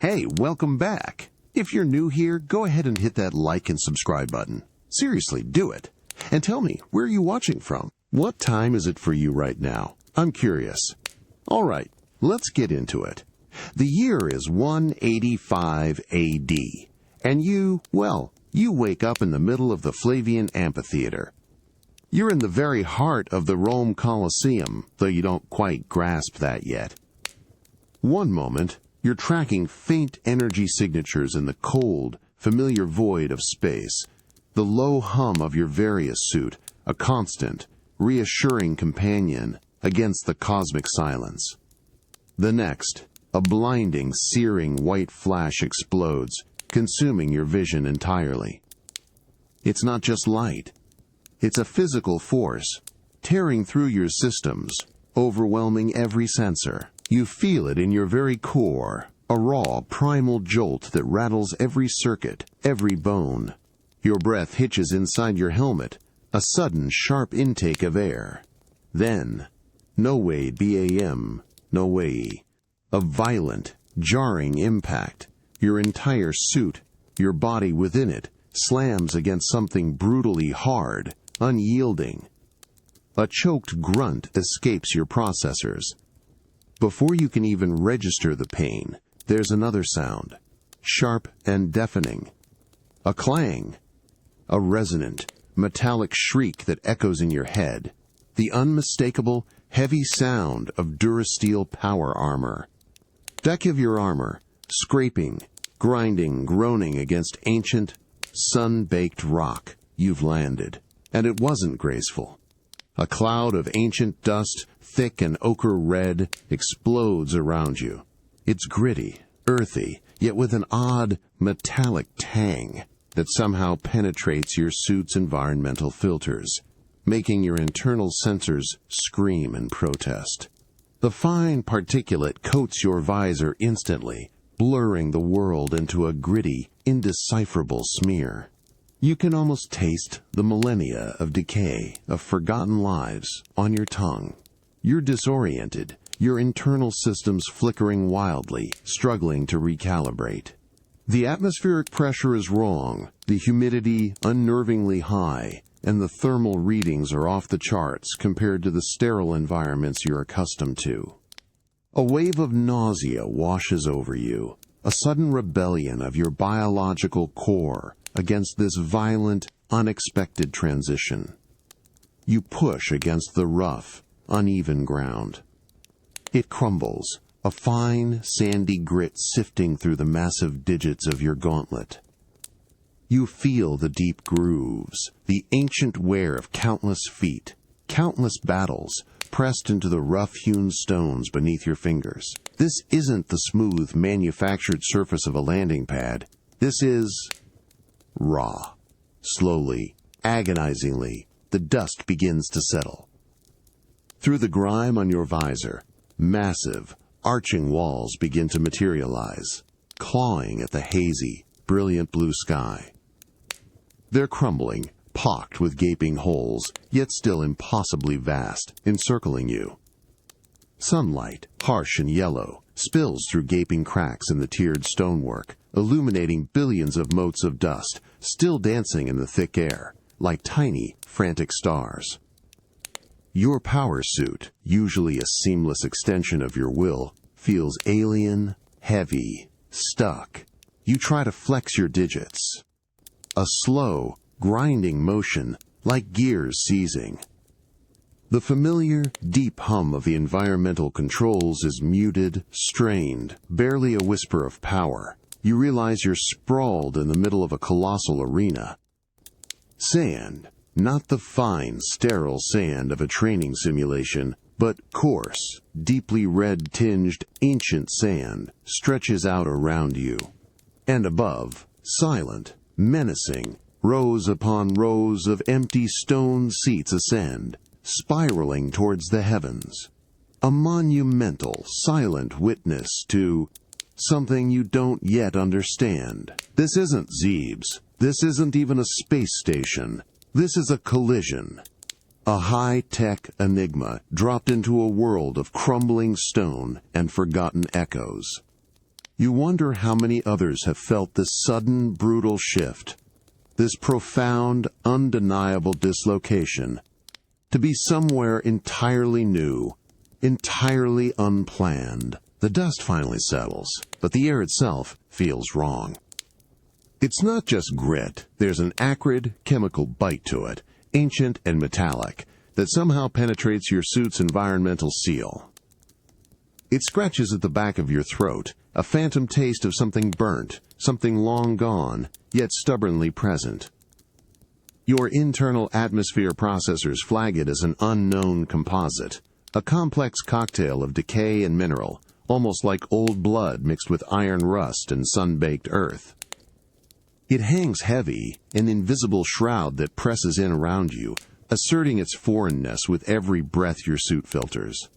Hey, welcome back. If you're new here, go ahead and hit that like and subscribe button. Seriously, do it. And tell me, where are you watching from? What time is it for you right now? I'm curious. All right, let's get into it. The year is 185 AD, and you wake up in the middle of the Flavian Amphitheater. You're in the very heart of the Rome Colosseum, though you don't quite grasp that yet. One moment, you're tracking faint energy signatures in the cold, familiar void of space, the low hum of your Various suit, a constant, reassuring companion against the cosmic silence. The next, a blinding, searing white flash explodes, consuming your vision entirely. It's not just light. It's a physical force, tearing through your systems, overwhelming every sensor. You feel it in your very core, a raw, primal jolt that rattles every circuit, every bone. Your breath hitches inside your helmet, a sudden, sharp intake of air. Then, no way BAM, no way. A violent, jarring impact. Your entire suit, your body within it, slams against something brutally hard, unyielding. A choked grunt escapes your processors. Before you can even register the pain, there's another sound, sharp and deafening. A clang. A resonant, metallic shriek that echoes in your head. The unmistakable, heavy sound of Durasteel power armor. Deck of your armor, scraping, grinding, groaning against ancient, sun-baked rock. You've landed. And it wasn't graceful. A cloud of ancient dust, thick and ochre red, explodes around you. It's gritty, earthy, yet with an odd, metallic tang that somehow penetrates your suit's environmental filters, making your internal sensors scream in protest. The fine particulate coats your visor instantly, blurring the world into a gritty, indecipherable smear. You can almost taste the millennia of decay, of forgotten lives, on your tongue. You're disoriented, your internal systems flickering wildly, struggling to recalibrate. The atmospheric pressure is wrong, the humidity unnervingly high, and the thermal readings are off the charts compared to the sterile environments you're accustomed to. A wave of nausea washes over you, a sudden rebellion of your biological core against this violent, unexpected transition. You push against the rough, uneven ground. It crumbles, a fine, sandy grit sifting through the massive digits of your gauntlet. You feel the deep grooves, the ancient wear of countless feet, countless battles, pressed into the rough-hewn stones beneath your fingers. This isn't the smooth, manufactured surface of a landing pad. This is raw. Slowly, agonizingly, the dust begins to settle. Through the grime on your visor, massive, arching walls begin to materialize, clawing at the hazy, brilliant blue sky. They're crumbling, pocked with gaping holes, yet still impossibly vast, encircling you. Sunlight, harsh and yellow, spills through gaping cracks in the tiered stonework, illuminating billions of motes of dust, still dancing in the thick air, like tiny, frantic stars. Your power suit, usually a seamless extension of your will, feels alien, heavy, stuck. You try to flex your digits. A slow, grinding motion, like gears seizing. The familiar, deep hum of the environmental controls is muted, strained, barely a whisper of power. You realize you're sprawled in the middle of a colossal arena. Sand, not the fine, sterile sand of a training simulation, but coarse, deeply red-tinged, ancient sand, stretches out around you. And above, silent, menacing, rows upon rows of empty stone seats ascend, spiraling towards the heavens. A monumental, silent witness to something you don't yet understand. This isn't Zebes. This isn't even a space station. This is a collision. A high-tech enigma dropped into a world of crumbling stone and forgotten echoes. You wonder how many others have felt this sudden, brutal shift, this profound, undeniable dislocation, to be somewhere entirely new, entirely unplanned. The dust finally settles, but the air itself feels wrong. It's not just grit. There's an acrid, chemical bite to it, ancient and metallic, that somehow penetrates your suit's environmental seal. It scratches at the back of your throat, a phantom taste of something burnt, something long gone, yet stubbornly present. Your internal atmosphere processors flag it as an unknown composite, a complex cocktail of decay and mineral, almost like old blood mixed with iron rust and sun-baked earth. It hangs heavy, an invisible shroud that presses in around you, asserting its foreignness with every breath your suit filters.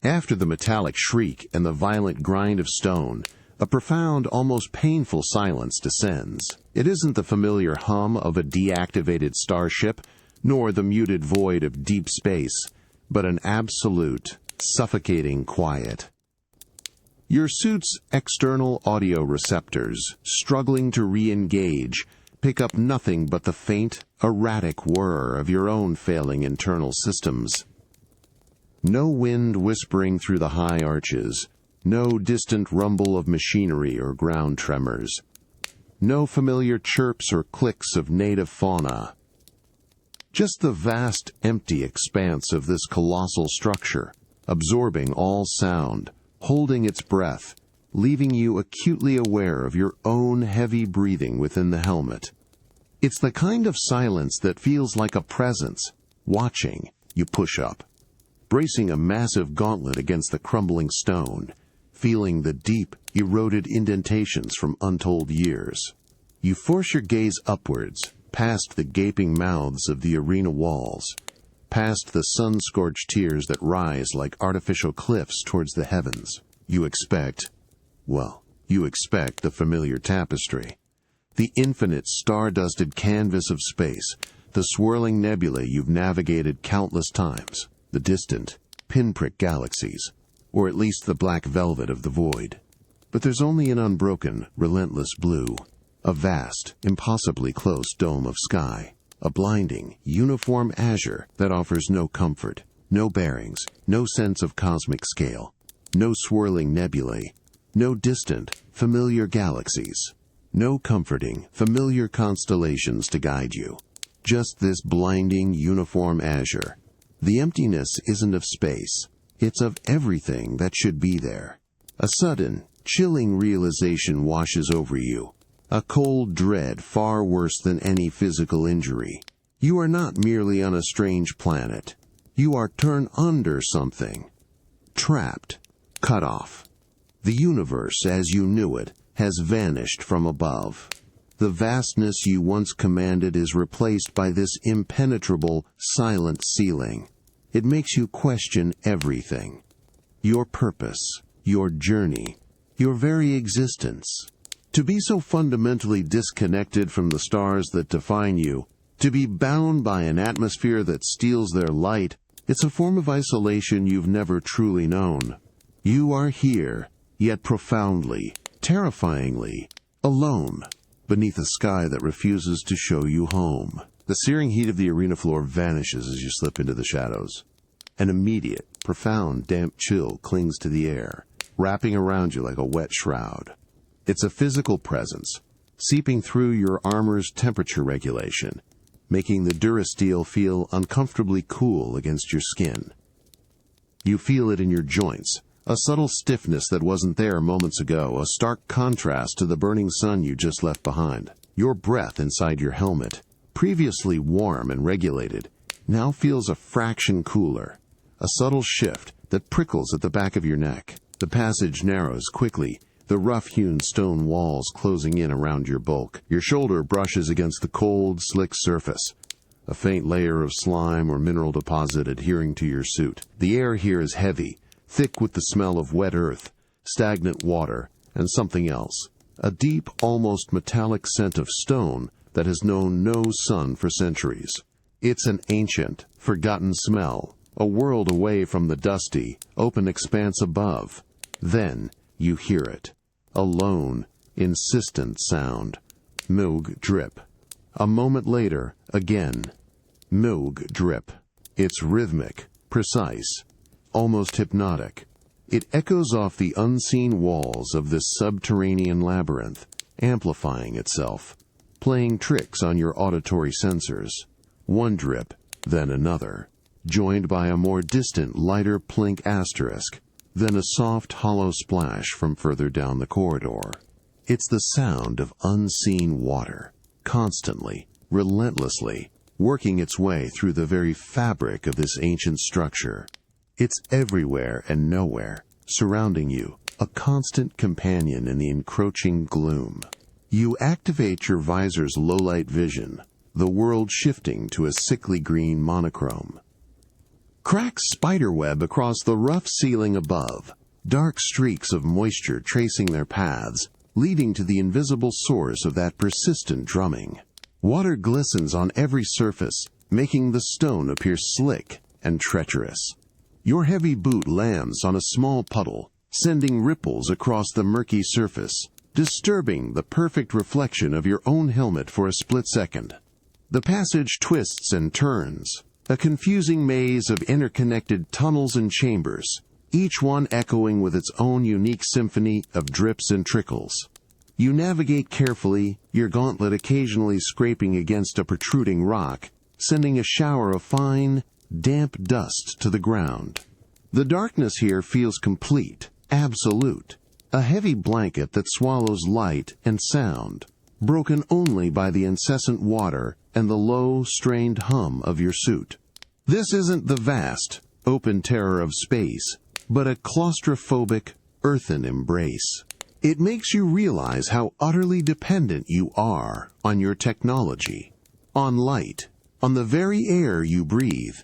After the metallic shriek and the violent grind of stone, a profound, almost painful silence descends. It isn't the familiar hum of a deactivated starship, nor the muted void of deep space, but an absolute, suffocating quiet. Your suit's external audio receptors, struggling to re-engage, pick up nothing but the faint, erratic whir of your own failing internal systems. No wind whispering through the high arches, no distant rumble of machinery or ground tremors, no familiar chirps or clicks of native fauna. Just the vast, empty expanse of this colossal structure, absorbing all sound, holding its breath, leaving you acutely aware of your own heavy breathing within the helmet. It's the kind of silence that feels like a presence. Watching, you push up, bracing a massive gauntlet against the crumbling stone, feeling the deep, eroded indentations from untold years. You force your gaze upwards, past the gaping mouths of the arena walls, past the sun-scorched tiers that rise like artificial cliffs towards the heavens. You expect the familiar tapestry, the infinite star-dusted canvas of space, the swirling nebulae you've navigated countless times, the distant, pinprick galaxies, or at least the black velvet of the void. But there's only an unbroken, relentless blue, a vast, impossibly close dome of sky, a blinding, uniform azure that offers no comfort, no bearings, no sense of cosmic scale, no swirling nebulae, no distant, familiar galaxies, no comforting, familiar constellations to guide you. Just this blinding, uniform azure. The emptiness isn't of space, it's of everything that should be there. A sudden, chilling realization washes over you. A cold dread far worse than any physical injury. You are not merely on a strange planet. You are turned under something. Trapped. Cut off. The universe, as you knew it, has vanished from above. The vastness you once commanded is replaced by this impenetrable, silent ceiling. It makes you question everything. Your purpose, your journey, your very existence. To be so fundamentally disconnected from the stars that define you, to be bound by an atmosphere that steals their light, it's a form of isolation you've never truly known. You are here, yet profoundly, terrifyingly, alone, beneath a sky that refuses to show you home. The searing heat of the arena floor vanishes as you slip into the shadows. An immediate, profound, damp chill clings to the air, wrapping around you like a wet shroud. It's a physical presence, seeping through your armor's temperature regulation, making the durasteel feel uncomfortably cool against your skin. You feel it in your joints, a subtle stiffness that wasn't there moments ago, a stark contrast to the burning sun you just left behind. Your breath inside your helmet, previously warm and regulated, now feels a fraction cooler, a subtle shift that prickles at the back of your neck. The passage narrows quickly, the rough-hewn stone walls closing in around your bulk. Your shoulder brushes against the cold, slick surface, a faint layer of slime or mineral deposit adhering to your suit. The air here is heavy, thick with the smell of wet earth, stagnant water, and something else, a deep, almost metallic scent of stone that has known no sun for centuries. It's an ancient, forgotten smell, a world away from the dusty, open expanse above. Then you hear it. a lone, insistent sound. Milk drip. A moment later, again. Milk drip. It's rhythmic, precise, almost hypnotic. It echoes off the unseen walls of this subterranean labyrinth, amplifying itself, playing tricks on your auditory sensors. One drip, then another, joined by a more distant, lighter plink asterisk, then a soft, hollow splash from further down the corridor. It's the sound of unseen water, constantly, relentlessly, working its way through the very fabric of this ancient structure. It's everywhere and nowhere, surrounding you, a constant companion in the encroaching gloom. You activate your visor's low-light vision, the world shifting to a sickly green monochrome. Cracks spiderweb across the rough ceiling above, dark streaks of moisture tracing their paths, leading to the invisible source of that persistent drumming. Water glistens on every surface, making the stone appear slick and treacherous. Your heavy boot lands on a small puddle, sending ripples across the murky surface, disturbing the perfect reflection of your own helmet for a split second. The passage twists and turns, a confusing maze of interconnected tunnels and chambers, each one echoing with its own unique symphony of drips and trickles. You navigate carefully, your gauntlet occasionally scraping against a protruding rock, sending a shower of fine, damp dust to the ground. The darkness here feels complete, absolute, a heavy blanket that swallows light and sound, broken only by the incessant water and the low, strained hum of your suit. This isn't the vast, open terror of space, but a claustrophobic, earthen embrace. It makes you realize how utterly dependent you are on your technology, on light, on the very air you breathe,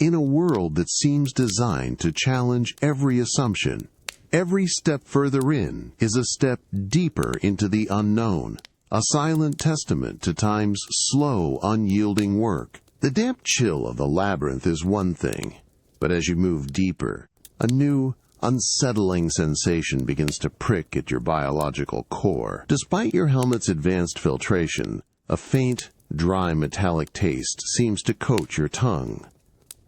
in a world that seems designed to challenge every assumption. Every step further in is a step deeper into the unknown, a silent testament to time's slow, unyielding work. The damp chill of the labyrinth is one thing, but as you move deeper, a new, unsettling sensation begins to prick at your biological core. Despite your helmet's advanced filtration, a faint, dry metallic taste seems to coat your tongue.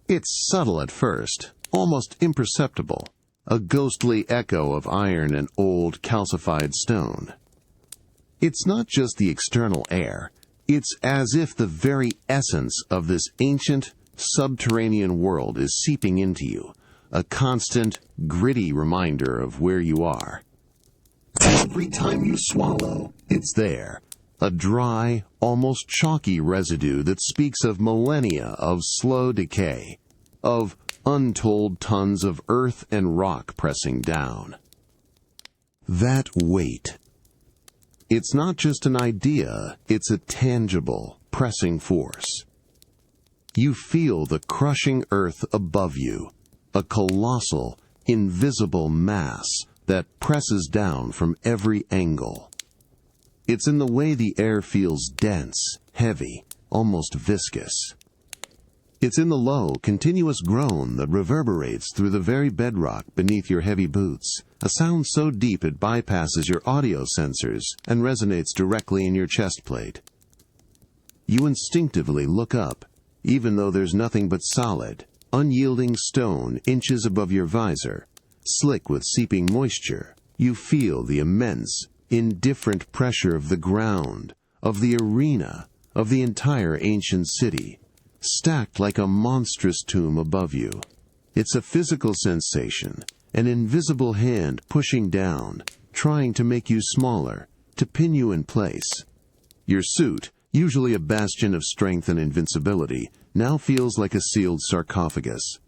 It's subtle at first, almost imperceptible, a ghostly echo of iron and old calcified stone. It's not just the external air, it's as if the very essence of this ancient, subterranean world is seeping into you, a constant, gritty reminder of where you are. Every time you swallow, it's there, a dry, almost chalky residue that speaks of millennia of slow decay, of untold tons of earth and rock pressing down. That weight. It's not just an idea, it's a tangible, pressing force. You feel the crushing earth above you, a colossal, invisible mass that presses down from every angle. It's in the way the air feels dense, heavy, almost viscous. It's in the low, continuous groan that reverberates through the very bedrock beneath your heavy boots, a sound so deep it bypasses your audio sensors and resonates directly in your chest plate. You instinctively look up, even though there's nothing but solid, unyielding stone inches above your visor, slick with seeping moisture. You feel the immense, indifferent pressure of the ground, of the arena, of the entire ancient city, stacked like a monstrous tomb above you. It's a physical sensation, an invisible hand pushing down, trying to make you smaller, to pin you in place. Your suit, usually a bastion of strength and invincibility, now feels like a sealed sarcophagus.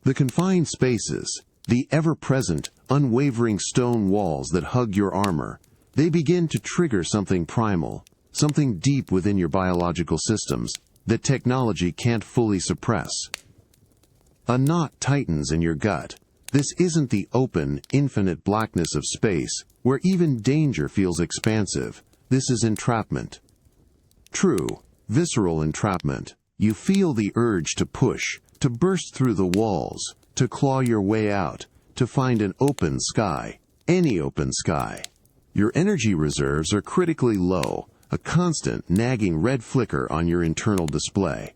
The confined spaces, the ever-present, unwavering stone walls that hug your armor, they begin to trigger something primal, something deep within your biological systems that technology can't fully suppress. A knot tightens in your gut. This isn't the open, infinite blackness of space, where even danger feels expansive. This is entrapment. True, visceral entrapment. You feel the urge to push, to burst through the walls, to claw your way out, to find an open sky, any open sky, Your energy reserves are critically low, a constant, nagging red flicker on your internal display.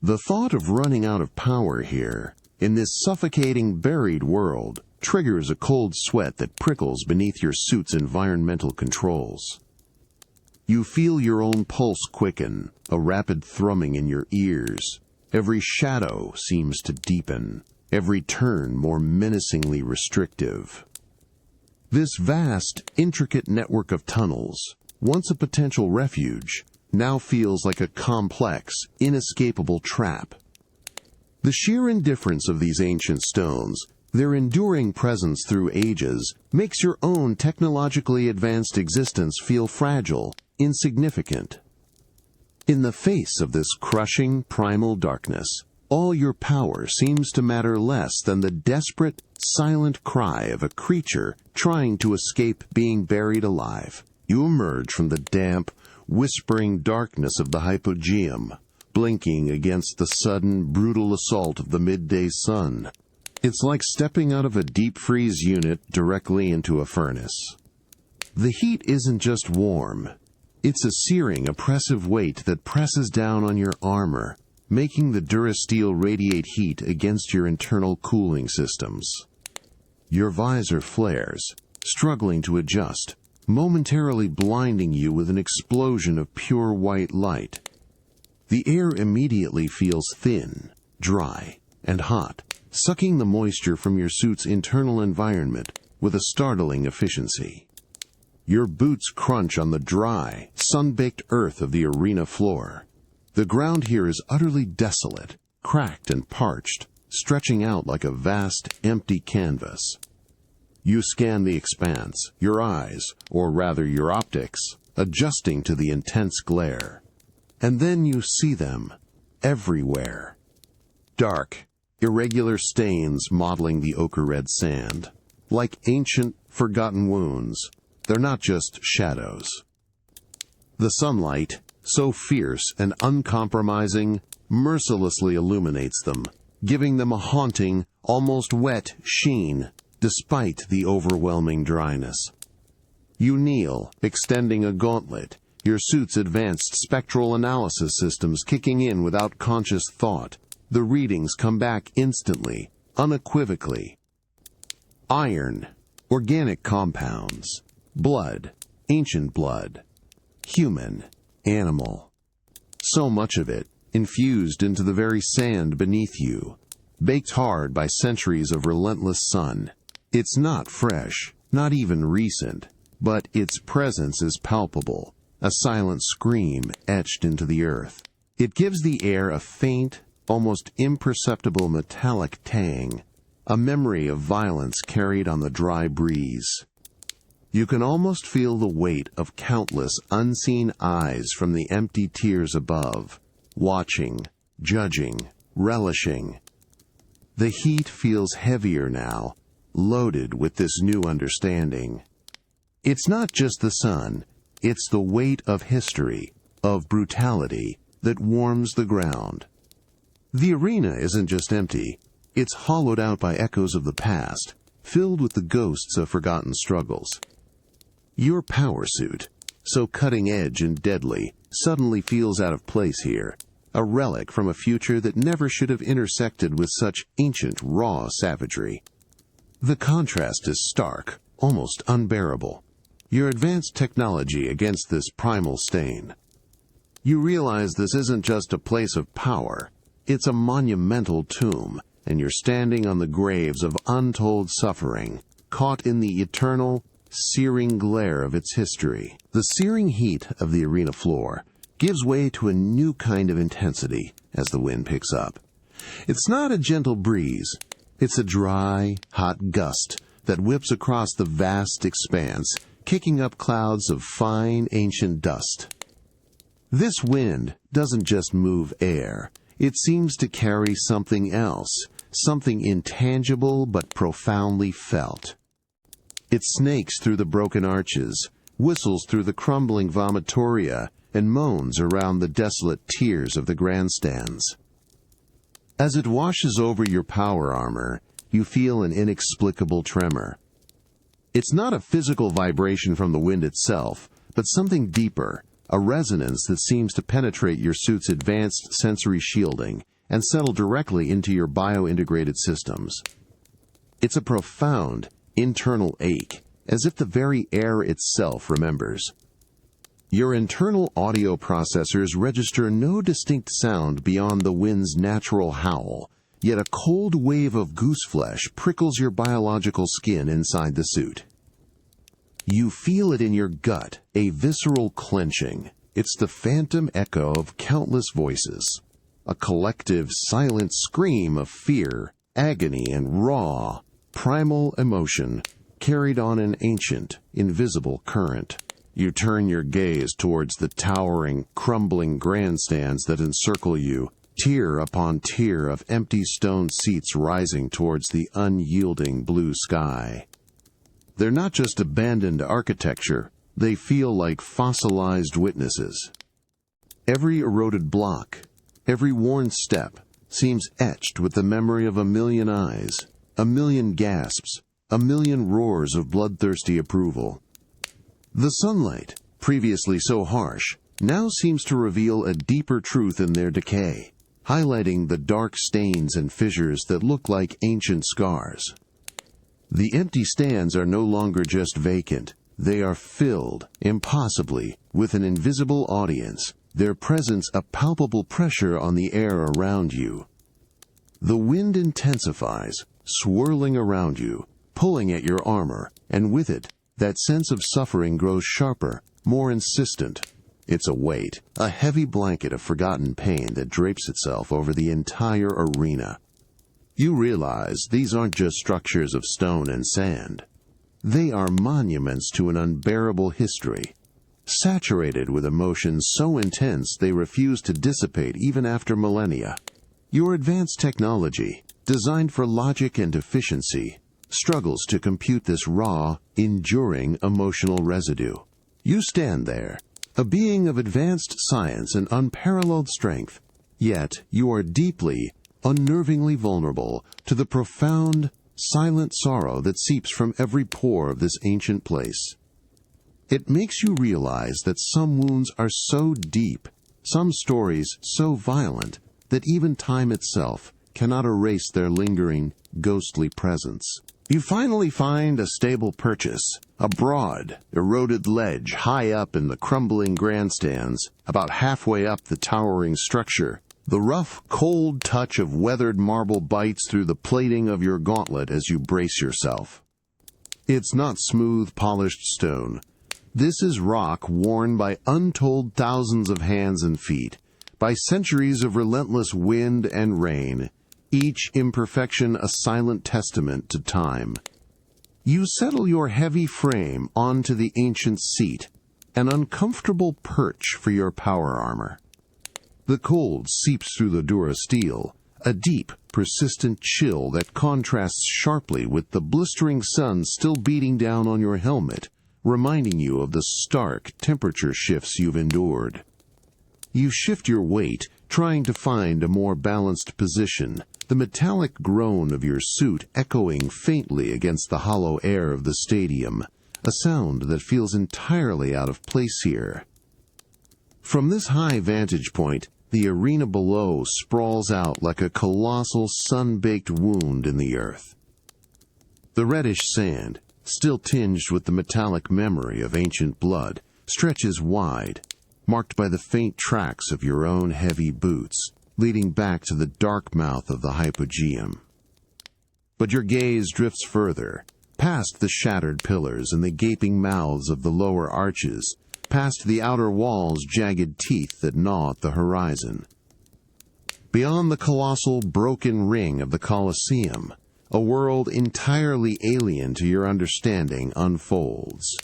The thought of running out of power here, in this suffocating, buried world, triggers a cold sweat that prickles beneath your suit's environmental controls. You feel your own pulse quicken, a rapid thrumming in your ears. Every shadow seems to deepen, every turn more menacingly restrictive. This vast, intricate network of tunnels, once a potential refuge, now feels like a complex, inescapable trap. The sheer indifference of these ancient stones, their enduring presence through ages, makes your own technologically advanced existence feel fragile, insignificant. In the face of this crushing, primal darkness, all your power seems to matter less than the desperate, silent cry of a creature trying to escape being buried alive. You emerge from the damp, whispering darkness of the hypogeum, blinking against the sudden, brutal assault of the midday sun. It's like stepping out of a deep-freeze unit directly into a furnace. The heat isn't just warm. It's a searing, oppressive weight that presses down on your armor, making the durasteel radiate heat against your internal cooling systems. Your visor flares, struggling to adjust, momentarily blinding you with an explosion of pure white light. The air immediately feels thin, dry, and hot, sucking the moisture from your suit's internal environment with a startling efficiency. Your boots crunch on the dry, sun-baked earth of the arena floor. The ground here is utterly desolate, cracked and parched, stretching out like a vast, empty canvas. You scan the expanse, your eyes, or rather your optics, adjusting to the intense glare. And then you see them, everywhere. Dark, irregular stains mottling the ochre-red sand. Like ancient, forgotten wounds, they're not just shadows. The sunlight, so fierce and uncompromising, mercilessly illuminates them, giving them a haunting, almost wet sheen, despite the overwhelming dryness. You kneel, extending a gauntlet, your suit's advanced spectral analysis systems kicking in without conscious thought. The readings come back instantly, unequivocally. Iron, organic compounds, blood, ancient blood, human, animal. So much of it, infused into the very sand beneath you, baked hard by centuries of relentless sun. It's not fresh, not even recent, but its presence is palpable, a silent scream etched into the earth. It gives the air a faint, almost imperceptible metallic tang, a memory of violence carried on the dry breeze. You can almost feel the weight of countless unseen eyes from the empty tiers above, watching, judging, relishing. The heat feels heavier now, loaded with this new understanding. It's not just the sun, it's the weight of history, of brutality, that warms the ground. The arena isn't just empty, it's hollowed out by echoes of the past, filled with the ghosts of forgotten struggles. Your power suit, so cutting-edge and deadly, suddenly feels out of place here, a relic from a future that never should have intersected with such ancient, raw savagery. The contrast is stark, almost unbearable. Your advanced technology against this primal stain. You realize this isn't just a place of power, it's a monumental tomb, and you're standing on the graves of untold suffering, caught in the eternal, searing glare of its history. The searing heat of the arena floor gives way to a new kind of intensity as the wind picks up. It's not a gentle breeze, it's a dry, hot gust that whips across the vast expanse, kicking up clouds of fine, ancient dust. This wind doesn't just move air, it seems to carry something else, something intangible but profoundly felt. It snakes through the broken arches, whistles through the crumbling vomitoria, and moans around the desolate tiers of the grandstands. As it washes over your power armor, you feel an inexplicable tremor. It's not a physical vibration from the wind itself, but something deeper, a resonance that seems to penetrate your suit's advanced sensory shielding and settle directly into your bio-integrated systems. It's a profound, internal ache, as if the very air itself remembers. Your internal audio processors register no distinct sound beyond the wind's natural howl, yet a cold wave of gooseflesh prickles your biological skin inside the suit. You feel it in your gut, a visceral clenching. It's the phantom echo of countless voices, a collective silent scream of fear, agony, and raw, primal emotion carried on an ancient, invisible current. You turn your gaze towards the towering, crumbling grandstands that encircle you, tier upon tier of empty stone seats rising towards the unyielding blue sky. They're not just abandoned architecture, they feel like fossilized witnesses. Every eroded block, every worn step, seems etched with the memory of a million eyes, a million gasps, a million roars of bloodthirsty approval. The sunlight, previously so harsh, now seems to reveal a deeper truth in their decay, highlighting the dark stains and fissures that look like ancient scars. The empty stands are no longer just vacant. They are filled, impossibly, with an invisible audience, their presence a palpable pressure on the air around you. The wind intensifies, swirling around you, pulling at your armor, and with it, that sense of suffering grows sharper, more insistent. It's a weight, a heavy blanket of forgotten pain that drapes itself over the entire arena. You realize these aren't just structures of stone and sand. They are monuments to an unbearable history, saturated with emotions so intense they refuse to dissipate even after millennia. Your advanced technology, designed for logic and efficiency, struggles to compute this raw, enduring emotional residue. You stand there, a being of advanced science and unparalleled strength, yet you are deeply, unnervingly vulnerable to the profound, silent sorrow that seeps from every pore of this ancient place. It makes you realize that some wounds are so deep, some stories so violent, that even time itself cannot erase their lingering, ghostly presence. You finally find a stable purchase, a broad, eroded ledge high up in the crumbling grandstands, about halfway up the towering structure. The rough, cold touch of weathered marble bites through the plating of your gauntlet as you brace yourself. It's not smooth, polished stone. This is rock worn by untold thousands of hands and feet, by centuries of relentless wind and rain, each imperfection a silent testament to time. You settle your heavy frame onto the ancient seat, an uncomfortable perch for your power armor. The cold seeps through the dura steel, a deep, persistent chill that contrasts sharply with the blistering sun still beating down on your helmet, reminding you of the stark temperature shifts you've endured. You shift your weight, trying to find a more balanced position, the metallic groan of your suit echoing faintly against the hollow air of the stadium, a sound that feels entirely out of place here. From this high vantage point, the arena below sprawls out like a colossal sun-baked wound in the earth. The reddish sand, still tinged with the metallic memory of ancient blood, stretches wide, marked by the faint tracks of your own heavy boots, leading back to the dark mouth of the hypogeum. But your gaze drifts further, past the shattered pillars and the gaping mouths of the lower arches, past the outer wall's jagged teeth that gnaw at the horizon. Beyond the colossal broken ring of the Colosseum, a world entirely alien to your understanding unfolds.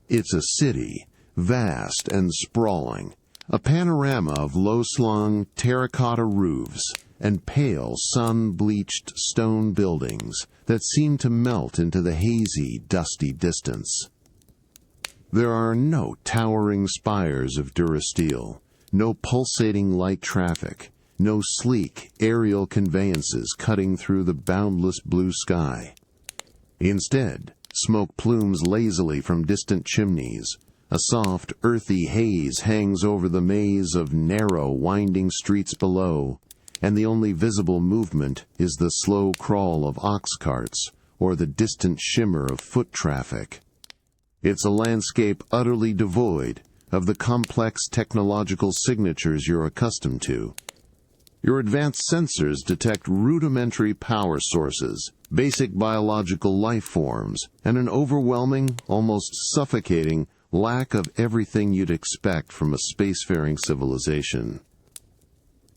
It's a city, vast and sprawling, a panorama of low-slung terracotta roofs and pale, sun-bleached stone buildings that seem to melt into the hazy, dusty distance. There are no towering spires of durasteel, no pulsating light traffic, no sleek, aerial conveyances cutting through the boundless blue sky. Instead, Smoke plumes lazily from distant chimneys. A soft, earthy haze hangs over the maze of narrow, winding streets below, and the only visible movement is the slow crawl of ox carts or the distant shimmer of foot traffic. It's a landscape utterly devoid of the complex technological signatures you're accustomed to. Your advanced sensors detect rudimentary power sources, basic biological life forms, and an overwhelming, almost suffocating, lack of everything you'd expect from a spacefaring civilization.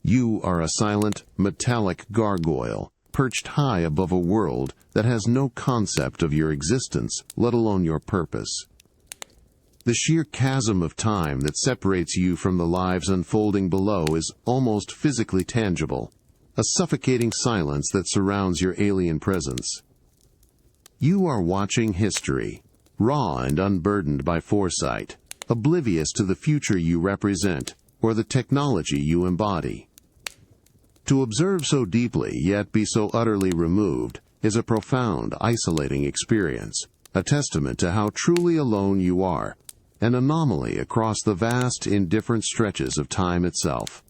You are a silent, metallic gargoyle, perched high above a world that has no concept of your existence, let alone your purpose. The sheer chasm of time that separates you from the lives unfolding below is almost physically tangible, a suffocating silence that surrounds your alien presence. You are watching history, raw and unburdened by foresight, oblivious to the future you represent or the technology you embody. To observe so deeply, yet be so utterly removed, is a profound, isolating experience, a testament to how truly alone you are, an anomaly across the vast, indifferent stretches of time itself.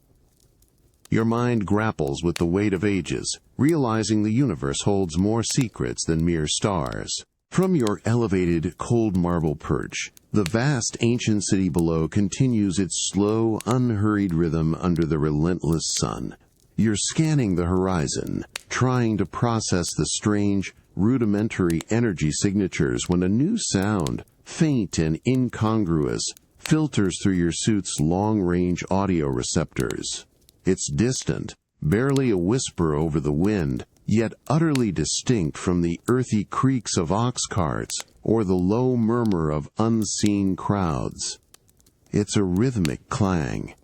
Your mind grapples with the weight of ages, realizing the universe holds more secrets than mere stars. From your elevated, cold marble perch, the vast ancient city below continues its slow, unhurried rhythm under the relentless sun. You're scanning the horizon, trying to process the strange, rudimentary energy signatures when a new sound, faint and incongruous, filters through your suit's long-range audio receptors. It's distant, barely a whisper over the wind, yet utterly distinct from the earthy creaks of ox carts or the low murmur of unseen crowds. It's a rhythmic clang,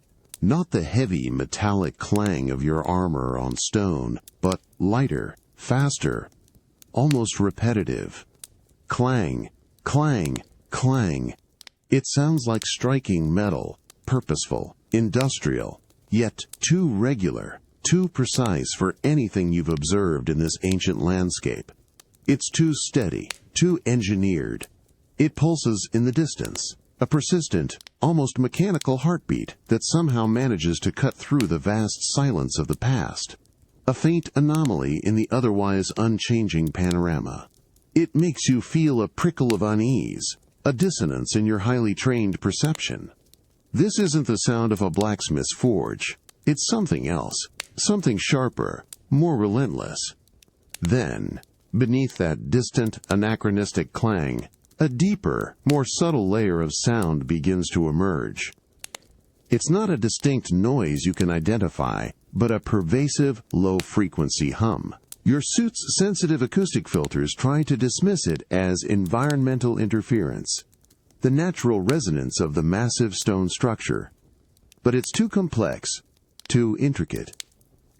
not the heavy metallic clang of your armor on stone, but lighter, faster, almost repetitive. Clang, clang, clang. It sounds like striking metal, purposeful, industrial, yet too regular, too precise for anything you've observed in this ancient landscape. It's too steady, too engineered. It pulses in the distance, a persistent, almost mechanical heartbeat that somehow manages to cut through the vast silence of the past. A faint anomaly in the otherwise unchanging panorama. It makes you feel a prickle of unease, a dissonance in your highly trained perception. This isn't the sound of a blacksmith's forge. It's something else, something sharper, more relentless. Then, beneath that distant, anachronistic clang, a deeper, more subtle layer of sound begins to emerge. It's not a distinct noise you can identify, but a pervasive, low-frequency hum. Your suit's sensitive acoustic filters try to dismiss it as environmental interference, the natural resonance of the massive stone structure. But it's too complex, too intricate.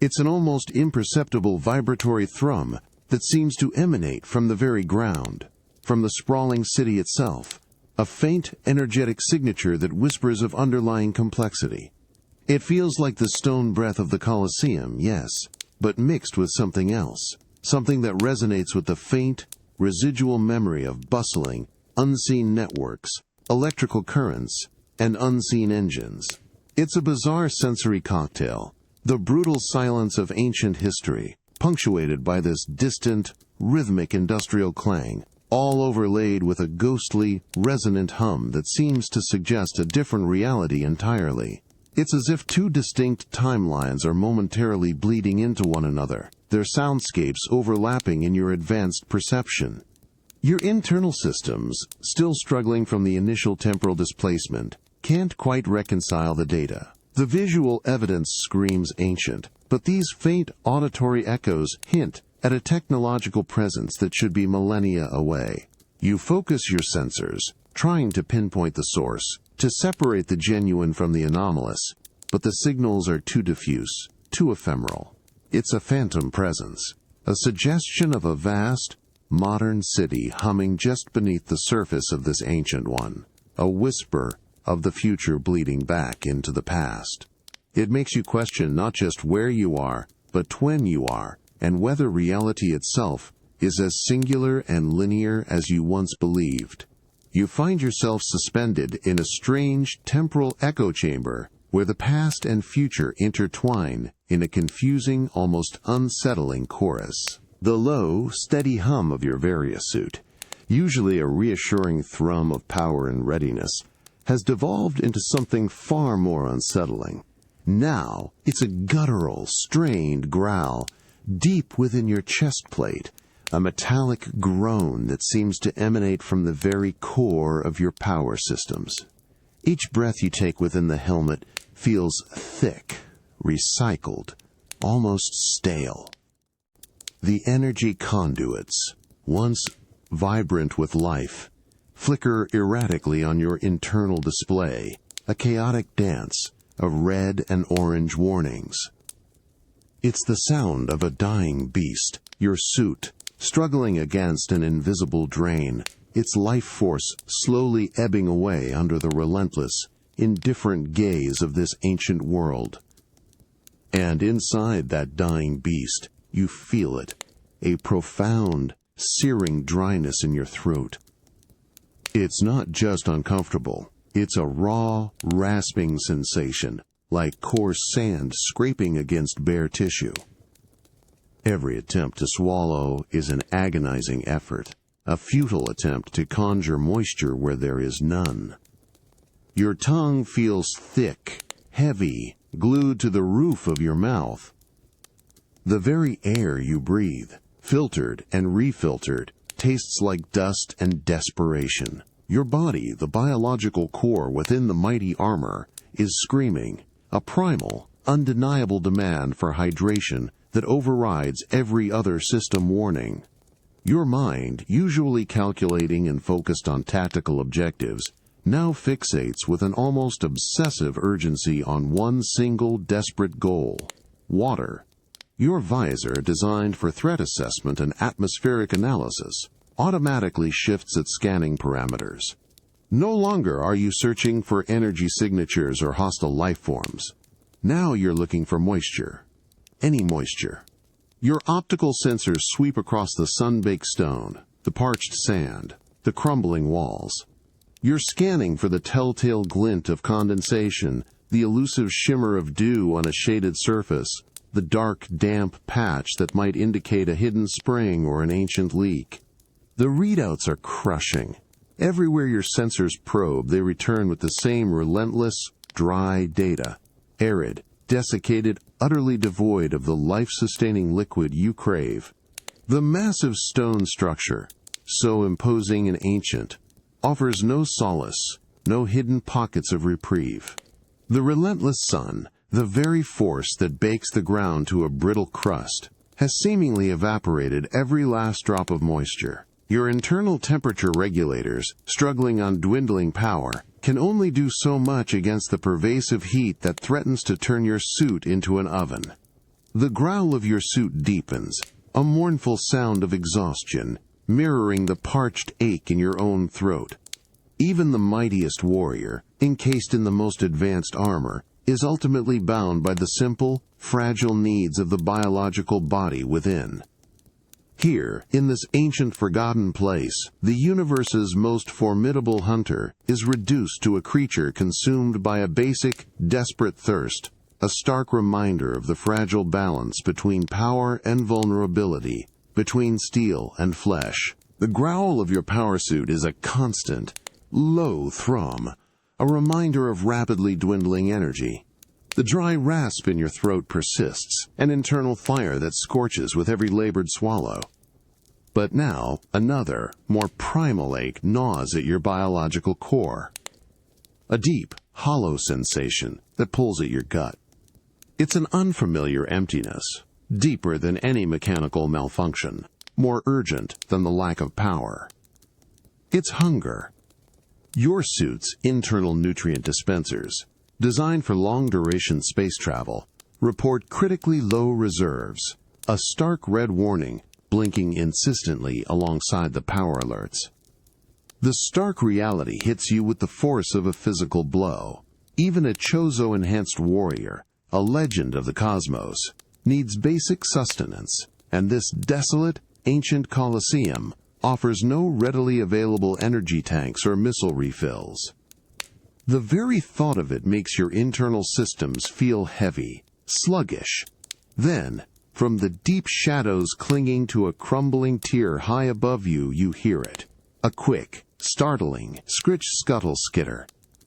It's an almost imperceptible vibratory thrum that seems to emanate from the very ground, from the sprawling city itself, a faint, energetic signature that whispers of underlying complexity. It feels like the stone breath of the Colosseum, yes, but mixed with something else, something that resonates with the faint, residual memory of bustling, unseen networks, electrical currents, and unseen engines. It's a bizarre sensory cocktail, the brutal silence of ancient history, punctuated by this distant, rhythmic industrial clang, all overlaid with a ghostly, resonant hum that seems to suggest a different reality entirely. It's as if two distinct timelines are momentarily bleeding into one another, their soundscapes overlapping in your advanced perception. Your internal systems, still struggling from the initial temporal displacement, can't quite reconcile the data. The visual evidence screams ancient, but these faint auditory echoes hint at a technological presence that should be millennia away. You focus your sensors, trying to pinpoint the source, to separate the genuine from the anomalous, but the signals are too diffuse, too ephemeral. It's a phantom presence, a suggestion of a vast, modern city humming just beneath the surface of this ancient one, a whisper of the future bleeding back into the past. It makes you question not just where you are, but when you are, and whether reality itself is as singular and linear as you once believed. You find yourself suspended in a strange temporal echo chamber where the past and future intertwine in a confusing, almost unsettling chorus. The low, steady hum of your Variasuit, usually a reassuring thrum of power and readiness, has devolved into something far more unsettling. Now, it's a guttural, strained growl deep within your chest plate, a metallic groan that seems to emanate from the very core of your power systems. Each breath you take within the helmet feels thick, recycled, almost stale. The energy conduits, once vibrant with life, flicker erratically on your internal display, a chaotic dance of red and orange warnings. It's the sound of a dying beast, your suit, struggling against an invisible drain, its life force slowly ebbing away under the relentless, indifferent gaze of this ancient world. And inside that dying beast, you feel it, a profound, searing dryness in your throat. It's not just uncomfortable, it's a raw, rasping sensation, like coarse sand scraping against bare tissue. Every attempt to swallow is an agonizing effort, a futile attempt to conjure moisture where there is none. Your tongue feels thick, heavy, glued to the roof of your mouth. The very air you breathe, filtered and refiltered, tastes like dust and desperation. Your body, the biological core within the mighty armor, is screaming, a primal, undeniable demand for hydration that overrides every other system warning. Your mind, usually calculating and focused on tactical objectives, now fixates with an almost obsessive urgency on one single desperate goal: water. Your visor, designed for threat assessment and atmospheric analysis, automatically shifts its scanning parameters. No longer are you searching for energy signatures or hostile life forms. Now you're looking for moisture. Any moisture. Your optical sensors sweep across the sun-baked stone, the parched sand, the crumbling walls. You're scanning for the telltale glint of condensation, the elusive shimmer of dew on a shaded surface, the dark, damp patch that might indicate a hidden spring or an ancient leak. The readouts are crushing. Everywhere your sensors probe, they return with the same relentless, dry data. Arid, desiccated, utterly devoid of the life-sustaining liquid you crave. The massive stone structure, so imposing and ancient, offers no solace, no hidden pockets of reprieve. The relentless sun, the very force that bakes the ground to a brittle crust, has seemingly evaporated every last drop of moisture. Your internal temperature regulators, struggling on dwindling power, can only do so much against the pervasive heat that threatens to turn your suit into an oven. The growl of your suit deepens, a mournful sound of exhaustion, mirroring the parched ache in your own throat. Even the mightiest warrior, encased in the most advanced armor, is ultimately bound by the simple, fragile needs of the biological body within. Here, in this ancient forgotten place, the universe's most formidable hunter is reduced to a creature consumed by a basic, desperate thirst, a stark reminder of the fragile balance between power and vulnerability, between steel and flesh. The growl of your power suit is a constant, low thrum, a reminder of rapidly dwindling energy. The dry rasp in your throat persists, an internal fire that scorches with every labored swallow. But now, another, more primal ache gnaws at your biological core. A deep, hollow sensation that pulls at your gut. It's an unfamiliar emptiness, deeper than any mechanical malfunction, more urgent than the lack of power. It's hunger. Your suit's internal nutrient dispensers, designed for long-duration space travel, report critically low reserves, a stark red warning blinking insistently alongside the power alerts. The stark reality hits you with the force of a physical blow. Even a Chozo-enhanced warrior, a legend of the cosmos, needs basic sustenance, and this desolate, ancient Colosseum offers no readily available energy tanks or missile refills. The very thought of it makes your internal systems feel heavy, sluggish. Then, from the deep shadows clinging to a crumbling tier high above you, you hear it. A quick, startling, scritch-scuttle skitter.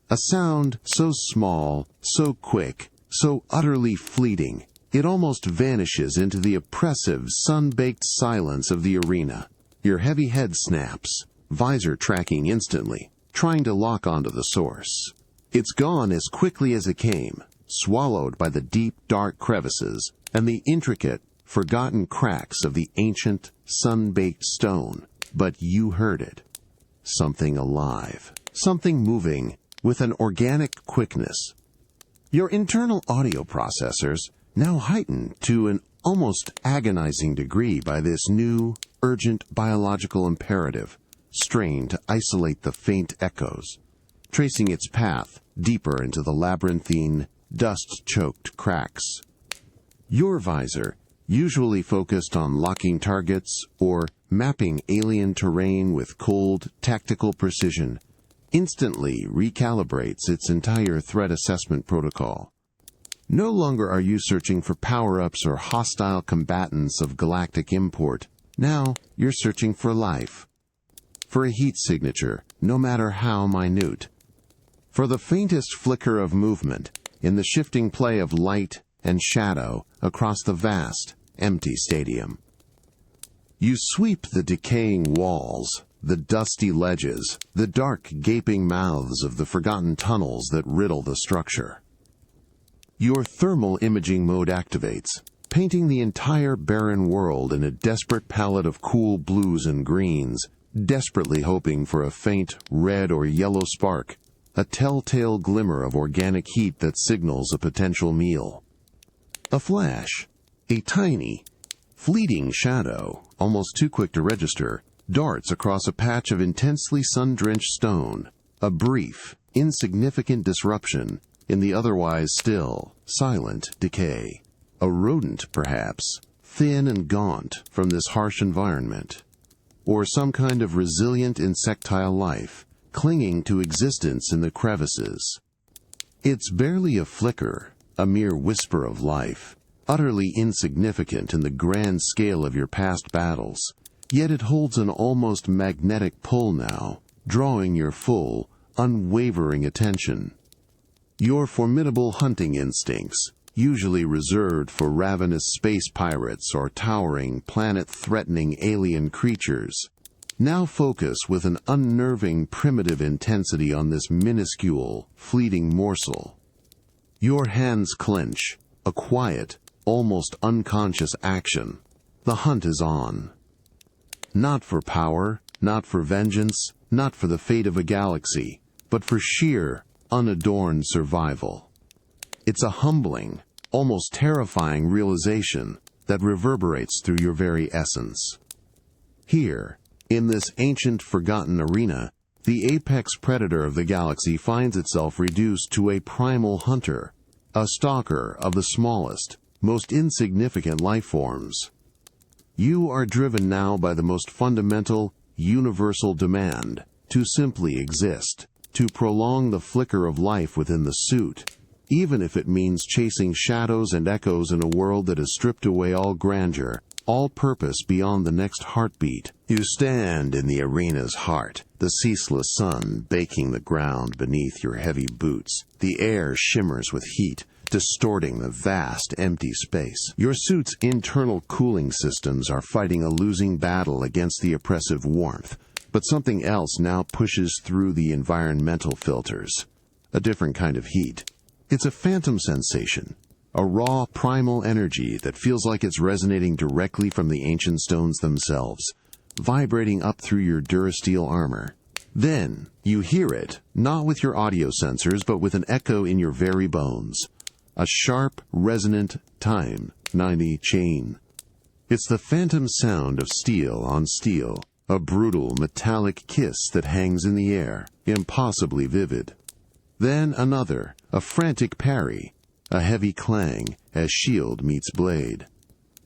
A sound so small, so quick, so utterly fleeting, it almost vanishes into the oppressive, sun-baked silence of the arena. Your heavy head snaps, visor tracking instantly, trying to lock onto the source. It's gone as quickly as it came, swallowed by the deep, dark crevices and the intricate, forgotten cracks of the ancient, sun-baked stone. But you heard it. Something alive, something moving, with an organic quickness. Your internal audio processors, now heightened to an almost agonizing degree by this new, urgent biological imperative, strain to isolate the faint echoes, tracing its path deeper into the labyrinthine, dust-choked cracks. Your visor, usually focused on locking targets or mapping alien terrain with cold, tactical precision, instantly recalibrates its entire threat assessment protocol. No longer are you searching for power-ups or hostile combatants of galactic import. Now you're searching for life. For a heat signature, no matter how minute. For the faintest flicker of movement in the shifting play of light and shadow across the vast, empty stadium. You sweep the decaying walls, the dusty ledges, the dark gaping mouths of the forgotten tunnels that riddle the structure. Your thermal imaging mode activates, painting the entire barren world in a desperate palette of cool blues and greens, desperately hoping for a faint red or yellow spark, a telltale glimmer of organic heat that signals a potential meal. A flash, a tiny, fleeting shadow, almost too quick to register, darts across a patch of intensely sun-drenched stone, a brief, insignificant disruption in the otherwise still, silent decay. A rodent, perhaps, thin and gaunt from this harsh environment. Or some kind of resilient insectile life, clinging to existence in the crevices. It's barely a flicker, a mere whisper of life, utterly insignificant in the grand scale of your past battles, yet it holds an almost magnetic pull now, drawing your full, unwavering attention. Your formidable hunting instincts, usually reserved for ravenous space pirates or towering, planet-threatening alien creatures, now focus with an unnerving primitive intensity on this minuscule, fleeting morsel. Your hands clench, a quiet, almost unconscious action. The hunt is on. Not for power, not for vengeance, not for the fate of a galaxy, but for sheer, unadorned survival. It's a humbling, almost terrifying realization that reverberates through your very essence. Here, in this ancient forgotten arena, the apex predator of the galaxy finds itself reduced to a primal hunter, a stalker of the smallest, most insignificant life forms. You are driven now by the most fundamental, universal demand to simply exist, to prolong the flicker of life within the suit, even if it means chasing shadows and echoes in a world that has stripped away all grandeur, all purpose beyond the next heartbeat. You stand in the arena's heart, the ceaseless sun baking the ground beneath your heavy boots. The air shimmers with heat, distorting the vast, empty space. Your suit's internal cooling systems are fighting a losing battle against the oppressive warmth, but something else now pushes through the environmental filters. A different kind of heat. It's a phantom sensation, a raw, primal energy that feels like it's resonating directly from the ancient stones themselves, vibrating up through your durasteel armor. Then, you hear it, not with your audio sensors, but with an echo in your very bones. A sharp, resonant time 90 chain. It's the phantom sound of steel on steel, a brutal, metallic kiss that hangs in the air, impossibly vivid. Then another, a frantic parry, a heavy clang as shield meets blade.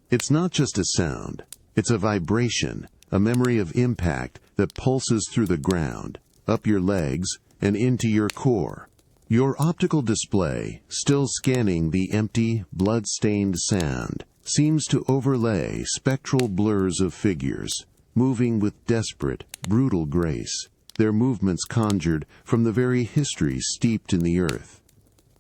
It's not just a sound, It's a vibration, a memory of impact that pulses through the ground, up your legs, and into your core. Your optical display, still scanning the empty, blood-stained sand, seems to overlay spectral blurs of figures, moving with desperate, brutal grace, their movements conjured from the very history steeped in the earth.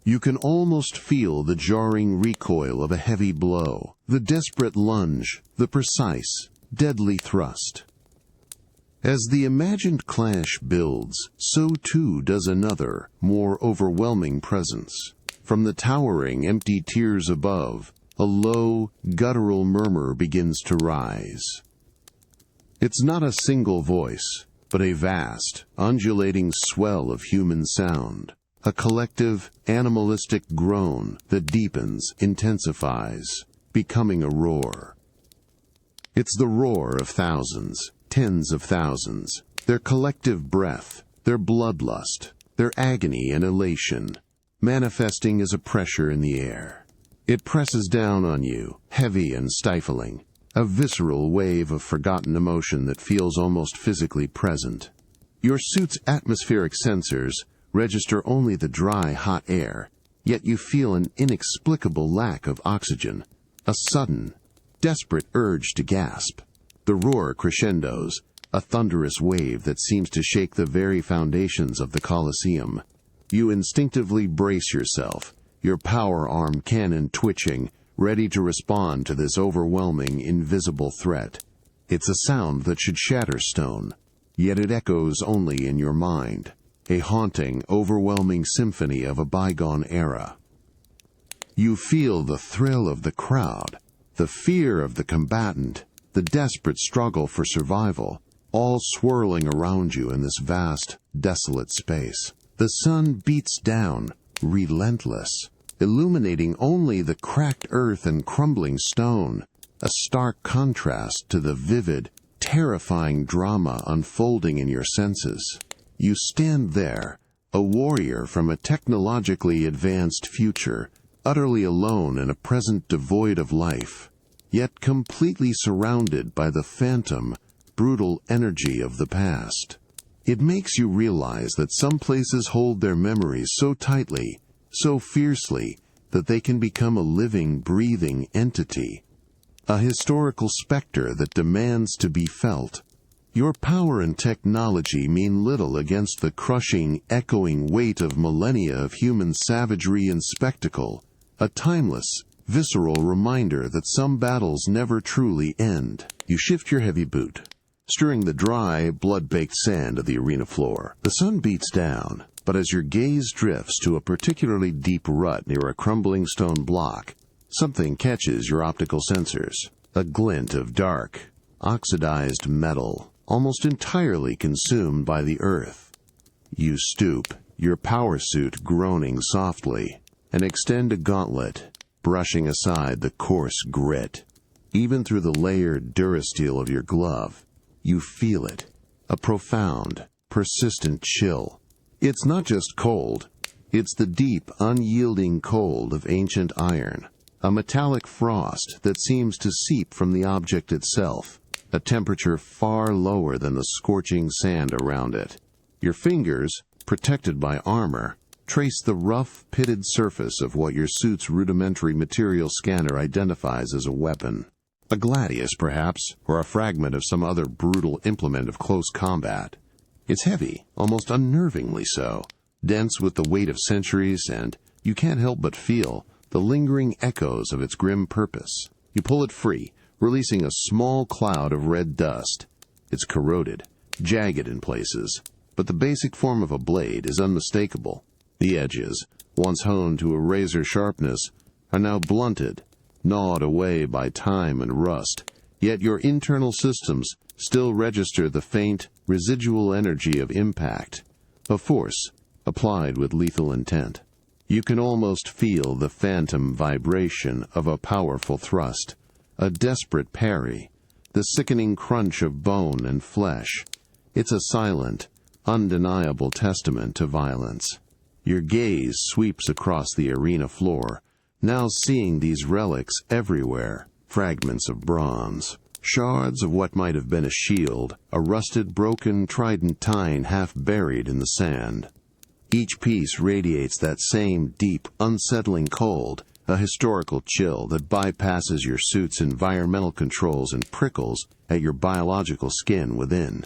You can almost feel the jarring recoil of a heavy blow, the desperate lunge, the precise, deadly thrust. As the imagined clash builds, so too does another, more overwhelming presence. From the towering, empty tiers above, a low, guttural murmur begins to rise. It's not a single voice, but a vast, undulating swell of human sound, a collective, animalistic groan that deepens, intensifies, becoming a roar. It's the roar of thousands, tens of thousands, their collective breath, their bloodlust, their agony and elation, manifesting as a pressure in the air. It presses down on you, heavy and stifling, a visceral wave of forgotten emotion that feels almost physically present. Your suit's atmospheric sensors register only the dry, hot air, yet you feel an inexplicable lack of oxygen, a sudden, desperate urge to gasp. The roar crescendos, a thunderous wave that seems to shake the very foundations of the Colosseum. You instinctively brace yourself, your power arm cannon twitching, ready to respond to this overwhelming, invisible threat. It's a sound that should shatter stone, yet it echoes only in your mind, a haunting, overwhelming symphony of a bygone era. You feel the thrill of the crowd, the fear of the combatant, the desperate struggle for survival, all swirling around you in this vast, desolate space. The sun beats down, relentless, illuminating only the cracked earth and crumbling stone, a stark contrast to the vivid, terrifying drama unfolding in your senses. You stand there, a warrior from a technologically advanced future, utterly alone in a present devoid of life, yet completely surrounded by the phantom, brutal energy of the past. It makes you realize that some places hold their memories so tightly, so fiercely, that they can become a living, breathing entity, a historical specter that demands to be felt. Your power and technology mean little against the crushing, echoing weight of millennia of human savagery and spectacle, a timeless, visceral reminder that some battles never truly end. You shift your heavy boot, stirring the dry, blood-baked sand of the arena floor. The sun beats down, but as your gaze drifts to a particularly deep rut near a crumbling stone block, something catches your optical sensors. A glint of dark, oxidized metal, almost entirely consumed by the earth. You stoop, your power suit groaning softly, and extend a gauntlet, brushing aside the coarse grit. Even through the layered durasteel of your glove, you feel it, a profound, persistent chill. It's not just cold, it's the deep, unyielding cold of ancient iron, a metallic frost that seems to seep from the object itself, a temperature far lower than the scorching sand around it. Your fingers, protected by armor, trace the rough, pitted surface of what your suit's rudimentary material scanner identifies as a weapon. A gladius, perhaps, or a fragment of some other brutal implement of close combat. It's heavy, almost unnervingly so, dense with the weight of centuries, and you can't help but feel the lingering echoes of its grim purpose. You pull it free, releasing a small cloud of red dust. It's corroded, jagged in places, but the basic form of a blade is unmistakable. The edges, once honed to a razor sharpness, are now blunted, gnawed away by time and rust, yet your internal systems still register the faint, residual energy of impact, a force applied with lethal intent. You can almost feel the phantom vibration of a powerful thrust, a desperate parry, the sickening crunch of bone and flesh. It's a silent, undeniable testament to violence. Your gaze sweeps across the arena floor, now seeing these relics everywhere, fragments of bronze, Shards of what might have been a shield, a rusted, broken trident tine half buried in the sand. Each piece radiates that same deep, unsettling cold, a historical chill that bypasses your suit's environmental controls and prickles at your biological skin within.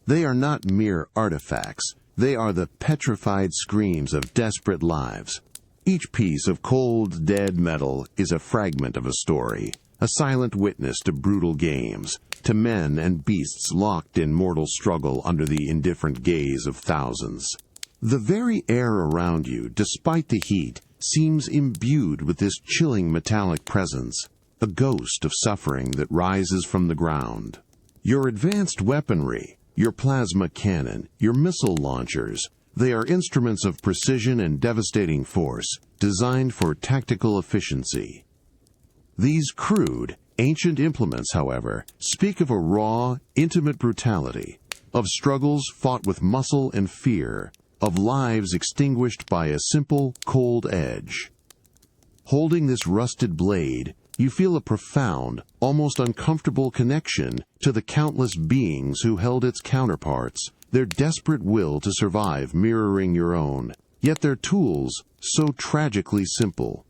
They are not mere artifacts. They are the petrified screams of desperate lives. Each piece of cold, dead metal is a fragment of a story, a silent witness to brutal games, to men and beasts locked in mortal struggle under the indifferent gaze of thousands. The very air around you, despite the heat, seems imbued with this chilling metallic presence, a ghost of suffering that rises from the ground. Your advanced weaponry, your plasma cannon, your missile launchers, they are instruments of precision and devastating force, designed for tactical efficiency. These crude, ancient implements, however, speak of a raw, intimate brutality, of struggles fought with muscle and fear, of lives extinguished by a simple, cold edge. Holding this rusted blade, you feel a profound, almost uncomfortable connection to the countless beings who held its counterparts, their desperate will to survive mirroring your own, yet their tools so tragically simple.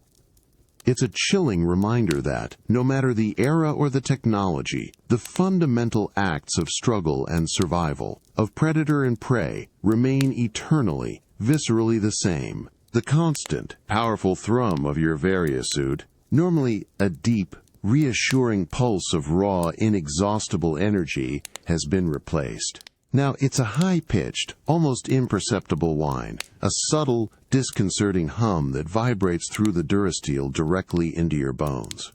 It's a chilling reminder that, no matter the era or the technology, the fundamental acts of struggle and survival, of predator and prey, remain eternally, viscerally the same. The constant, powerful thrum of your Variasuit, normally a deep, reassuring pulse of raw, inexhaustible energy, has been replaced. Now it's a high-pitched, almost imperceptible whine, a subtle, disconcerting hum that vibrates through the durasteel directly into your bones.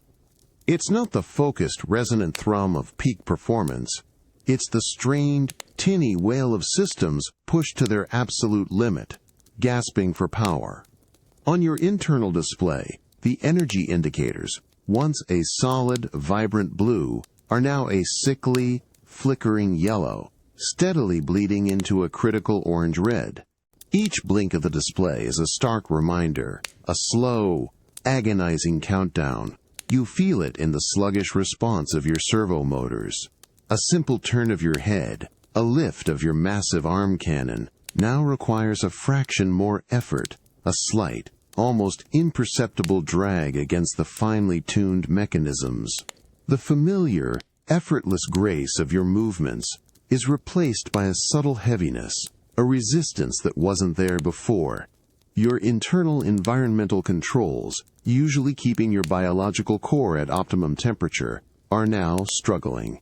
It's not the focused, resonant thrum of peak performance. It's the strained, tinny wail of systems pushed to their absolute limit, gasping for power. On your internal display, the energy indicators, once a solid, vibrant blue, are now a sickly, flickering yellow, steadily bleeding into a critical orange-red. Each blink of the display is a stark reminder, a slow, agonizing countdown. You feel it in the sluggish response of your servo motors. A simple turn of your head, a lift of your massive arm cannon, now requires a fraction more effort, a slight, almost imperceptible drag against the finely tuned mechanisms. The familiar, effortless grace of your movements is replaced by a subtle heaviness, a resistance that wasn't there before. Your internal environmental controls, usually keeping your biological core at optimum temperature, are now struggling.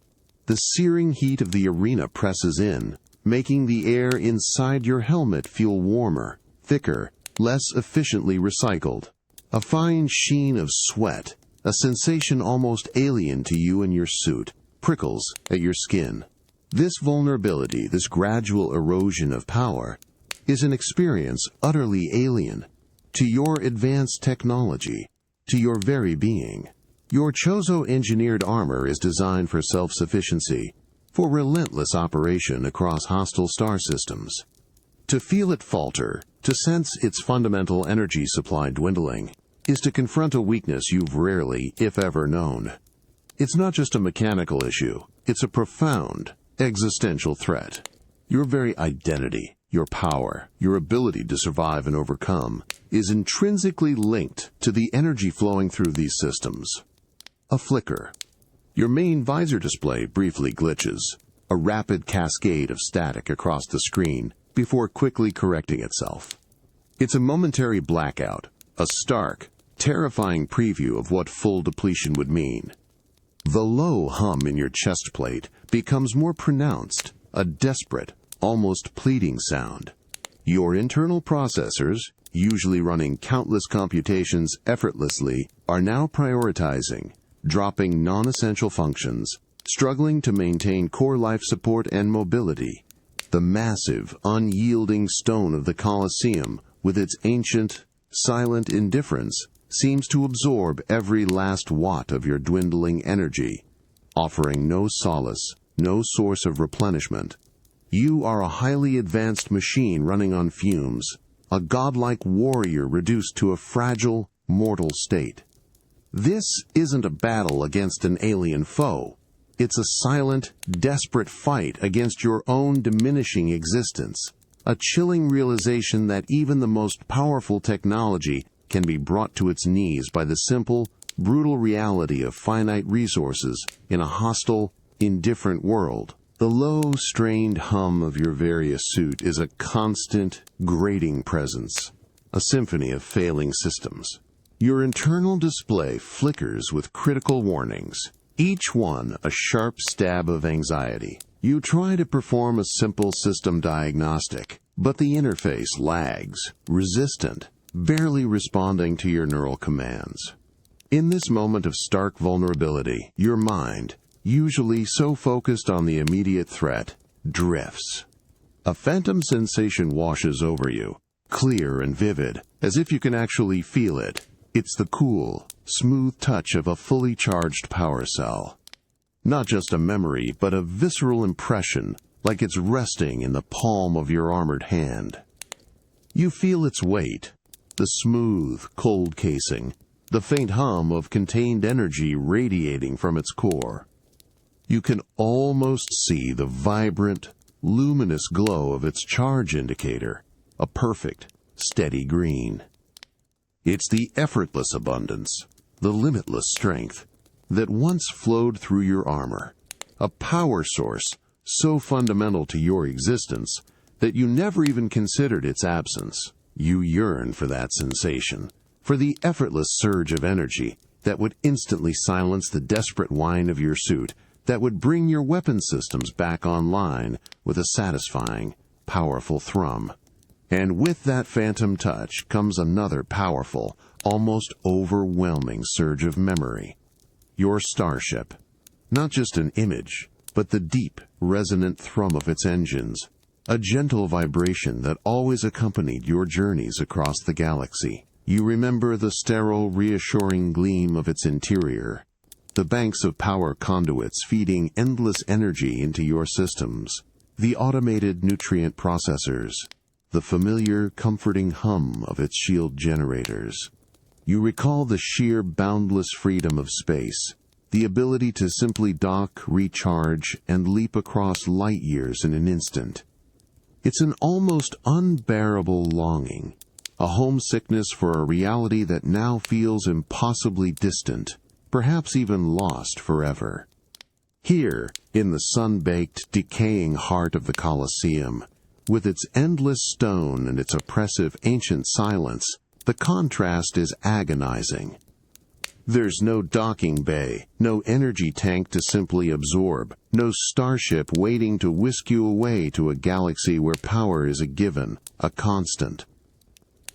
The searing heat of the arena presses in, making the air inside your helmet feel warmer, thicker, less efficiently recycled. A fine sheen of sweat, a sensation almost alien to you and your suit, prickles at your skin. This vulnerability, this gradual erosion of power, is an experience utterly alien to your advanced technology, to your very being. Your Chozo-engineered armor is designed for self-sufficiency, for relentless operation across hostile star systems. To feel it falter, to sense its fundamental energy supply dwindling, is to confront a weakness you've rarely, if ever, known. It's not just a mechanical issue, it's a profound, existential threat. Your very identity, your power, your ability to survive and overcome, is intrinsically linked to the energy flowing through these systems. A flicker. Your main visor display briefly glitches, a rapid cascade of static across the screen before quickly correcting itself. It's a momentary blackout, a stark, terrifying preview of what full depletion would mean. The low hum in your chest plate becomes more pronounced, a desperate, almost pleading sound. Your internal processors, usually running countless computations effortlessly, are now prioritizing, dropping non-essential functions, struggling to maintain core life support and mobility. The massive, unyielding stone of the Colosseum, with its ancient, silent indifference, seems to absorb every last watt of your dwindling energy, offering no solace, no source of replenishment. You are a highly advanced machine running on fumes, a godlike warrior reduced to a fragile, mortal state. This isn't a battle against an alien foe. It's a silent, desperate fight against your own diminishing existence. A chilling realization that even the most powerful technology can be brought to its knees by the simple, brutal reality of finite resources in a hostile, indifferent world. The low, strained hum of your various suit is a constant, grating presence, a symphony of failing systems. Your internal display flickers with critical warnings, each one a sharp stab of anxiety. You try to perform a simple system diagnostic, but the interface lags, resistant, barely responding to your neural commands. In this moment of stark vulnerability, your mind, usually so focused on the immediate threat, drifts. A phantom sensation washes over you, clear and vivid, as if you can actually feel it. It's the cool, smooth touch of a fully charged power cell. Not just a memory, but a visceral impression, like it's resting in the palm of your armored hand. You feel its weight, the smooth, cold casing, the faint hum of contained energy radiating from its core. You can almost see the vibrant, luminous glow of its charge indicator, a perfect, steady green. It's the effortless abundance, the limitless strength, that once flowed through your armor, a power source so fundamental to your existence that you never even considered its absence. You yearn for that sensation, for the effortless surge of energy that would instantly silence the desperate whine of your suit, that would bring your weapon systems back online with a satisfying, powerful thrum. And with that phantom touch comes another powerful, almost overwhelming surge of memory. Your starship. Not just an image, but the deep, resonant thrum of its engines. A gentle vibration that always accompanied your journeys across the galaxy. You remember the sterile, reassuring gleam of its interior. The banks of power conduits feeding endless energy into your systems. The automated nutrient processors. The familiar, comforting hum of its shield generators. You recall the sheer, boundless freedom of space, the ability to simply dock, recharge, and leap across light years in an instant. It's an almost unbearable longing, a homesickness for a reality that now feels impossibly distant, perhaps even lost forever. Here, in the sun-baked, decaying heart of the Colosseum, with its endless stone and its oppressive ancient silence, the contrast is agonizing. There's no docking bay, no energy tank to simply absorb, no starship waiting to whisk you away to a galaxy where power is a given, a constant.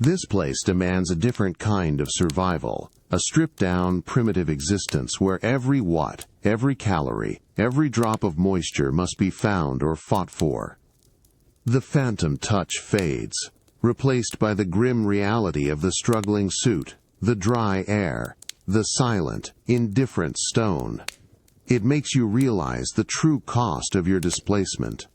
This place demands a different kind of survival, a stripped-down, primitive existence where every watt, every calorie, every drop of moisture must be found or fought for. The phantom touch fades, replaced by the grim reality of the struggling suit, the dry air, the silent, indifferent stone. It makes you realize the true cost of your displacement.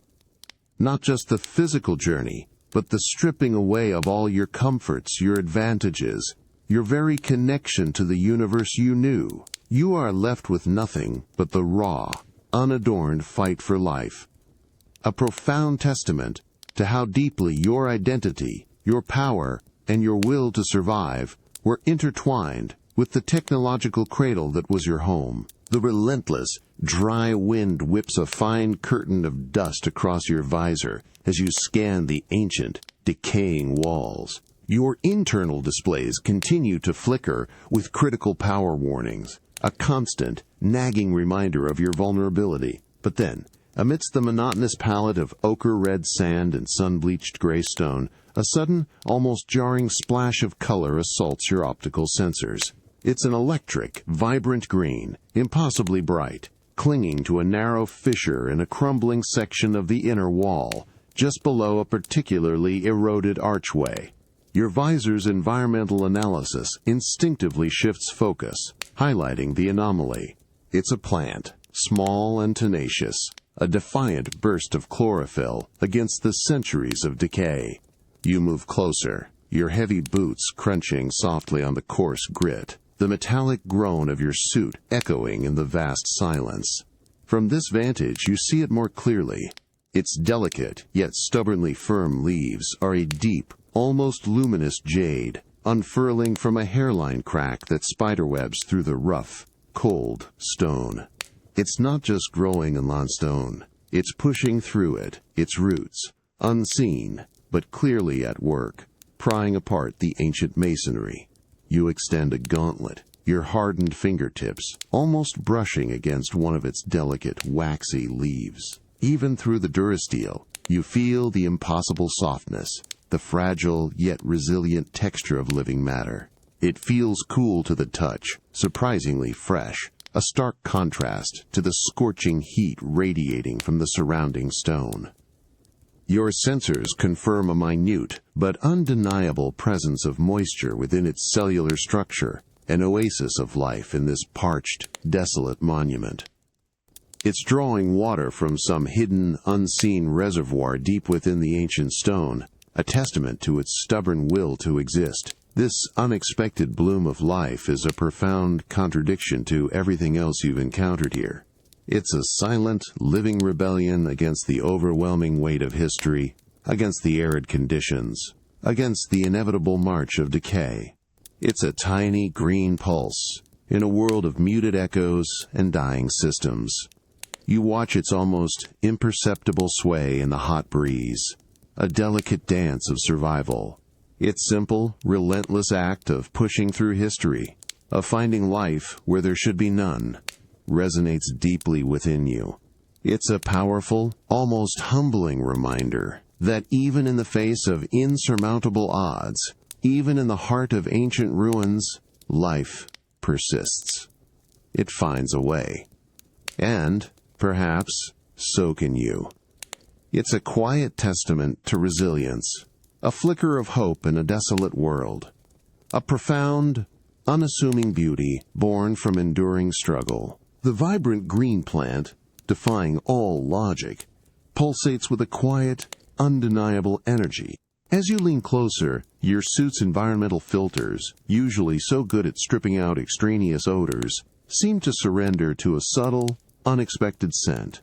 Not just the physical journey, but the stripping away of all your comforts, your advantages, your very connection to the universe you knew. You are left with nothing but the raw, unadorned fight for life. A profound testament to how deeply your identity, your power, and your will to survive were intertwined with the technological cradle that was your home. The relentless, dry wind whips a fine curtain of dust across your visor as you scan the ancient, decaying walls. Your internal displays continue to flicker with critical power warnings, a constant, nagging reminder of your vulnerability. But then, amidst the monotonous palette of ochre-red sand and sun-bleached gray stone, a sudden, almost jarring splash of color assaults your optical sensors. It's an electric, vibrant green, impossibly bright, clinging to a narrow fissure in a crumbling section of the inner wall, just below a particularly eroded archway. Your visor's environmental analysis instinctively shifts focus, highlighting the anomaly. It's a plant, small and tenacious, a defiant burst of chlorophyll against the centuries of decay. You move closer, your heavy boots crunching softly on the coarse grit. the metallic groan of your suit echoing in the vast silence. From this vantage, you see it more clearly. Its delicate, yet stubbornly firm leaves are a deep, almost luminous jade, unfurling from a hairline crack that spiderwebs through the rough, cold stone. It's not just growing on stone. It's pushing through it, its roots, unseen, but clearly at work, prying apart the ancient masonry. You extend a gauntlet, your hardened fingertips almost brushing against one of its delicate, waxy leaves. Even through the durasteel, you feel the impossible softness, the fragile yet resilient texture of living matter. It feels cool to the touch, surprisingly fresh, a stark contrast to the scorching heat radiating from the surrounding stone. Your sensors confirm a minute but undeniable presence of moisture within its cellular structure, an oasis of life in this parched, desolate monument. It's drawing water from some hidden, unseen reservoir deep within the ancient stone, a testament to its stubborn will to exist. This unexpected bloom of life is a profound contradiction to everything else you've encountered here. It's a silent, living rebellion against the overwhelming weight of history, against the arid conditions, against the inevitable march of decay. It's a tiny green pulse in a world of muted echoes and dying systems. You watch its almost imperceptible sway in the hot breeze, a delicate dance of survival. Its simple, relentless act of pushing through history, of finding life where there should be none, resonates deeply within you. It's a powerful, almost humbling reminder that even in the face of insurmountable odds, even in the heart of ancient ruins, life persists. It finds a way. And, perhaps, so can you. It's a quiet testament to resilience, a flicker of hope in a desolate world, a profound, unassuming beauty born from enduring struggle. The vibrant green plant, defying all logic, pulsates with a quiet, undeniable energy. As you lean closer, your suit's environmental filters, usually so good at stripping out extraneous odors, seem to surrender to a subtle, unexpected scent.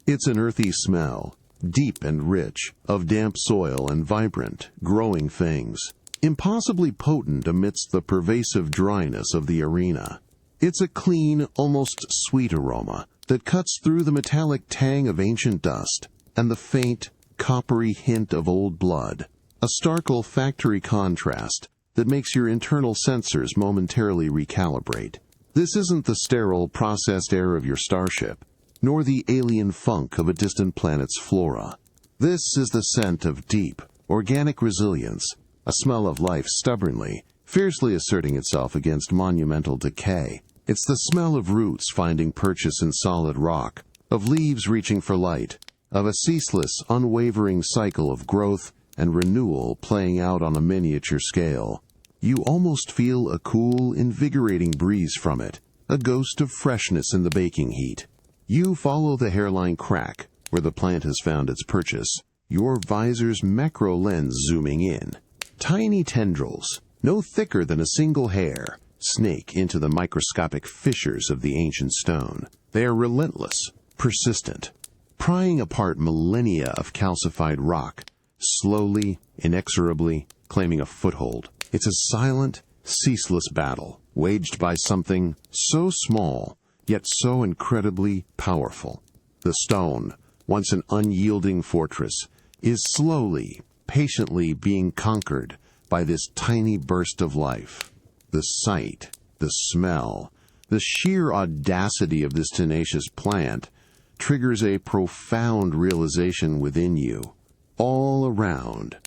It's an earthy smell, deep and rich, of damp soil and vibrant, growing things, impossibly potent amidst the pervasive dryness of the arena. It's a clean, almost sweet aroma that cuts through the metallic tang of ancient dust and the faint, coppery hint of old blood, a stark olfactory contrast that makes your internal sensors momentarily recalibrate. This isn't the sterile, processed air of your starship, nor the alien funk of a distant planet's flora. This is the scent of deep, organic resilience, a smell of life stubbornly, fiercely asserting itself against monumental decay. It's the smell of roots finding purchase in solid rock, of leaves reaching for light, of a ceaseless, unwavering cycle of growth and renewal playing out on a miniature scale. You almost feel a cool, invigorating breeze from it, a ghost of freshness in the baking heat. You follow the hairline crack where the plant has found its purchase, your visor's macro lens zooming in. Tiny tendrils, no thicker than a single hair, snake into the microscopic fissures of the ancient stone. They are relentless, persistent, prying apart millennia of calcified rock, slowly, inexorably, claiming a foothold. It's a silent, ceaseless battle, waged by something so small, yet so incredibly powerful. The stone, once an unyielding fortress, is slowly, patiently being conquered by this tiny burst of life. The sight, the smell, the sheer audacity of this tenacious plant triggers a profound realization within you. All around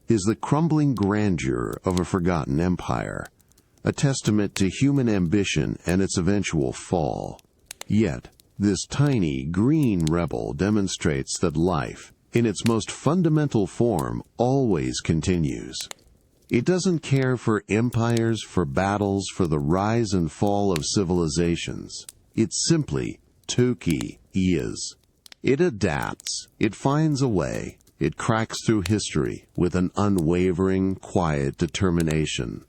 is the crumbling grandeur of a forgotten empire, a testament to human ambition and its eventual fall. Yet, this tiny green rebel demonstrates that life, in its most fundamental form, always continues. It doesn't care for empires, for battles, for the rise and fall of civilizations. It simply, Toki, is. It adapts, it finds a way, it cracks through history with an unwavering, quiet determination.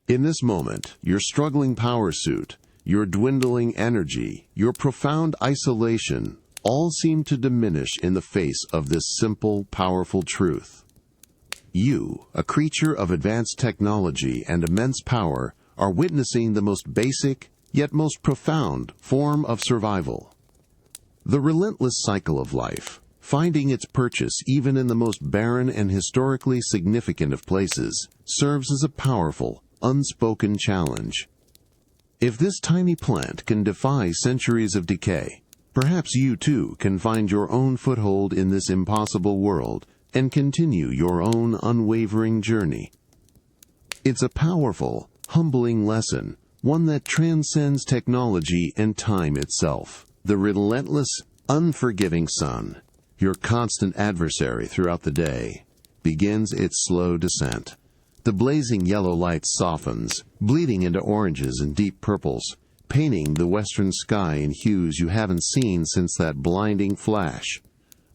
In this moment, your struggling power suit, your dwindling energy, your profound isolation, all seem to diminish in the face of this simple, powerful truth. You, a creature of advanced technology and immense power, are witnessing the most basic, yet most profound, form of survival. The relentless cycle of life, finding its purchase even in the most barren and historically significant of places, serves as a powerful, unspoken challenge. If this tiny plant can defy centuries of decay, perhaps you too can find your own foothold in this impossible world and continue your own unwavering journey. It's a powerful, humbling lesson, one that transcends technology and time itself. The relentless, unforgiving sun, your constant adversary throughout the day, begins its slow descent. The blazing yellow light softens, bleeding into oranges and deep purples, painting the western sky in hues you haven't seen since that blinding flash.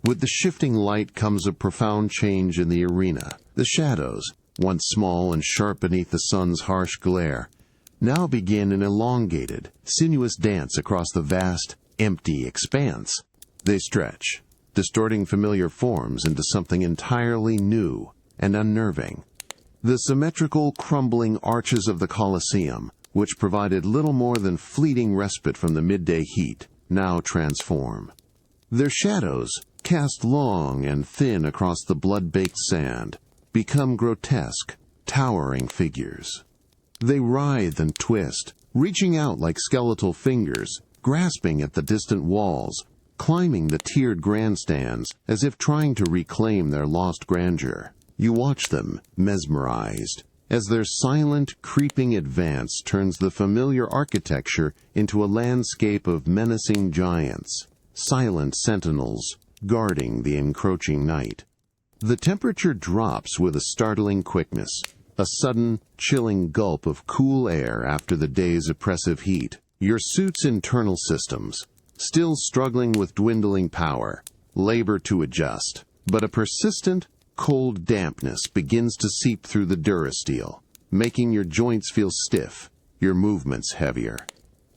With the shifting light comes a profound change in the arena. The shadows, once small and sharp beneath the sun's harsh glare, now begin an elongated, sinuous dance across the vast, empty expanse. They stretch, distorting familiar forms into something entirely new and unnerving. The symmetrical, crumbling arches of the Colosseum, which provided little more than fleeting respite from the midday heat, now transform. Their shadows, cast long and thin across the blood-baked sand, become grotesque, towering figures. They writhe and twist, reaching out like skeletal fingers, grasping at the distant walls, climbing the tiered grandstands as if trying to reclaim their lost grandeur. You watch them, mesmerized, as their silent, creeping advance turns the familiar architecture into a landscape of menacing giants, silent sentinels, guarding the encroaching night. The temperature drops with a startling quickness, a sudden, chilling gulp of cool air after the day's oppressive heat. Your suit's internal systems, still struggling with dwindling power, labor to adjust, but a persistent, cold dampness begins to seep through the durasteel, making your joints feel stiff, your movements heavier.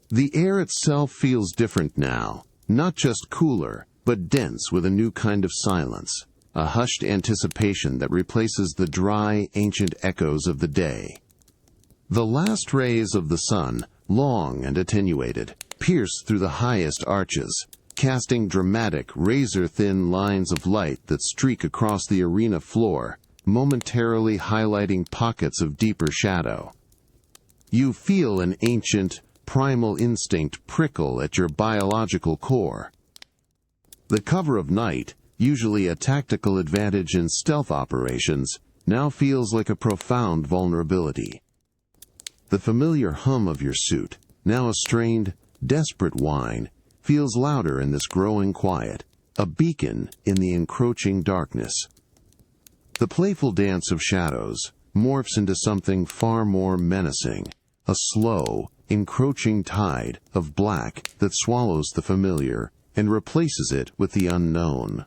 The air itself feels different now, not just cooler, but dense with a new kind of silence, a hushed anticipation that replaces the dry, ancient echoes of the day. The last rays of the sun, long and attenuated, pierce through the highest arches, casting dramatic, razor-thin lines of light that streak across the arena floor, momentarily highlighting pockets of deeper shadow. You feel an ancient, primal instinct prickle at your biological core. The cover of night, usually a tactical advantage in stealth operations, now feels like a profound vulnerability. The familiar hum of your suit, now a strained, desperate whine, feels louder in this growing quiet, a beacon in the encroaching darkness. The playful dance of shadows morphs into something far more menacing, a slow, encroaching tide of black that swallows the familiar and replaces it with the unknown.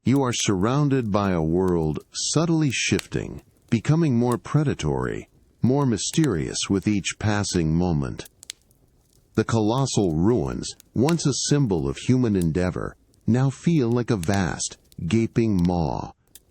You are surrounded by a world subtly shifting, becoming more predatory, more mysterious with each passing moment. The colossal ruins, once a symbol of human endeavor, now feel like a vast, gaping maw,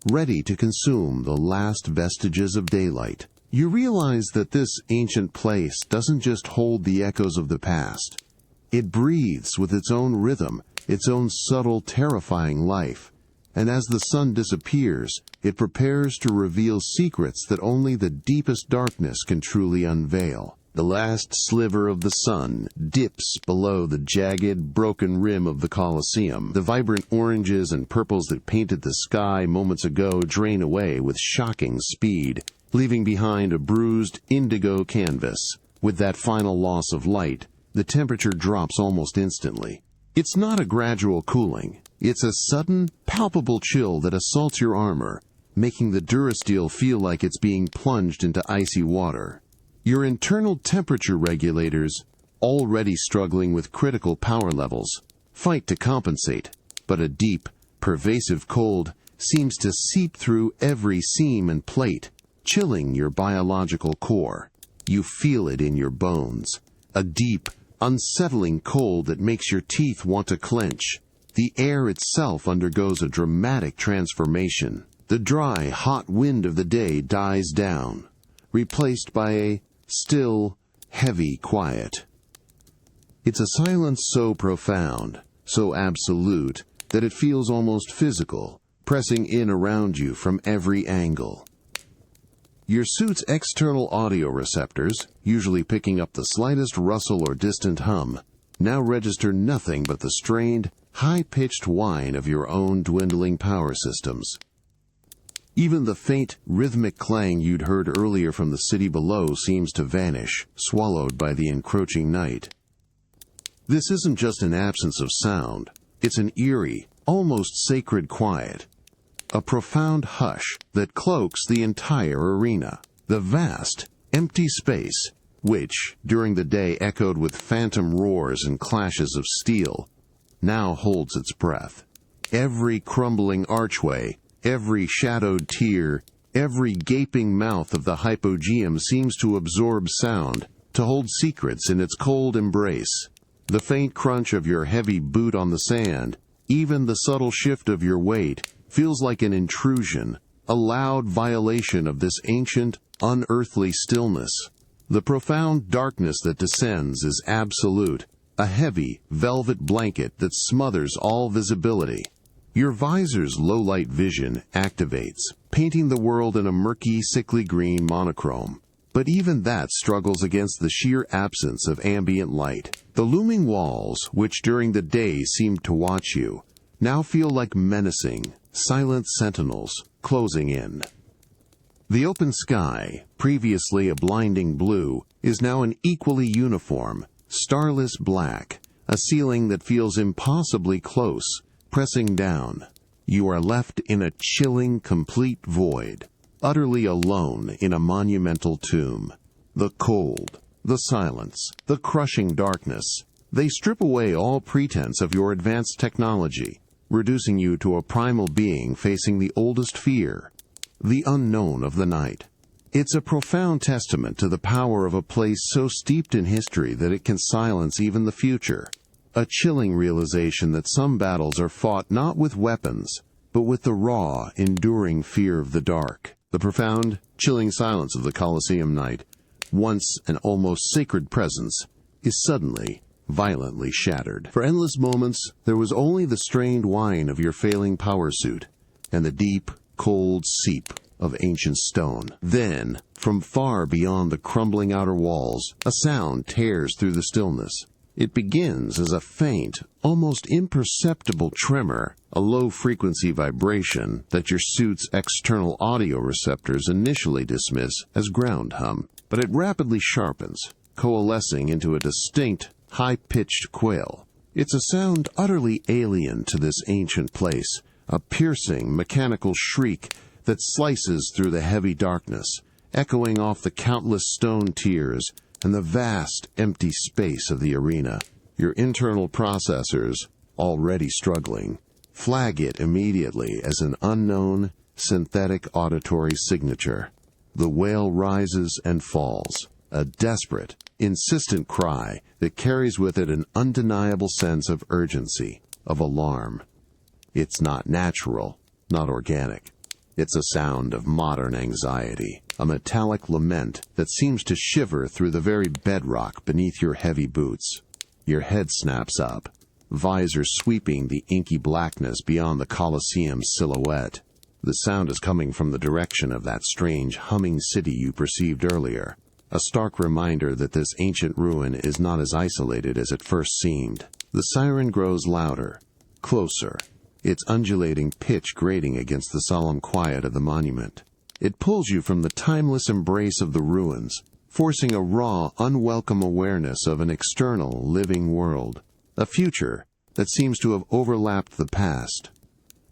ready to consume the last vestiges of daylight. You realize that this ancient place doesn't just hold the echoes of the past. It breathes with its own rhythm, its own subtle, terrifying life. And as the sun disappears, it prepares to reveal secrets that only the deepest darkness can truly unveil. The last sliver of the sun dips below the jagged, broken rim of the Colosseum. The vibrant oranges and purples that painted the sky moments ago drain away with shocking speed, leaving behind a bruised indigo canvas. With that final loss of light, the temperature drops almost instantly. It's not a gradual cooling. It's a sudden, palpable chill that assaults your armor, making the durasteel feel like it's being plunged into icy water. Your internal temperature regulators, already struggling with critical power levels, fight to compensate, but a deep, pervasive cold seems to seep through every seam and plate, chilling your biological core. You feel it in your bones. A deep, unsettling cold that makes your teeth want to clench. The air itself undergoes a dramatic transformation. The dry, hot wind of the day dies down, replaced by a still, heavy quiet. It's a silence so profound, so absolute, that it feels almost physical, pressing in around you from every angle. Your suit's external audio receptors, usually picking up the slightest rustle or distant hum, now register nothing but the strained, high-pitched whine of your own dwindling power systems. Even the faint, rhythmic clang you'd heard earlier from the city below seems to vanish, swallowed by the encroaching night. This isn't just an absence of sound. It's an eerie, almost sacred quiet. A profound hush that cloaks the entire arena. The vast, empty space, which, during the day echoed with phantom roars and clashes of steel, now holds its breath. Every crumbling archway, every shadowed tier, every gaping mouth of the hypogeum seems to absorb sound, to hold secrets in its cold embrace. The faint crunch of your heavy boot on the sand, even the subtle shift of your weight, feels like an intrusion, a loud violation of this ancient, unearthly stillness. The profound darkness that descends is absolute, a heavy, velvet blanket that smothers all visibility. Your visor's low-light vision activates, painting the world in a murky, sickly green monochrome. But even that struggles against the sheer absence of ambient light. The looming walls, which during the day seemed to watch you, now feel like menacing, silent sentinels closing in. The open sky, previously a blinding blue, is now an equally uniform, starless black, a ceiling that feels impossibly close, pressing down. You are left in a chilling, complete void, utterly alone in a monumental tomb. The cold, the silence, the crushing darkness, they strip away all pretense of your advanced technology, reducing you to a primal being facing the oldest fear, the unknown of the night. It's a profound testament to the power of a place so steeped in history that it can silence even the future. A chilling realization that some battles are fought not with weapons, but with the raw, enduring fear of the dark. The profound, chilling silence of the Colosseum night, once an almost sacred presence, is suddenly, violently shattered. For endless moments, there was only the strained whine of your failing power suit, and the deep, cold seep of ancient stone. Then, from far beyond the crumbling outer walls, a sound tears through the stillness. It begins as a faint, almost imperceptible tremor, a low-frequency vibration that your suit's external audio receptors initially dismiss as ground hum. But it rapidly sharpens, coalescing into a distinct, high-pitched quail. It's a sound utterly alien to this ancient place, a piercing, mechanical shriek that slices through the heavy darkness, echoing off the countless stone tiers and the vast, empty space of the arena. Your internal processors, already struggling, flag it immediately as an unknown, synthetic auditory signature. The wail rises and falls, a desperate, insistent cry that carries with it an undeniable sense of urgency, of alarm. It's not natural, not organic. It's a sound of modern anxiety, a metallic lament that seems to shiver through the very bedrock beneath your heavy boots. Your head snaps up, visor sweeping the inky blackness beyond the Colosseum's silhouette. The sound is coming from the direction of that strange humming city you perceived earlier, a stark reminder that this ancient ruin is not as isolated as it first seemed. The siren grows louder, closer, its undulating pitch grating against the solemn quiet of the monument. It pulls you from the timeless embrace of the ruins, forcing a raw, unwelcome awareness of an external, living world, a future that seems to have overlapped the past.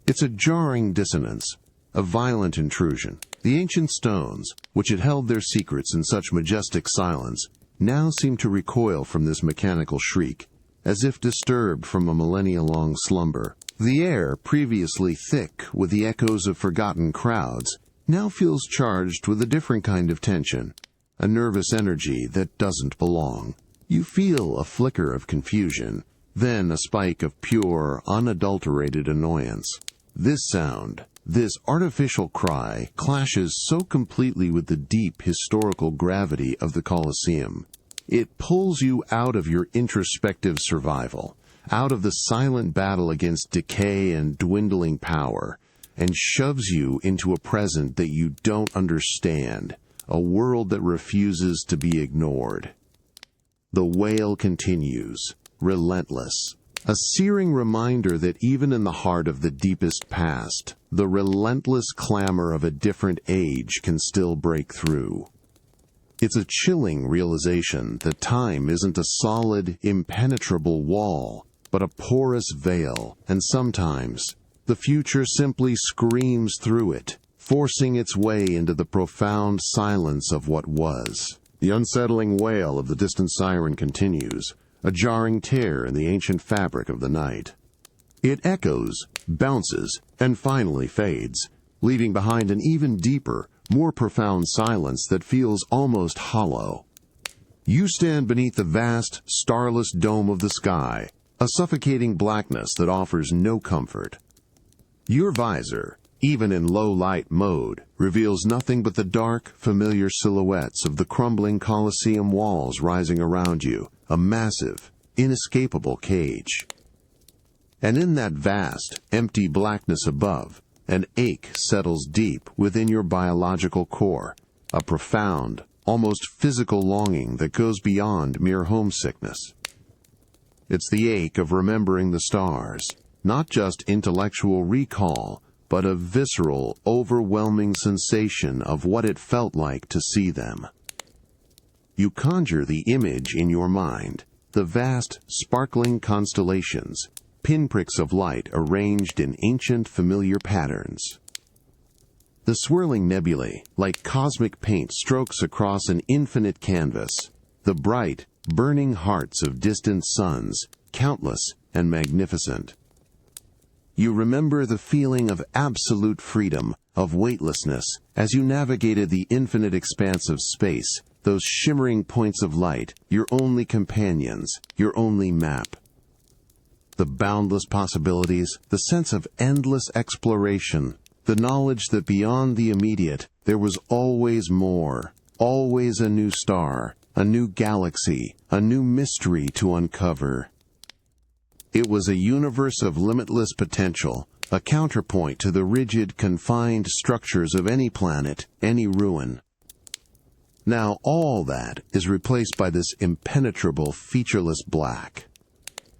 It's a jarring dissonance, a violent intrusion. The ancient stones, which had held their secrets in such majestic silence, now seem to recoil from this mechanical shriek, as if disturbed from a millennia-long slumber. The air, previously thick with the echoes of forgotten crowds, now feels charged with a different kind of tension, a nervous energy that doesn't belong. You feel a flicker of confusion, then a spike of pure, unadulterated annoyance. This sound, this artificial cry, clashes so completely with the deep historical gravity of the Colosseum. It pulls you out of your introspective survival, out of the silent battle against decay and dwindling power, and shoves you into a present that you don't understand, a world that refuses to be ignored. The wail continues, relentless, a searing reminder that even in the heart of the deepest past, the relentless clamor of a different age can still break through. It's a chilling realization that time isn't a solid, impenetrable wall, but a porous veil, and sometimes the future simply screams through it, forcing its way into the profound silence of what was. The unsettling wail of the distant siren continues, a jarring tear in the ancient fabric of the night. It echoes, bounces, and finally fades, leaving behind an even deeper, more profound silence that feels almost hollow. You stand beneath the vast, starless dome of the sky, a suffocating blackness that offers no comfort. Your visor, even in low-light mode, reveals nothing but the dark, familiar silhouettes of the crumbling Colosseum walls rising around you, a massive, inescapable cage. And in that vast, empty blackness above, an ache settles deep within your biological core, a profound, almost physical longing that goes beyond mere homesickness. It's the ache of remembering the stars, not just intellectual recall, but a visceral, overwhelming sensation of what it felt like to see them. You conjure the image in your mind, the vast, sparkling constellations, pinpricks of light arranged in ancient, familiar patterns. The swirling nebulae, like cosmic paint strokes across an infinite canvas, the bright, burning hearts of distant suns, countless and magnificent. You remember the feeling of absolute freedom, of weightlessness, as you navigated the infinite expanse of space, those shimmering points of light, your only companions, your only map. The boundless possibilities, the sense of endless exploration, the knowledge that beyond the immediate there was always more, always a new star, a new galaxy, a new mystery to uncover. It was a universe of limitless potential, a counterpoint to the rigid, confined structures of any planet, any ruin. Now all that is replaced by this impenetrable, featureless black.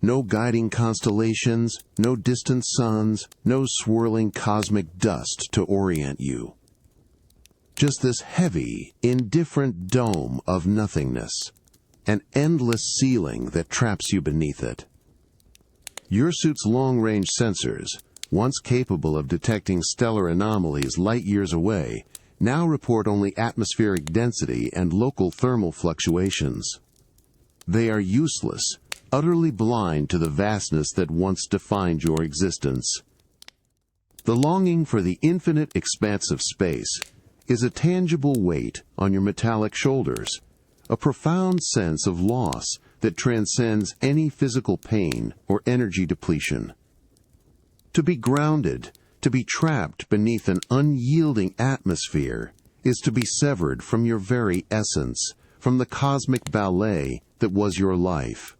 No guiding constellations, no distant suns, no swirling cosmic dust to orient you. Just this heavy, indifferent dome of nothingness, an endless ceiling that traps you beneath it. Your suit's long-range sensors, once capable of detecting stellar anomalies light years away, now report only atmospheric density and local thermal fluctuations. They are useless, utterly blind to the vastness that once defined your existence. The longing for the infinite expanse of space is a tangible weight on your metallic shoulders, a profound sense of loss that transcends any physical pain or energy depletion. To be grounded, to be trapped beneath an unyielding atmosphere, is to be severed from your very essence, from the cosmic ballet that was your life.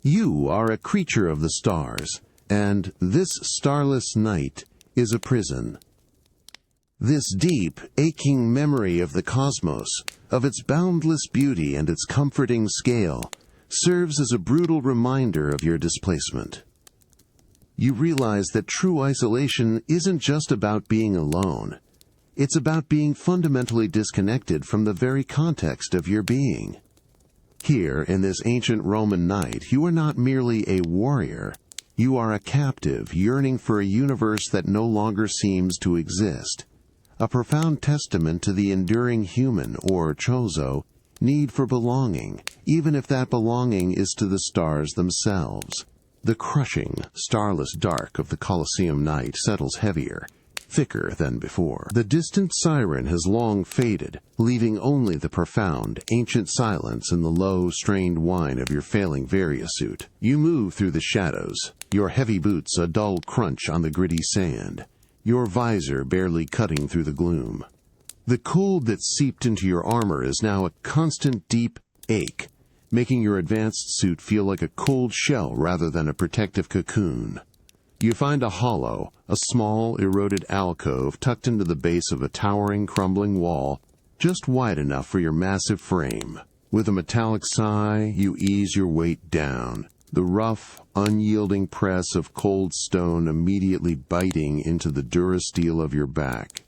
You are a creature of the stars, and this starless night is a prison. This deep, aching memory of the cosmos, of its boundless beauty and its comforting scale, serves as a brutal reminder of your displacement. You realize that true isolation isn't just about being alone. It's about being fundamentally disconnected from the very context of your being. Here, in this ancient Roman night, you are not merely a warrior. You are a captive yearning for a universe that no longer seems to exist. A profound testament to the enduring human, or chozo, need for belonging, even if that belonging is to the stars themselves. The crushing, starless dark of the Colosseum night settles heavier, thicker than before. The distant siren has long faded, leaving only the profound, ancient silence and the low, strained whine of your failing Variasuit. You move through the shadows, your heavy boots a dull crunch on the gritty sand, your visor barely cutting through the gloom. The cold that seeped into your armor is now a constant deep ache, making your advanced suit feel like a cold shell rather than a protective cocoon. You find a hollow, a small, eroded alcove tucked into the base of a towering, crumbling wall, just wide enough for your massive frame. With a metallic sigh, you ease your weight down, the rough, unyielding press of cold stone immediately biting into the durasteel of your back.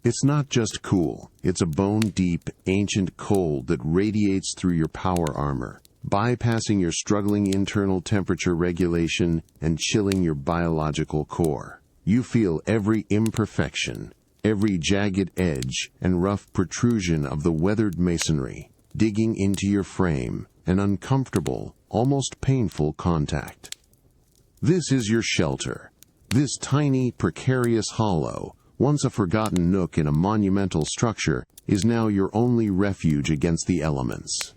It's not just cool, it's a bone-deep, ancient cold that radiates through your power armor, bypassing your struggling internal temperature regulation and chilling your biological core. You feel every imperfection, every jagged edge and rough protrusion of the weathered masonry, digging into your frame, an uncomfortable, almost painful contact. This is your shelter. This tiny, precarious hollow, once a forgotten nook in a monumental structure, is now your only refuge against the elements.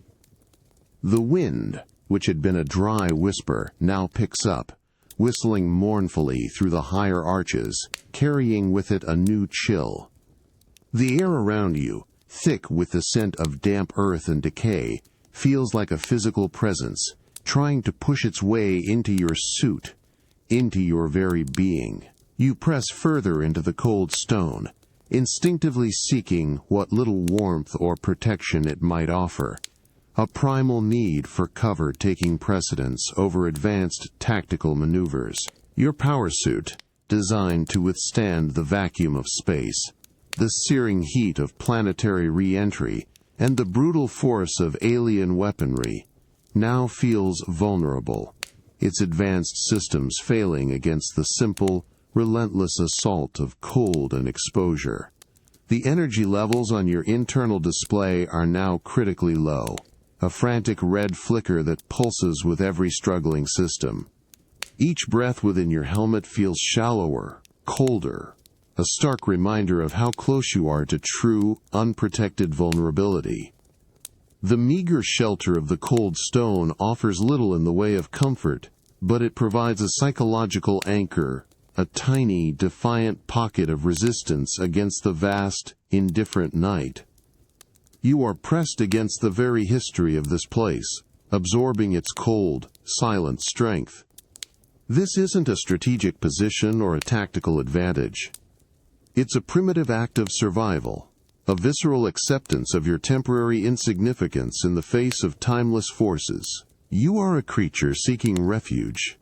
The wind, which had been a dry whisper, now picks up, whistling mournfully through the higher arches, carrying with it a new chill. The air around you, thick with the scent of damp earth and decay, feels like a physical presence, trying to push its way into your suit, into your very being. You press further into the cold stone, instinctively seeking what little warmth or protection it might offer, a primal need for cover taking precedence over advanced tactical maneuvers. Your power suit, designed to withstand the vacuum of space, the searing heat of planetary re-entry, and the brutal force of alien weaponry, now feels vulnerable, its advanced systems failing against the simple, relentless assault of cold and exposure. The energy levels on your internal display are now critically low, a frantic red flicker that pulses with every struggling system. Each breath within your helmet feels shallower, colder, a stark reminder of how close you are to true, unprotected vulnerability. The meager shelter of the cold stone offers little in the way of comfort, but it provides a psychological anchor, a tiny, defiant pocket of resistance against the vast, indifferent night. You are pressed against the very history of this place, absorbing its cold, silent strength. This isn't a strategic position or a tactical advantage. It's a primitive act of survival, a visceral acceptance of your temporary insignificance in the face of timeless forces. You are a creature seeking refuge.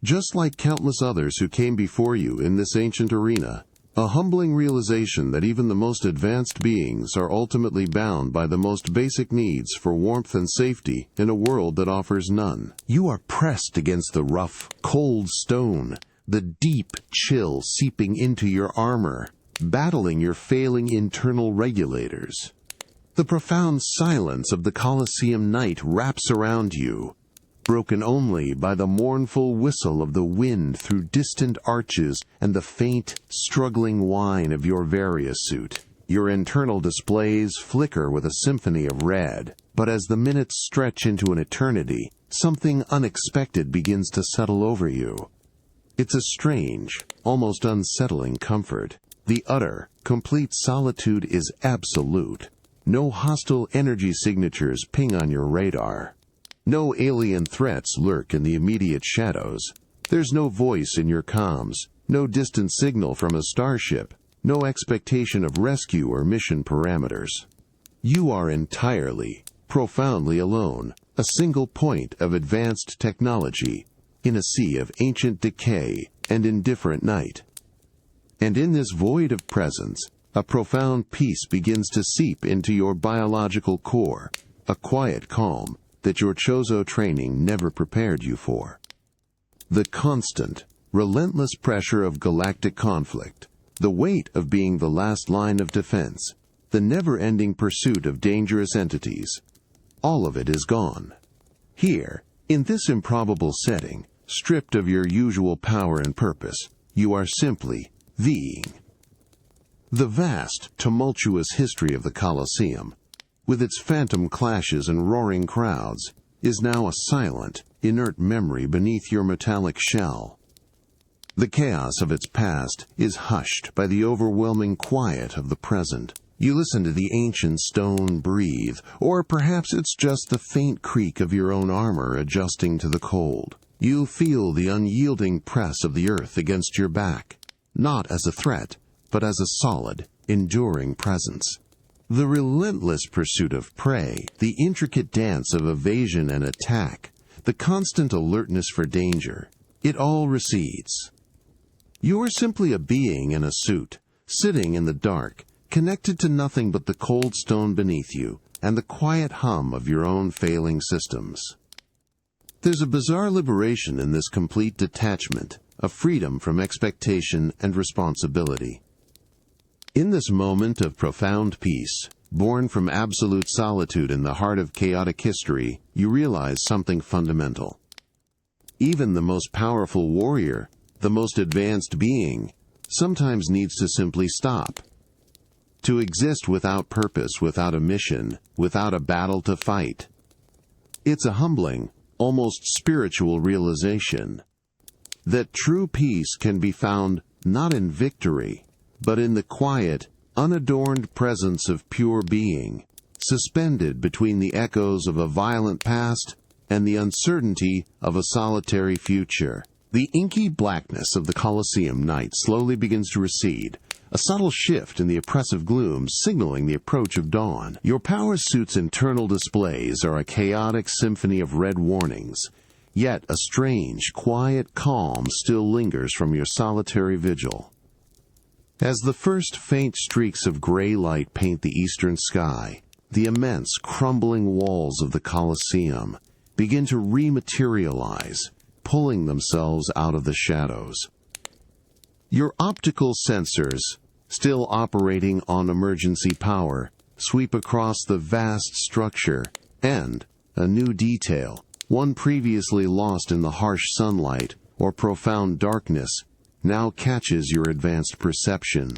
Just like countless others who came before you in this ancient arena, a humbling realization that even the most advanced beings are ultimately bound by the most basic needs for warmth and safety in a world that offers none. You are pressed against the rough, cold stone, the deep chill seeping into your armor, battling your failing internal regulators. The profound silence of the Colosseum night wraps around you, broken only by the mournful whistle of the wind through distant arches and the faint, struggling whine of your Variasuit. Your internal displays flicker with a symphony of red, but as the minutes stretch into an eternity, something unexpected begins to settle over you. It's a strange, almost unsettling comfort. The utter, complete solitude is absolute. No hostile energy signatures ping on your radar. No alien threats lurk in the immediate shadows. There's no voice in your comms, no distant signal from a starship, no expectation of rescue or mission parameters. You are entirely, profoundly alone, a single point of advanced technology, in a sea of ancient decay and indifferent night. And in this void of presence, a profound peace begins to seep into your biological core, a quiet calm that your Chozo training never prepared you for. The constant, relentless pressure of galactic conflict, the weight of being the last line of defense, the never-ending pursuit of dangerous entities, all of it is gone. Here, in this improbable setting, stripped of your usual power and purpose, you are simply being. The vast, tumultuous history of the Colosseum, with its phantom clashes and roaring crowds, is now a silent, inert memory beneath your metallic shell. The chaos of its past is hushed by the overwhelming quiet of the present. You listen to the ancient stone breathe, or perhaps it's just the faint creak of your own armor adjusting to the cold. You feel the unyielding press of the earth against your back, not as a threat, but as a solid, enduring presence. The relentless pursuit of prey, the intricate dance of evasion and attack, the constant alertness for danger, it all recedes. You are simply a being in a suit, sitting in the dark, connected to nothing but the cold stone beneath you and the quiet hum of your own failing systems. There's a bizarre liberation in this complete detachment, a freedom from expectation and responsibility. In this moment of profound peace, born from absolute solitude in the heart of chaotic history, you realize something fundamental. Even the most powerful warrior, the most advanced being, sometimes needs to simply stop. To exist without purpose, without a mission, without a battle to fight. It's a humbling, almost spiritual realization that true peace can be found not in victory, but in the quiet, unadorned presence of pure being, suspended between the echoes of a violent past and the uncertainty of a solitary future. The inky blackness of the Colosseum night slowly begins to recede, a subtle shift in the oppressive gloom signaling the approach of dawn. Your power suit's internal displays are a chaotic symphony of red warnings, yet a strange, quiet calm still lingers from your solitary vigil. As the first faint streaks of gray light paint the eastern sky, the immense, crumbling walls of the Colosseum begin to rematerialize, pulling themselves out of the shadows. Your optical sensors, still operating on emergency power, sweep across the vast structure, and a new detail, one previously lost in the harsh sunlight or profound darkness, now catches your advanced perception.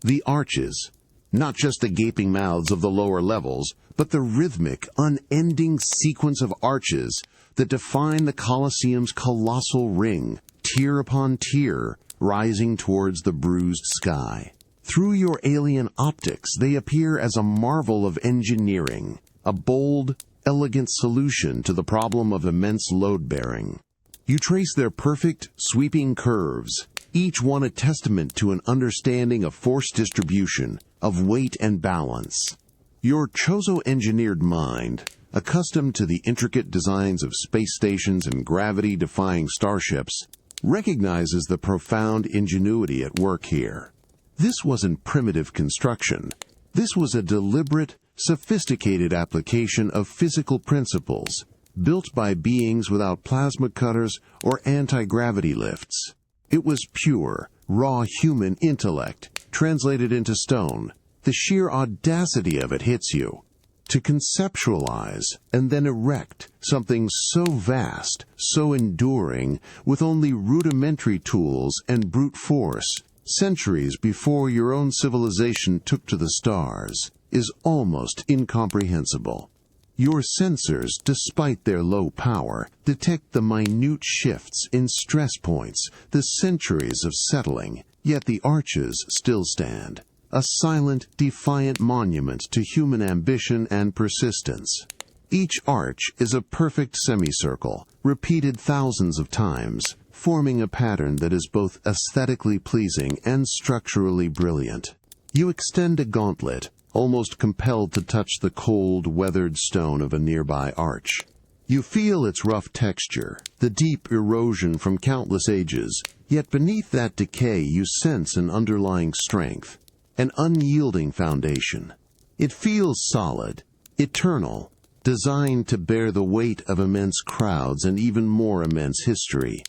The arches, not just the gaping mouths of the lower levels, but the rhythmic, unending sequence of arches that define the Colosseum's colossal ring, tier upon tier, rising towards the bruised sky. Through your alien optics, they appear as a marvel of engineering, a bold, elegant solution to the problem of immense load-bearing. You trace their perfect, sweeping curves, each one a testament to an understanding of force distribution, of weight and balance. Your Chozo-engineered mind, accustomed to the intricate designs of space stations and gravity-defying starships, recognizes the profound ingenuity at work here. This wasn't primitive construction. This was a deliberate, sophisticated application of physical principles, built by beings without plasma cutters or anti-gravity lifts. It was pure, raw human intellect, translated into stone. The sheer audacity of it hits you. To conceptualize and then erect something so vast, so enduring, with only rudimentary tools and brute force, centuries before your own civilization took to the stars, is almost incomprehensible. Your sensors, despite their low power, detect the minute shifts in stress points, the centuries of settling, yet the arches still stand. A silent, defiant monument to human ambition and persistence. Each arch is a perfect semicircle, repeated thousands of times, forming a pattern that is both aesthetically pleasing and structurally brilliant. You extend a gauntlet, almost compelled to touch the cold, weathered stone of a nearby arch. You feel its rough texture, the deep erosion from countless ages, yet beneath that decay you sense an underlying strength. An unyielding foundation. It feels solid, eternal, designed to bear the weight of immense crowds and even more immense history.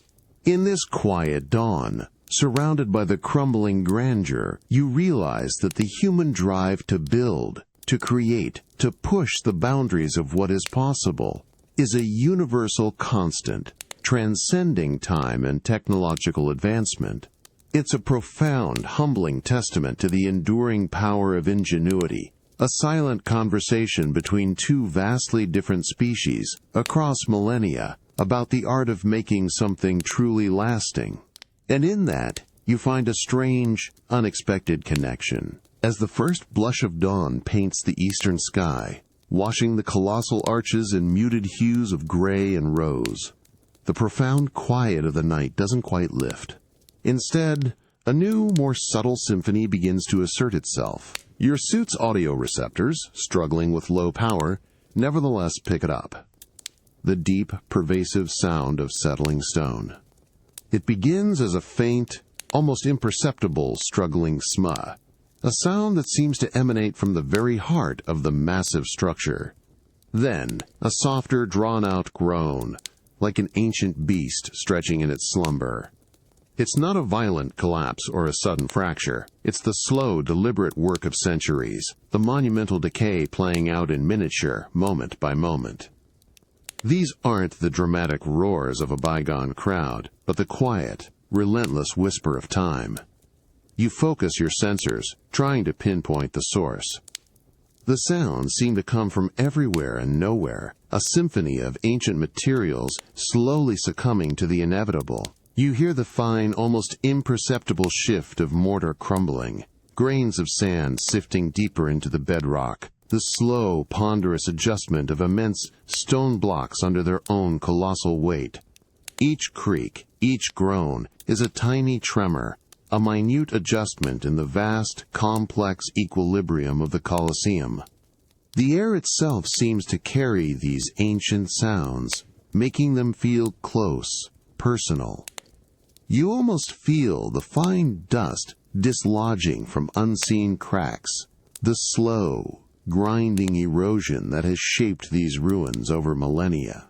In this quiet dawn, surrounded by the crumbling grandeur, you realize that the human drive to build, to create, to push the boundaries of what is possible, is a universal constant, transcending time and technological advancement. It's a profound, humbling testament to the enduring power of ingenuity, a silent conversation between two vastly different species across millennia about the art of making something truly lasting. And in that, you find a strange, unexpected connection. As the first blush of dawn paints the eastern sky, washing the colossal arches in muted hues of gray and rose, the profound quiet of the night doesn't quite lift. Instead, a new, more subtle symphony begins to assert itself. Your suit's audio receptors, struggling with low power, nevertheless pick it up. The deep, pervasive sound of settling stone. It begins as a faint, almost imperceptible struggling sma, a sound that seems to emanate from the very heart of the massive structure. Then, a softer, drawn-out groan, like an ancient beast stretching in its slumber. It's not a violent collapse or a sudden fracture. It's the slow, deliberate work of centuries, the monumental decay playing out in miniature, moment by moment. These aren't the dramatic roars of a bygone crowd, but the quiet, relentless whisper of time. You focus your sensors, trying to pinpoint the source. The sounds seem to come from everywhere and nowhere, a symphony of ancient materials slowly succumbing to the inevitable. You hear the fine, almost imperceptible shift of mortar crumbling, grains of sand sifting deeper into the bedrock, the slow, ponderous adjustment of immense stone blocks under their own colossal weight. Each creak, each groan, is a tiny tremor, a minute adjustment in the vast, complex equilibrium of the Colosseum. The air itself seems to carry these ancient sounds, making them feel close, personal. You almost feel the fine dust dislodging from unseen cracks, the slow, grinding erosion that has shaped these ruins over millennia.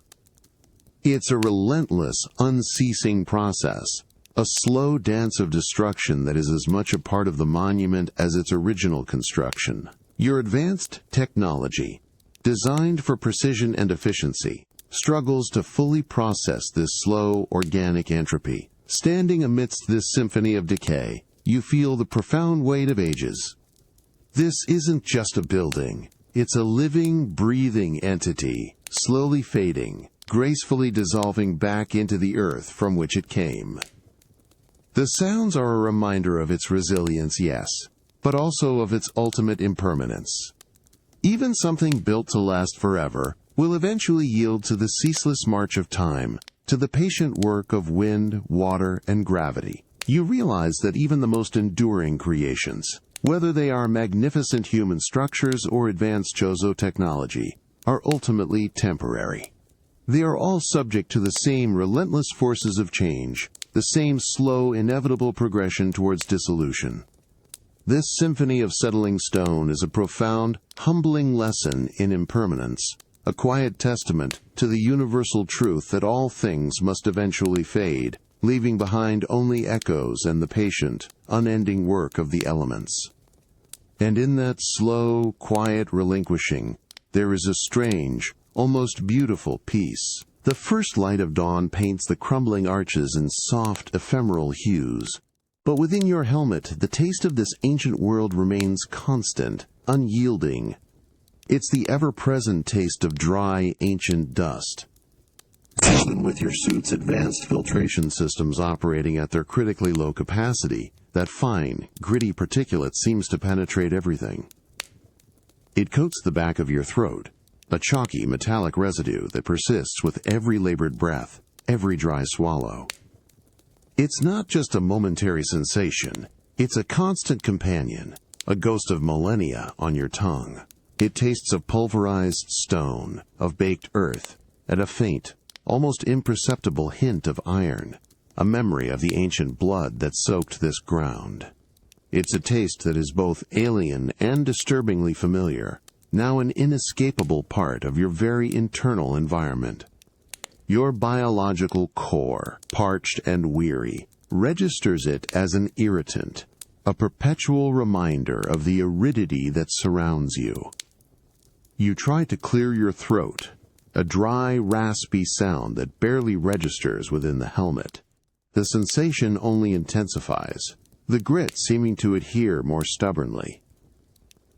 It's a relentless, unceasing process, a slow dance of destruction that is as much a part of the monument as its original construction. Your advanced technology, designed for precision and efficiency, struggles to fully process this slow, organic entropy. Standing amidst this symphony of decay, you feel the profound weight of ages. This isn't just a building. It's a living, breathing entity, slowly fading, gracefully dissolving back into the earth from which it came. The sounds are a reminder of its resilience, yes, but also of its ultimate impermanence. Even something built to last forever will eventually yield to the ceaseless march of time, to the patient work of wind, water, and gravity. You realize that even the most enduring creations, whether they are magnificent human structures or advanced Chozo technology, are ultimately temporary. They are all subject to the same relentless forces of change, the same slow, inevitable progression towards dissolution. This symphony of settling stone is a profound, humbling lesson in impermanence, a quiet testament to the universal truth that all things must eventually fade, leaving behind only echoes and the patient, unending work of the elements. And in that slow, quiet relinquishing, there is a strange, almost beautiful peace. The first light of dawn paints the crumbling arches in soft, ephemeral hues. But within your helmet, the taste of this ancient world remains constant, unyielding. It's the ever-present taste of dry, ancient dust. Even with your suit's advanced filtration systems operating at their critically low capacity, that fine, gritty particulate seems to penetrate everything. It coats the back of your throat, a chalky, metallic residue that persists with every labored breath, every dry swallow. It's not just a momentary sensation, it's a constant companion, a ghost of millennia on your tongue. It tastes of pulverized stone, of baked earth, and a faint, almost imperceptible hint of iron, a memory of the ancient blood that soaked this ground. It's a taste that is both alien and disturbingly familiar, now an inescapable part of your very internal environment. Your biological core, parched and weary, registers it as an irritant, a perpetual reminder of the aridity that surrounds you. You try to clear your throat, a dry, raspy sound that barely registers within the helmet. the sensation only intensifies, the grit seeming to adhere more stubbornly.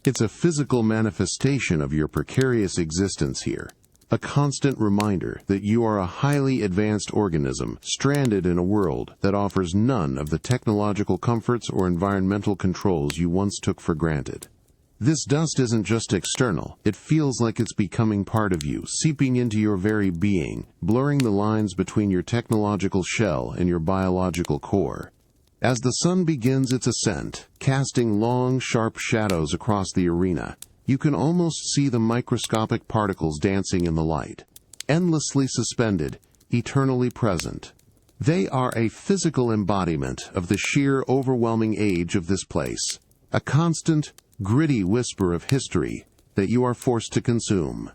It's a physical manifestation of your precarious existence here, a constant reminder that you are a highly advanced organism stranded in a world that offers none of the technological comforts or environmental controls you once took for granted. This dust isn't just external, it feels like it's becoming part of you, seeping into your very being, blurring the lines between your technological shell and your biological core. As the sun begins its ascent, casting long, sharp shadows across the arena, you can almost see the microscopic particles dancing in the light, endlessly suspended, eternally present. They are a physical embodiment of the sheer, overwhelming age of this place, a constant, gritty whisper of history that you are forced to consume.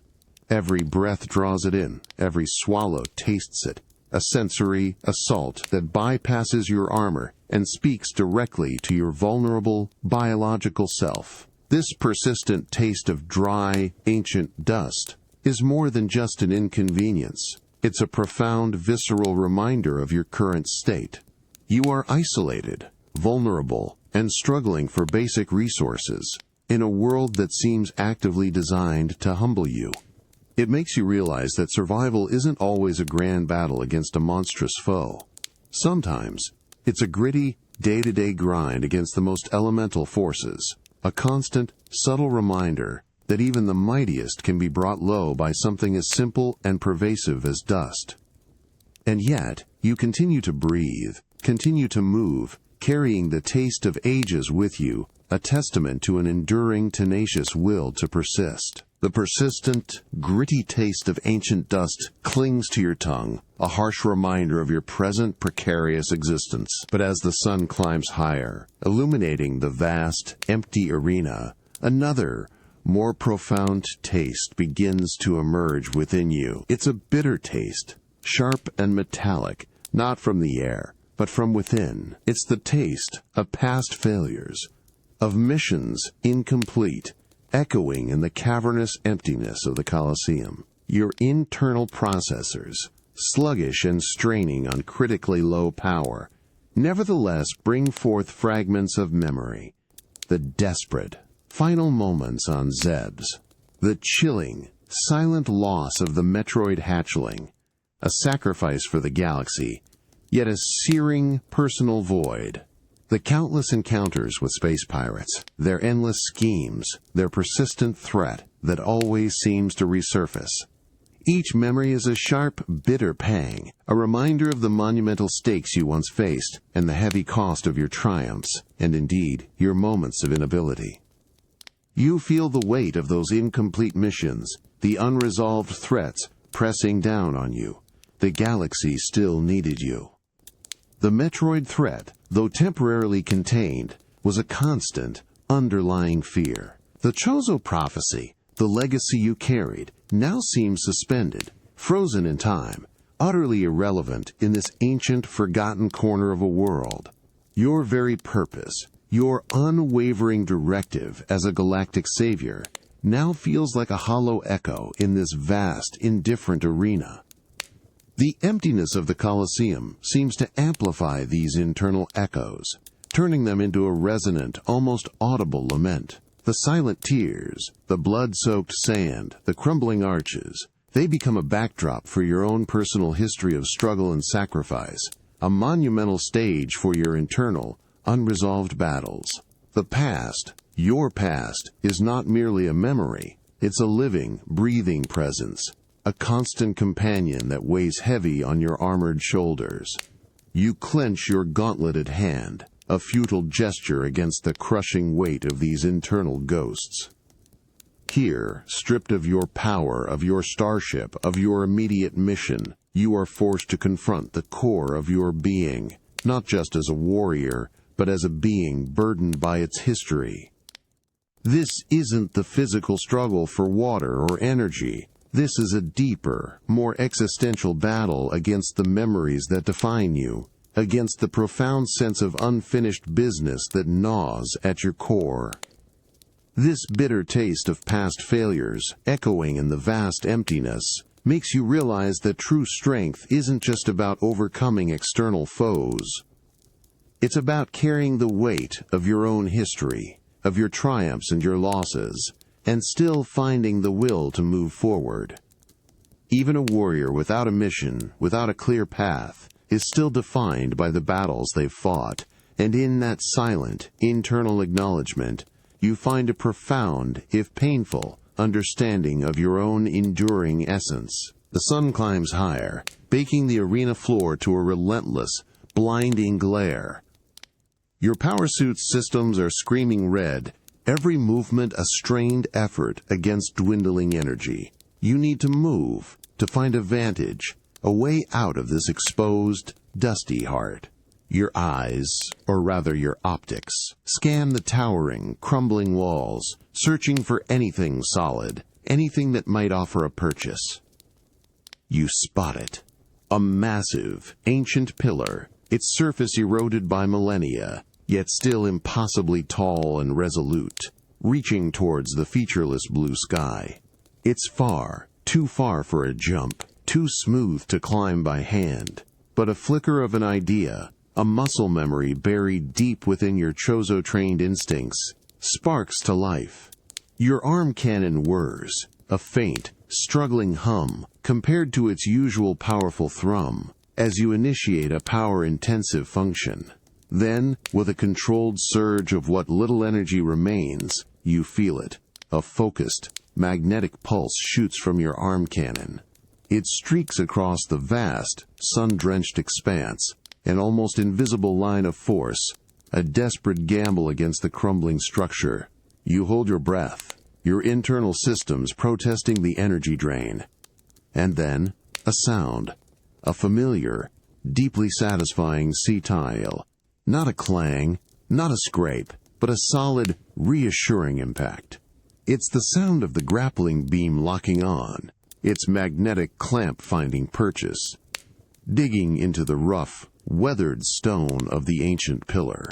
Every breath draws it in, every swallow tastes it, a sensory assault that bypasses your armor and speaks directly to your vulnerable, biological self. This persistent taste of dry, ancient dust is more than just an inconvenience. It's a profound, visceral reminder of your current state. You are isolated, vulnerable, and struggling for basic resources in a world that seems actively designed to humble you. It makes you realize that survival isn't always a grand battle against a monstrous foe. Sometimes, it's a gritty, day-to-day grind against the most elemental forces, a constant, subtle reminder that even the mightiest can be brought low by something as simple and pervasive as dust. And yet, you continue to breathe, continue to move, carrying the taste of ages with you, a testament to an enduring, tenacious will to persist. The persistent, gritty taste of ancient dust clings to your tongue, a harsh reminder of your present precarious existence. But as the sun climbs higher, illuminating the vast, empty arena, another, more profound taste begins to emerge within you. It's a bitter taste, sharp and metallic, not from the air, but from within. It's the taste of past failures, of missions incomplete, echoing in the cavernous emptiness of the Colosseum. Your internal processors, sluggish and straining on critically low power, nevertheless bring forth fragments of memory. The desperate, final moments on Zebes, the chilling, silent loss of the Metroid hatchling, a sacrifice for the galaxy, yet a searing personal void. The countless encounters with space pirates, their endless schemes, their persistent threat that always seems to resurface. Each memory is a sharp, bitter pang, a reminder of the monumental stakes you once faced and the heavy cost of your triumphs, and indeed, your moments of inability. You feel the weight of those incomplete missions, the unresolved threats pressing down on you. The galaxy still needed you. The Metroid threat, though temporarily contained, was a constant, underlying fear. The Chozo prophecy, the legacy you carried, now seems suspended, frozen in time, utterly irrelevant in this ancient, forgotten corner of a world. Your very purpose, your unwavering directive as a galactic savior, now feels like a hollow echo in this vast, indifferent arena. The emptiness of the Colosseum seems to amplify these internal echoes, turning them into a resonant, almost audible lament. The silent tears, the blood-soaked sand, the crumbling arches, they become a backdrop for your own personal history of struggle and sacrifice, a monumental stage for your internal, unresolved battles. The past, your past, is not merely a memory, it's a living, breathing presence, a constant companion that weighs heavy on your armored shoulders. You clench your gauntleted hand, a futile gesture against the crushing weight of these internal ghosts. Here, stripped of your power, of your starship, of your immediate mission, you are forced to confront the core of your being, not just as a warrior, but as a being burdened by its history. This isn't the physical struggle for water or energy. This is a deeper, more existential battle against the memories that define you, against the profound sense of unfinished business that gnaws at your core. This bitter taste of past failures, echoing in the vast emptiness, makes you realize that true strength isn't just about overcoming external foes. It's about carrying the weight of your own history, of your triumphs and your losses, and still finding the will to move forward. Even a warrior without a mission, without a clear path, is still defined by the battles they've fought, and in that silent, internal acknowledgement, you find a profound, if painful, understanding of your own enduring essence. The sun climbs higher, baking the arena floor to a relentless, blinding glare. Your power suit's systems are screaming red, every movement a strained effort against dwindling energy. You need to move, to find a vantage, a way out of this exposed, dusty heart. Your eyes, or rather your optics, scan the towering, crumbling walls, searching for anything solid, anything that might offer a purchase. You spot it. A massive, ancient pillar, its surface eroded by millennia, yet still impossibly tall and resolute, reaching towards the featureless blue sky. It's far, too far for a jump, too smooth to climb by hand, but a flicker of an idea, a muscle memory buried deep within your Chozo-trained instincts, sparks to life. Your arm cannon whirs, a faint, struggling hum, compared to its usual powerful thrum, as you initiate a power-intensive function. Then, with a controlled surge of what little energy remains, you feel it. A focused, magnetic pulse shoots from your arm cannon. It streaks across the vast, sun-drenched expanse, an almost invisible line of force, a desperate gamble against the crumbling structure. You hold your breath, your internal systems protesting the energy drain. And then, a sound, a familiar, deeply satisfying C-tile. Not a clang, not a scrape, but a solid, reassuring impact. It's the sound of the grappling beam locking on, its magnetic clamp finding purchase, digging into the rough, weathered stone of the ancient pillar.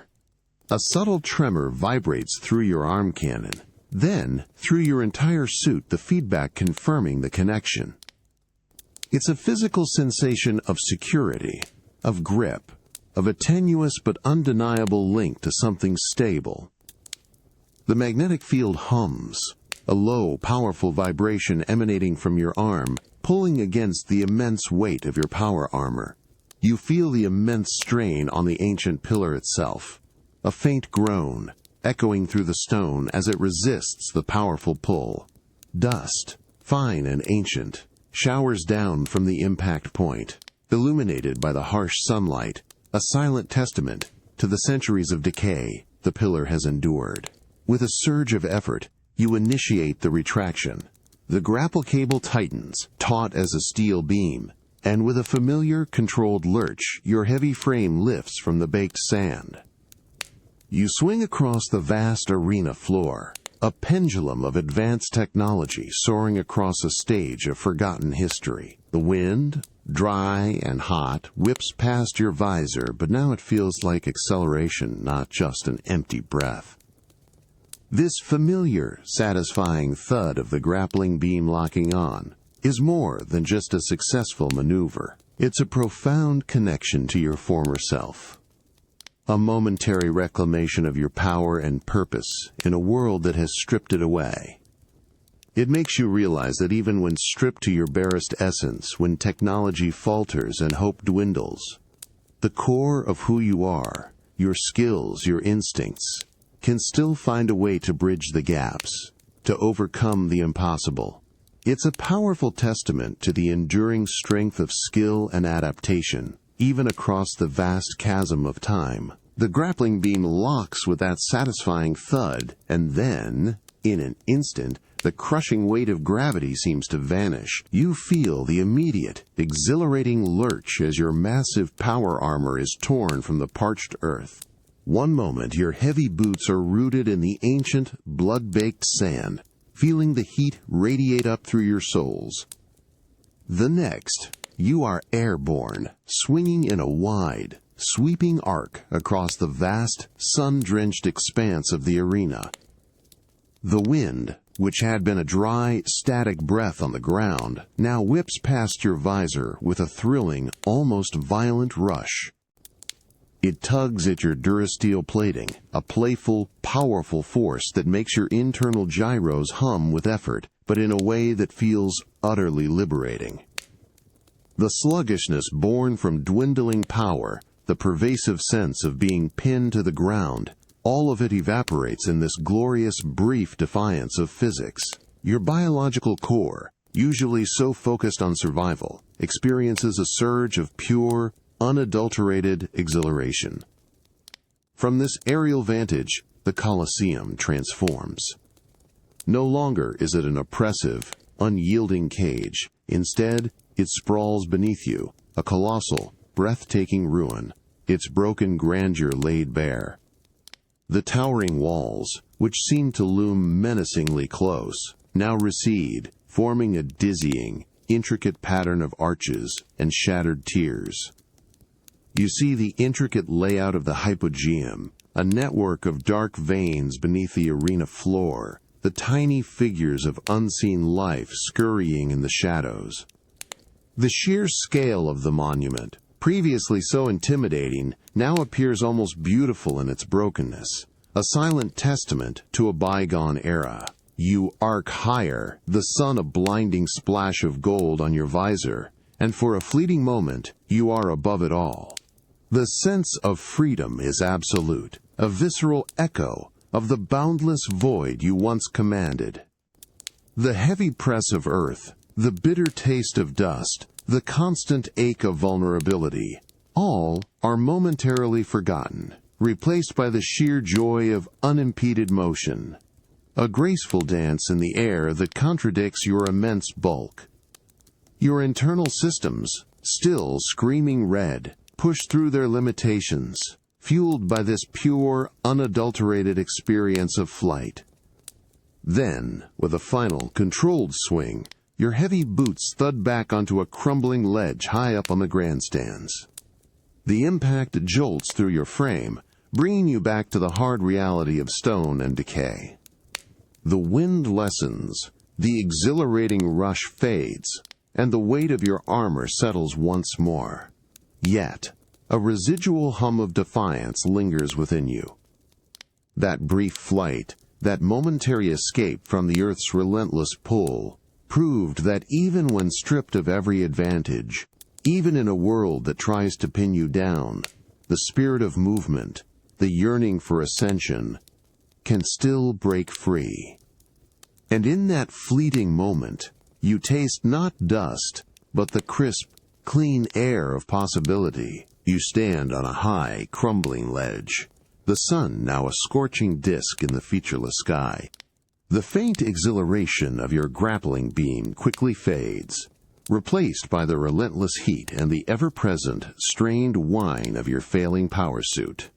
A subtle tremor vibrates through your arm cannon, then through your entire suit, the feedback confirming the connection. It's a physical sensation of security, of grip, of a tenuous but undeniable link to something stable. The magnetic field hums, a low, powerful vibration emanating from your arm, pulling against the immense weight of your power armor. You feel the immense strain on the ancient pillar itself, a faint groan, echoing through the stone as it resists the powerful pull. Dust, fine and ancient, showers down from the impact point, illuminated by the harsh sunlight, a silent testament to the centuries of decay the pillar has endured. With a surge of effort, you initiate the retraction. The grapple cable tightens, taut as a steel beam, and with a familiar, controlled lurch, your heavy frame lifts from the baked sand. You swing across the vast arena floor, a pendulum of advanced technology soaring across a stage of forgotten history. The wind, dry and hot, whips past your visor, but now it feels like acceleration, not just an empty breath. This familiar, satisfying thud of the grappling beam locking on is more than just a successful maneuver. It's a profound connection to your former self. A momentary reclamation of your power and purpose in a world that has stripped it away. It makes you realize that even when stripped to your barest essence, when technology falters and hope dwindles, the core of who you are, your skills, your instincts, can still find a way to bridge the gaps, to overcome the impossible. It's a powerful testament to the enduring strength of skill and adaptation, even across the vast chasm of time. The grappling beam locks with that satisfying thud, and then, in an instant, the crushing weight of gravity seems to vanish. You feel the immediate, exhilarating lurch as your massive power armor is torn from the parched earth. One moment, your heavy boots are rooted in the ancient, blood-baked sand, feeling the heat radiate up through your soles. The next, you are airborne, swinging in a wide, sweeping arc across the vast, sun-drenched expanse of the arena. The wind, which had been a dry, static breath on the ground, now whips past your visor with a thrilling, almost violent rush. It tugs at your durasteel plating, a playful, powerful force that makes your internal gyros hum with effort, but in a way that feels utterly liberating. The sluggishness born from dwindling power, the pervasive sense of being pinned to the ground, all of it evaporates in this glorious, brief defiance of physics. Your biological core, usually so focused on survival, experiences a surge of pure, unadulterated exhilaration. From this aerial vantage, the Colosseum transforms. No longer is it an oppressive, unyielding cage. Instead, it sprawls beneath you, a colossal, breathtaking ruin, its broken grandeur laid bare. The towering walls, which seem to loom menacingly close, now recede, forming a dizzying, intricate pattern of arches and shattered tiers. You see the intricate layout of the hypogeum, a network of dark veins beneath the arena floor, the tiny figures of unseen life scurrying in the shadows. The sheer scale of the monument, previously so intimidating, now appears almost beautiful in its brokenness, a silent testament to a bygone era. You arc higher, the sun a blinding splash of gold on your visor, and for a fleeting moment, you are above it all. The sense of freedom is absolute, a visceral echo of the boundless void you once commanded. The heavy press of earth, the bitter taste of dust, the constant ache of vulnerability, all are momentarily forgotten, replaced by the sheer joy of unimpeded motion. A graceful dance in the air that contradicts your immense bulk. Your internal systems, still screaming red, push through their limitations, fueled by this pure, unadulterated experience of flight. Then, with a final, controlled swing, your heavy boots thud back onto a crumbling ledge high up on the grandstands. The impact jolts through your frame, bringing you back to the hard reality of stone and decay. The wind lessens, the exhilarating rush fades, and the weight of your armor settles once more. Yet, a residual hum of defiance lingers within you. That brief flight, that momentary escape from the Earth's relentless pull, proved that even when stripped of every advantage, even in a world that tries to pin you down, the spirit of movement, the yearning for ascension, can still break free. And in that fleeting moment, you taste not dust, but the crisp, clean air of possibility. You stand on a high, crumbling ledge, the sun now a scorching disk in the featureless sky. The faint exhilaration of your grappling beam quickly fades, replaced by the relentless heat and the ever-present, strained whine of your failing power suit.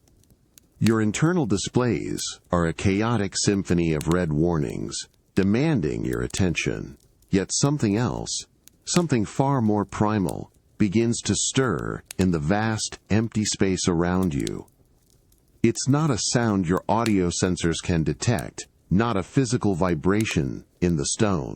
Your internal displays are a chaotic symphony of red warnings, demanding your attention. Yet something else, something far more primal, begins to stir in the vast, empty space around you. It's not a sound your audio sensors can detect, not a physical vibration in the stone.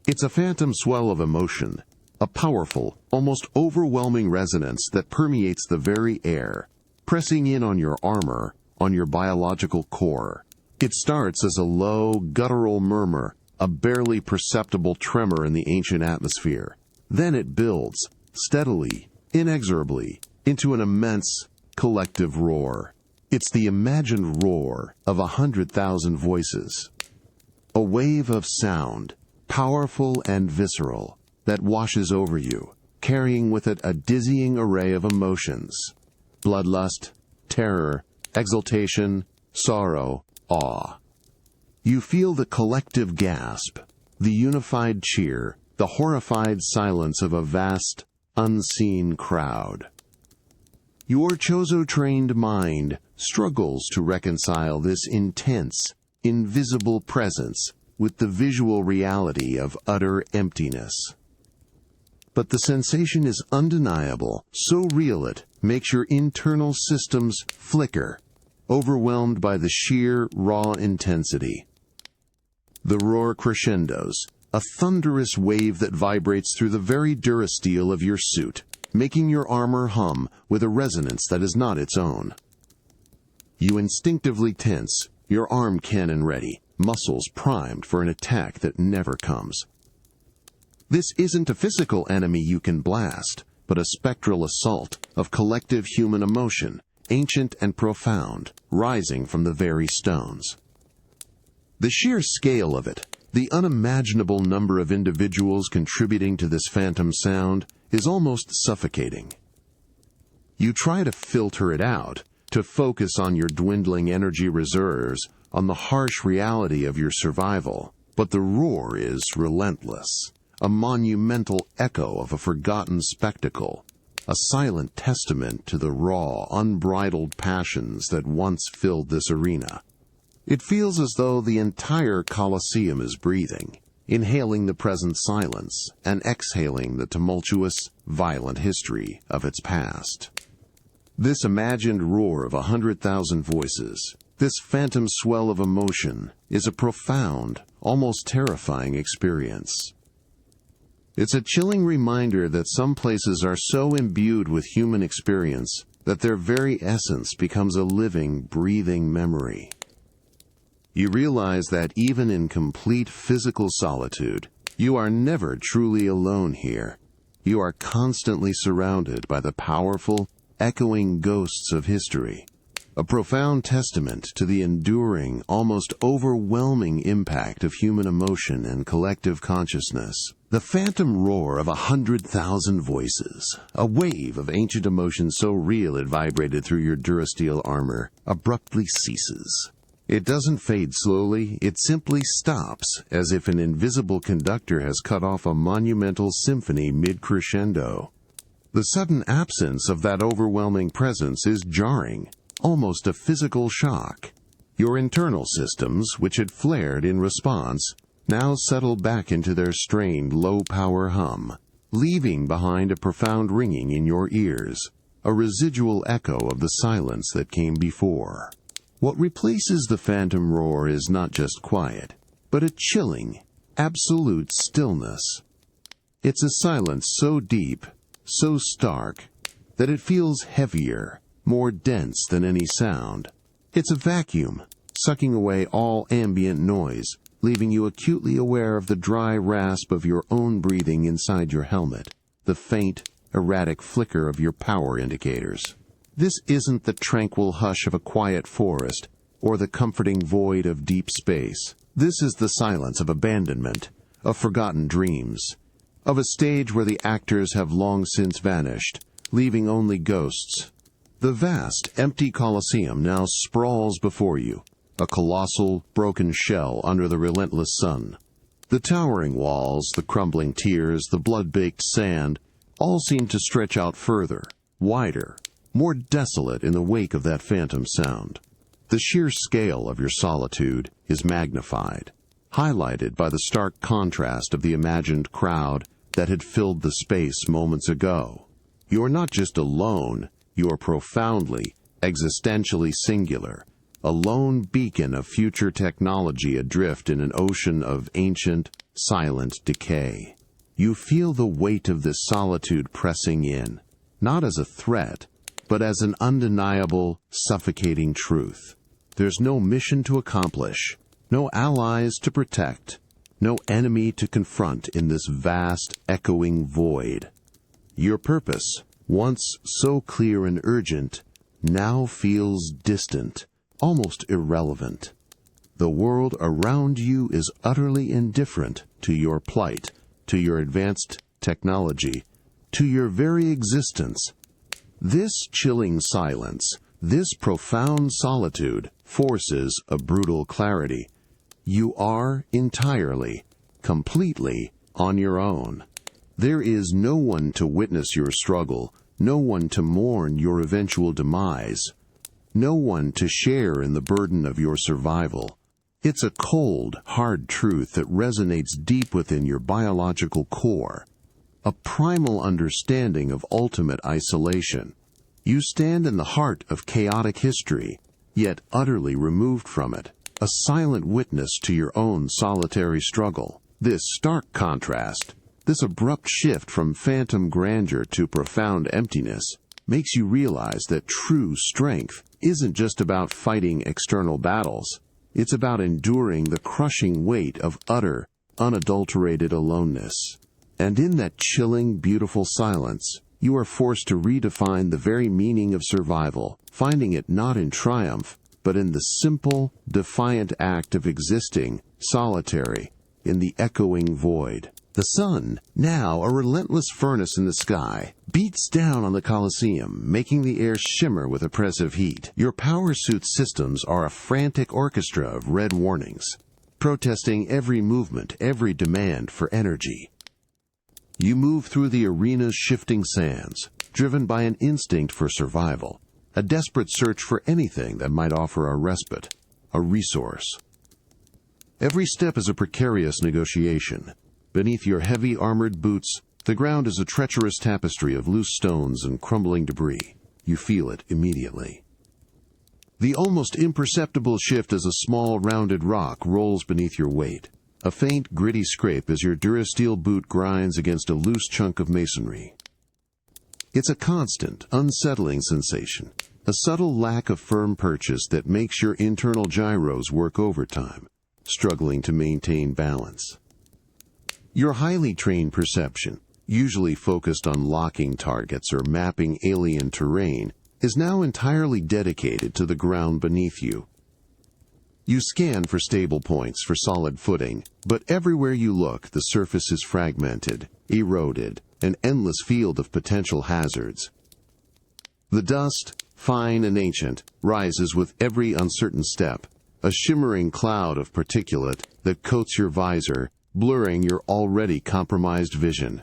It's a phantom swell of emotion, a powerful, almost overwhelming resonance that permeates the very air, pressing in on your armor, on your biological core. It starts as a low, guttural murmur, a barely perceptible tremor in the ancient atmosphere. Then it builds, steadily, inexorably, into an immense, collective roar. It's the imagined roar of 100,000 voices. A wave of sound, powerful and visceral, that washes over you, carrying with it a dizzying array of emotions. Bloodlust, terror, exultation, sorrow, awe. You feel the collective gasp, the unified cheer, the horrified silence of a vast, unseen crowd. Your Chozo-trained mind struggles to reconcile this intense, invisible presence with the visual reality of utter emptiness. But the sensation is undeniable, so real it makes your internal systems flicker, overwhelmed by the sheer, raw intensity. The roar crescendos, a thunderous wave that vibrates through the very durasteel of your suit, making your armor hum with a resonance that is not its own. You instinctively tense, your arm cannon ready, muscles primed for an attack that never comes. This isn't a physical enemy you can blast, but a spectral assault of collective human emotion, ancient and profound, rising from the very stones. The sheer scale of it, the unimaginable number of individuals contributing to this phantom sound, is almost suffocating. You try to filter it out, to focus on your dwindling energy reserves, on the harsh reality of your survival, but the roar is relentless, a monumental echo of a forgotten spectacle, a silent testament to the raw, unbridled passions that once filled this arena. It feels as though the entire Colosseum is breathing, inhaling the present silence and exhaling the tumultuous, violent history of its past. This imagined roar of 100,000 voices, this phantom swell of emotion, is a profound, almost terrifying experience. It's a chilling reminder that some places are so imbued with human experience that their very essence becomes a living, breathing memory. You realize that even in complete physical solitude, you are never truly alone here. You are constantly surrounded by the powerful, echoing ghosts of history, a profound testament to the enduring, almost overwhelming impact of human emotion and collective consciousness. The phantom roar of 100,000 voices, a wave of ancient emotion so real it vibrated through your durasteel armor, abruptly ceases. It doesn't fade slowly, it simply stops, as if an invisible conductor has cut off a monumental symphony mid-crescendo. The sudden absence of that overwhelming presence is jarring, almost a physical shock. Your internal systems, which had flared in response, now settle back into their strained low-power hum, leaving behind a profound ringing in your ears, a residual echo of the silence that came before. What replaces the phantom roar is not just quiet, but a chilling, absolute stillness. It's a silence so deep, so stark, that it feels heavier, more dense than any sound. It's a vacuum, sucking away all ambient noise, leaving you acutely aware of the dry rasp of your own breathing inside your helmet, the faint, erratic flicker of your power indicators. This isn't the tranquil hush of a quiet forest, or the comforting void of deep space. This is the silence of abandonment, of forgotten dreams, of a stage where the actors have long since vanished, leaving only ghosts. The vast, empty Colosseum now sprawls before you, a colossal, broken shell under the relentless sun. The towering walls, the crumbling tiers, the blood-baked sand, all seem to stretch out further, wider, more desolate in the wake of that phantom sound. The sheer scale of your solitude is magnified, highlighted by the stark contrast of the imagined crowd that had filled the space moments ago. You're not just alone, you're profoundly, existentially singular, a lone beacon of future technology adrift in an ocean of ancient, silent decay. You feel the weight of this solitude pressing in, not as a threat, but as an undeniable, suffocating truth. There's no mission to accomplish, no allies to protect, no enemy to confront in this vast, echoing void. Your purpose, once so clear and urgent, now feels distant, almost irrelevant. The world around you is utterly indifferent to your plight, to your advanced technology, to your very existence. This chilling silence, this profound solitude, forces a brutal clarity. You are entirely, completely on your own. There is no one to witness your struggle, no one to mourn your eventual demise, no one to share in the burden of your survival. It's a cold, hard truth that resonates deep within your biological core, a primal understanding of ultimate isolation. You stand in the heart of chaotic history, yet utterly removed from it. a silent witness to your own solitary struggle. This stark contrast, this abrupt shift from phantom grandeur to profound emptiness, makes you realize that true strength isn't just about fighting external battles. It's about enduring the crushing weight of utter, unadulterated aloneness. And in that chilling, beautiful silence, you are forced to redefine the very meaning of survival, finding it not in triumph, but in the simple, defiant act of existing, solitary, in the echoing void. The sun, now a relentless furnace in the sky, beats down on the Colosseum, making the air shimmer with oppressive heat. Your power suit systems are a frantic orchestra of red warnings, protesting every movement, every demand for energy. You move through the arena's shifting sands, driven by an instinct for survival, a desperate search for anything that might offer a respite, a resource. Every step is a precarious negotiation. Beneath your heavy armored boots, the ground is a treacherous tapestry of loose stones and crumbling debris. You feel it immediately. The almost imperceptible shift as a small rounded rock rolls beneath your weight. A faint, gritty scrape as your Durasteel boot grinds against a loose chunk of masonry. It's a constant, unsettling sensation, a subtle lack of firm purchase that makes your internal gyros work overtime, struggling to maintain balance. Your highly trained perception, usually focused on locking targets or mapping alien terrain, is now entirely dedicated to the ground beneath you. You scan for stable points for solid footing, but everywhere you look the surface is fragmented, eroded, an endless field of potential hazards. The dust, fine and ancient, rises with every uncertain step, a shimmering cloud of particulate that coats your visor, blurring your already compromised vision.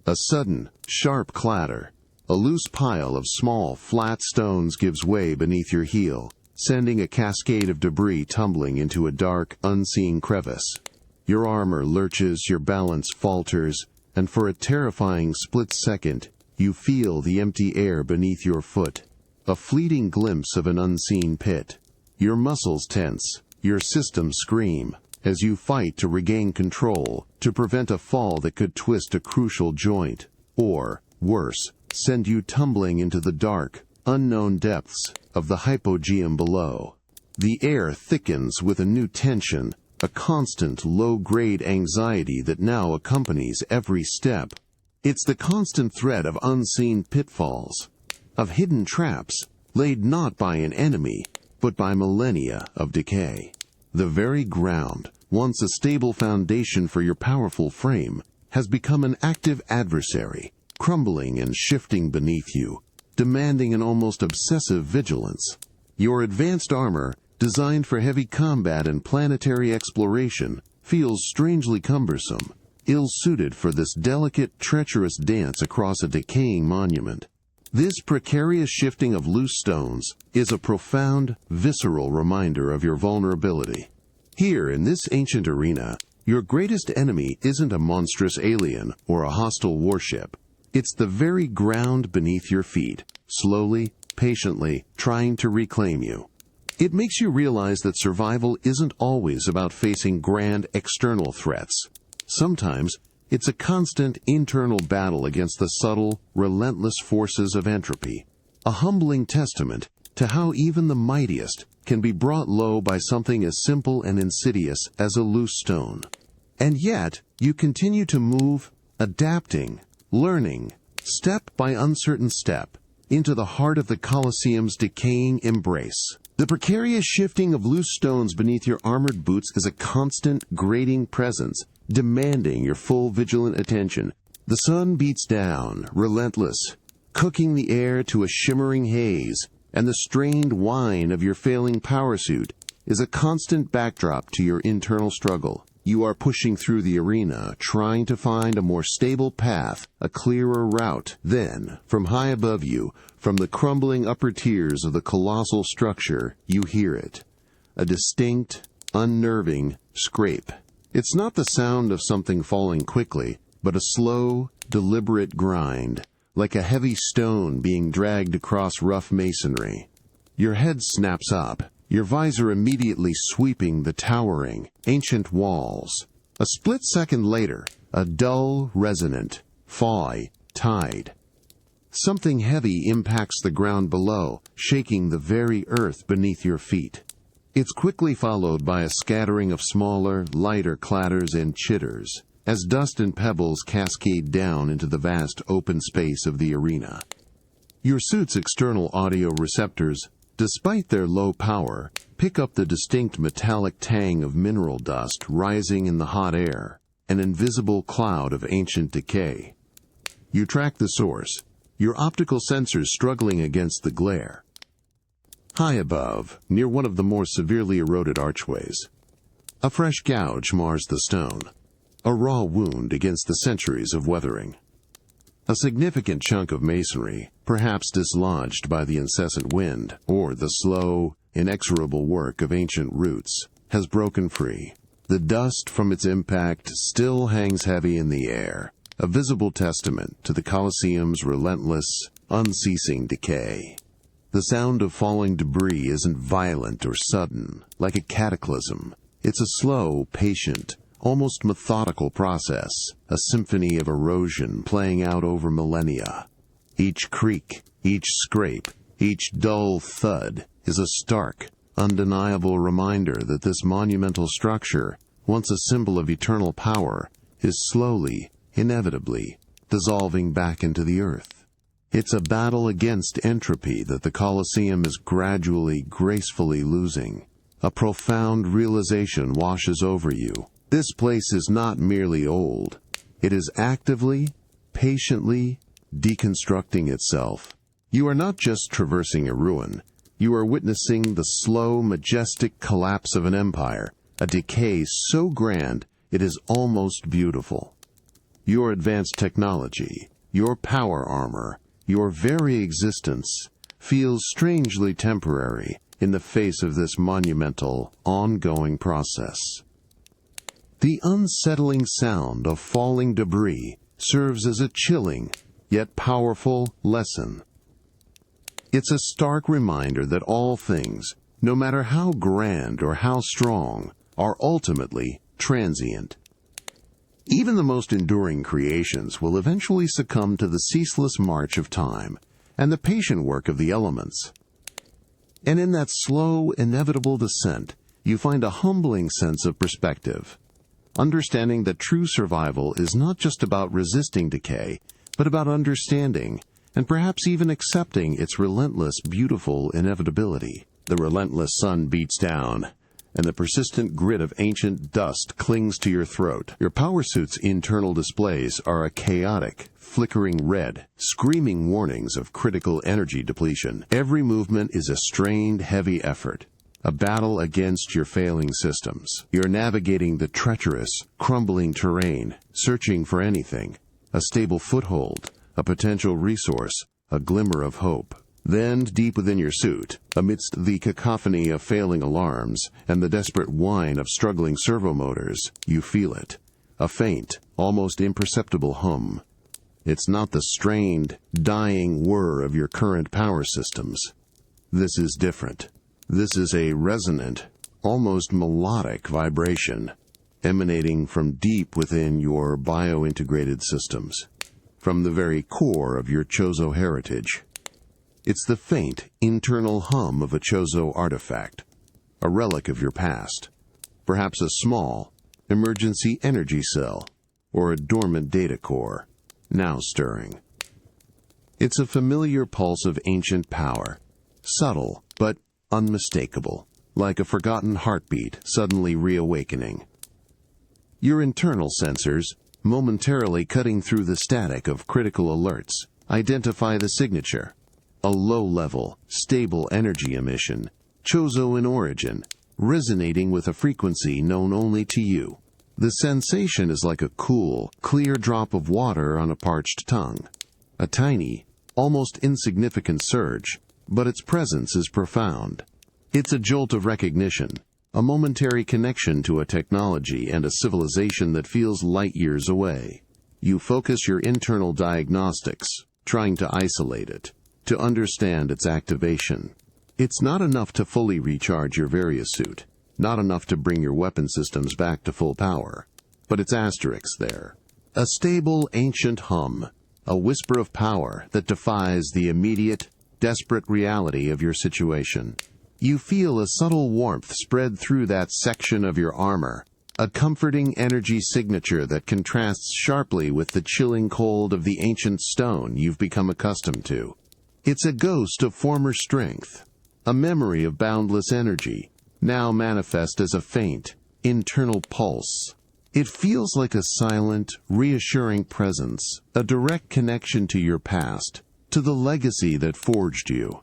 A sudden, sharp clatter. A loose pile of small, flat stones gives way beneath your heel, sending a cascade of debris tumbling into a dark, unseen crevice. Your armor lurches, your balance falters, and for a terrifying split second, you feel the empty air beneath your foot. A fleeting glimpse of an unseen pit. Your muscles tense, your systems scream, as you fight to regain control, to prevent a fall that could twist a crucial joint, or, worse, send you tumbling into the dark, unknown depths of the hypogeum below. The air thickens with a new tension, a constant low-grade anxiety that now accompanies every step. It's the constant threat of unseen pitfalls, of hidden traps, laid not by an enemy, but by millennia of decay. The very ground, once a stable foundation for your powerful frame, has become an active adversary, crumbling and shifting beneath you, demanding an almost obsessive vigilance. Your advanced armor, designed for heavy combat and planetary exploration, feels strangely cumbersome, ill-suited for this delicate, treacherous dance across a decaying monument. This precarious shifting of loose stones is a profound, visceral reminder of your vulnerability. Here, in this ancient arena, your greatest enemy isn't a monstrous alien or a hostile warship. It's the very ground beneath your feet, slowly, patiently, trying to reclaim you. It makes you realize that survival isn't always about facing grand external threats. Sometimes, it's a constant internal battle against the subtle, relentless forces of entropy, a humbling testament to how even the mightiest can be brought low by something as simple and insidious as a loose stone. And yet, you continue to move, adapting, learning, step by uncertain step, into the heart of the Colosseum's decaying embrace. The precarious shifting of loose stones beneath your armored boots is a constant, grating presence, demanding your full vigilant attention. The sun beats down, relentless, cooking the air to a shimmering haze, and the strained whine of your failing power suit is a constant backdrop to your internal struggle. You are pushing through the arena, trying to find a more stable path, a clearer route. Then, from high above you, from the crumbling upper tiers of the colossal structure, you hear it. A distinct, unnerving scrape. It's not the sound of something falling quickly, but a slow, deliberate grind, like a heavy stone being dragged across rough masonry. Your head snaps up, your visor immediately sweeping the towering, ancient walls. A split second later, a dull, resonant, faw tide. Something heavy impacts the ground below, shaking the very earth beneath your feet. It's quickly followed by a scattering of smaller, lighter clatters and chitters, as dust and pebbles cascade down into the vast open space of the arena. Your suit's external audio receptors, despite their low power, pick up the distinct metallic tang of mineral dust rising in the hot air, an invisible cloud of ancient decay. You track the source, your optical sensors struggling against the glare. High above, near one of the more severely eroded archways, a fresh gouge mars the stone, a raw wound against the centuries of weathering. A significant chunk of masonry, perhaps dislodged by the incessant wind or the slow, inexorable work of ancient roots, has broken free. The dust from its impact still hangs heavy in the air, a visible testament to the Colosseum's relentless, unceasing decay. The sound of falling debris isn't violent or sudden, like a cataclysm. It's a slow, patient, almost methodical process, a symphony of erosion playing out over millennia. Each creak, each scrape, each dull thud is a stark, undeniable reminder that this monumental structure, once a symbol of eternal power, is slowly, inevitably, dissolving back into the earth. It's a battle against entropy that the Colosseum is gradually, gracefully losing. A profound realization washes over you. This place is not merely old. It is actively, patiently deconstructing itself. You are not just traversing a ruin. You are witnessing the slow, majestic collapse of an empire, a decay so grand it is almost beautiful. Your advanced technology, your power armor, your very existence feels strangely temporary in the face of this monumental, ongoing process. The unsettling sound of falling debris serves as a chilling, yet powerful lesson. It's a stark reminder that all things, no matter how grand or how strong, are ultimately transient. Even the most enduring creations will eventually succumb to the ceaseless march of time and the patient work of the elements. And in that slow, inevitable descent, you find a humbling sense of perspective, understanding that true survival is not just about resisting decay, but about understanding and perhaps even accepting its relentless, beautiful inevitability. The relentless sun beats down, and the persistent grit of ancient dust clings to your throat. Your power suit's internal displays are a chaotic, flickering red, screaming warnings of critical energy depletion. Every movement is a strained, heavy effort, a battle against your failing systems. You're navigating the treacherous, crumbling terrain, searching for anything, a stable foothold, a potential resource, a glimmer of hope. Then, deep within your suit, amidst the cacophony of failing alarms and the desperate whine of struggling servomotors, you feel it. A faint, almost imperceptible hum. It's not the strained, dying whir of your current power systems. This is different. This is a resonant, almost melodic vibration, emanating from deep within your bio-integrated systems, from the very core of your Chozo heritage. It's the faint, internal hum of a Chozo artifact, a relic of your past, perhaps a small, emergency energy cell, or a dormant data core, now stirring. It's a familiar pulse of ancient power, subtle but unmistakable, like a forgotten heartbeat suddenly reawakening. Your internal sensors, momentarily cutting through the static of critical alerts, identify the signature. A low-level, stable energy emission, Chozo in origin, resonating with a frequency known only to you. The sensation is like a cool, clear drop of water on a parched tongue. A tiny, almost insignificant surge, but its presence is profound. It's a jolt of recognition, a momentary connection to a technology and a civilization that feels light years away. You focus your internal diagnostics, trying to isolate it, to understand its activation. It's not enough to fully recharge your various suit, not enough to bring your weapon systems back to full power. But it's asterisks there. A stable, ancient hum, a whisper of power that defies the immediate, desperate reality of your situation. You feel a subtle warmth spread through that section of your armor, a comforting energy signature that contrasts sharply with the chilling cold of the ancient stone you've become accustomed to. It's a ghost of former strength, a memory of boundless energy, now manifest as a faint, internal pulse. It feels like a silent, reassuring presence, a direct connection to your past, to the legacy that forged you.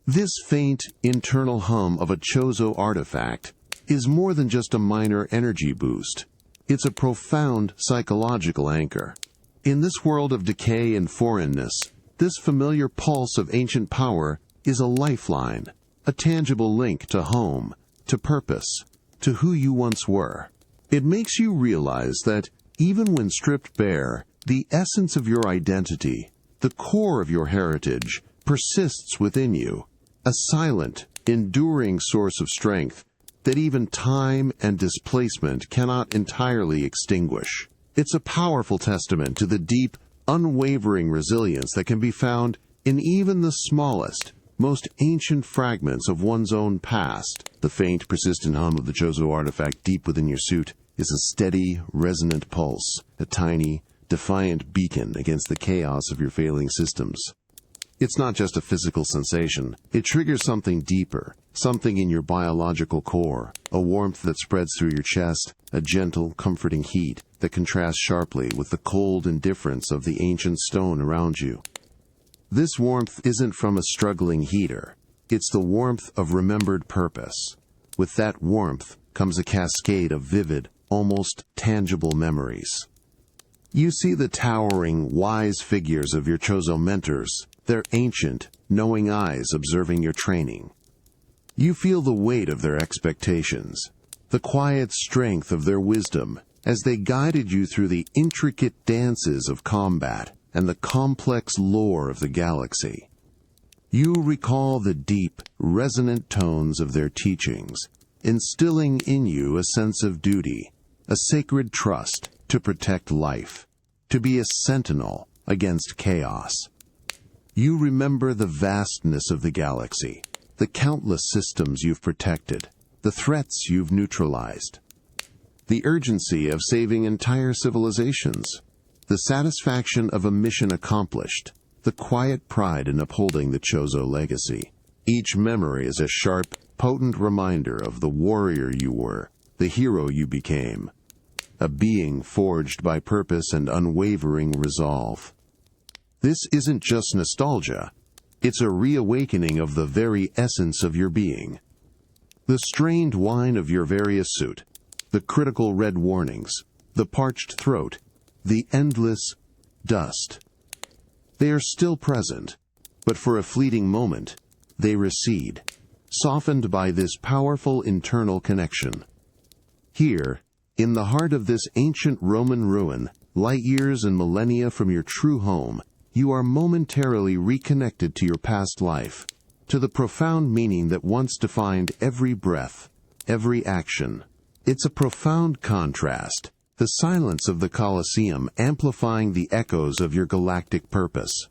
This faint, internal hum of a Chozo artifact is more than just a minor energy boost. It's a profound psychological anchor. In this world of decay and foreignness, this familiar pulse of ancient power is a lifeline, a tangible link to home, to purpose, to who you once were. It makes you realize that, even when stripped bare, the essence of your identity, the core of your heritage, persists within you, a silent, enduring source of strength that even time and displacement cannot entirely extinguish. It's a powerful testament to the deep, unwavering resilience that can be found in even the smallest, most ancient fragments of one's own past. The faint, persistent hum of the Chozo artifact deep within your suit is a steady, resonant pulse, a tiny, defiant beacon against the chaos of your failing systems. It's not just a physical sensation. It triggers something deeper, something in your biological core, a warmth that spreads through your chest, a gentle, comforting heat that contrasts sharply with the cold indifference of the ancient stone around you. This warmth isn't from a struggling heater. It's the warmth of remembered purpose. With that warmth comes a cascade of vivid, almost tangible memories. You see the towering, wise figures of your Chozo mentors, their ancient, knowing eyes observing your training. You feel the weight of their expectations, the quiet strength of their wisdom as they guided you through the intricate dances of combat and the complex lore of the galaxy. You recall the deep, resonant tones of their teachings, instilling in you a sense of duty, a sacred trust to protect life, to be a sentinel against chaos. You remember the vastness of the galaxy, the countless systems you've protected, the threats you've neutralized, the urgency of saving entire civilizations, the satisfaction of a mission accomplished, the quiet pride in upholding the Chozo legacy. Each memory is a sharp, potent reminder of the warrior you were, the hero you became, a being forged by purpose and unwavering resolve. This isn't just nostalgia. It's a reawakening of the very essence of your being. The strained whine of your various suit, the critical red warnings, the parched throat, the endless dust. They are still present, but for a fleeting moment, they recede, softened by this powerful internal connection. Here, in the heart of this ancient Roman ruin, light years and millennia from your true home, you are momentarily reconnected to your past life, to the profound meaning that once defined every breath, every action. It's a profound contrast, the silence of the Colosseum amplifying the echoes of your galactic purpose.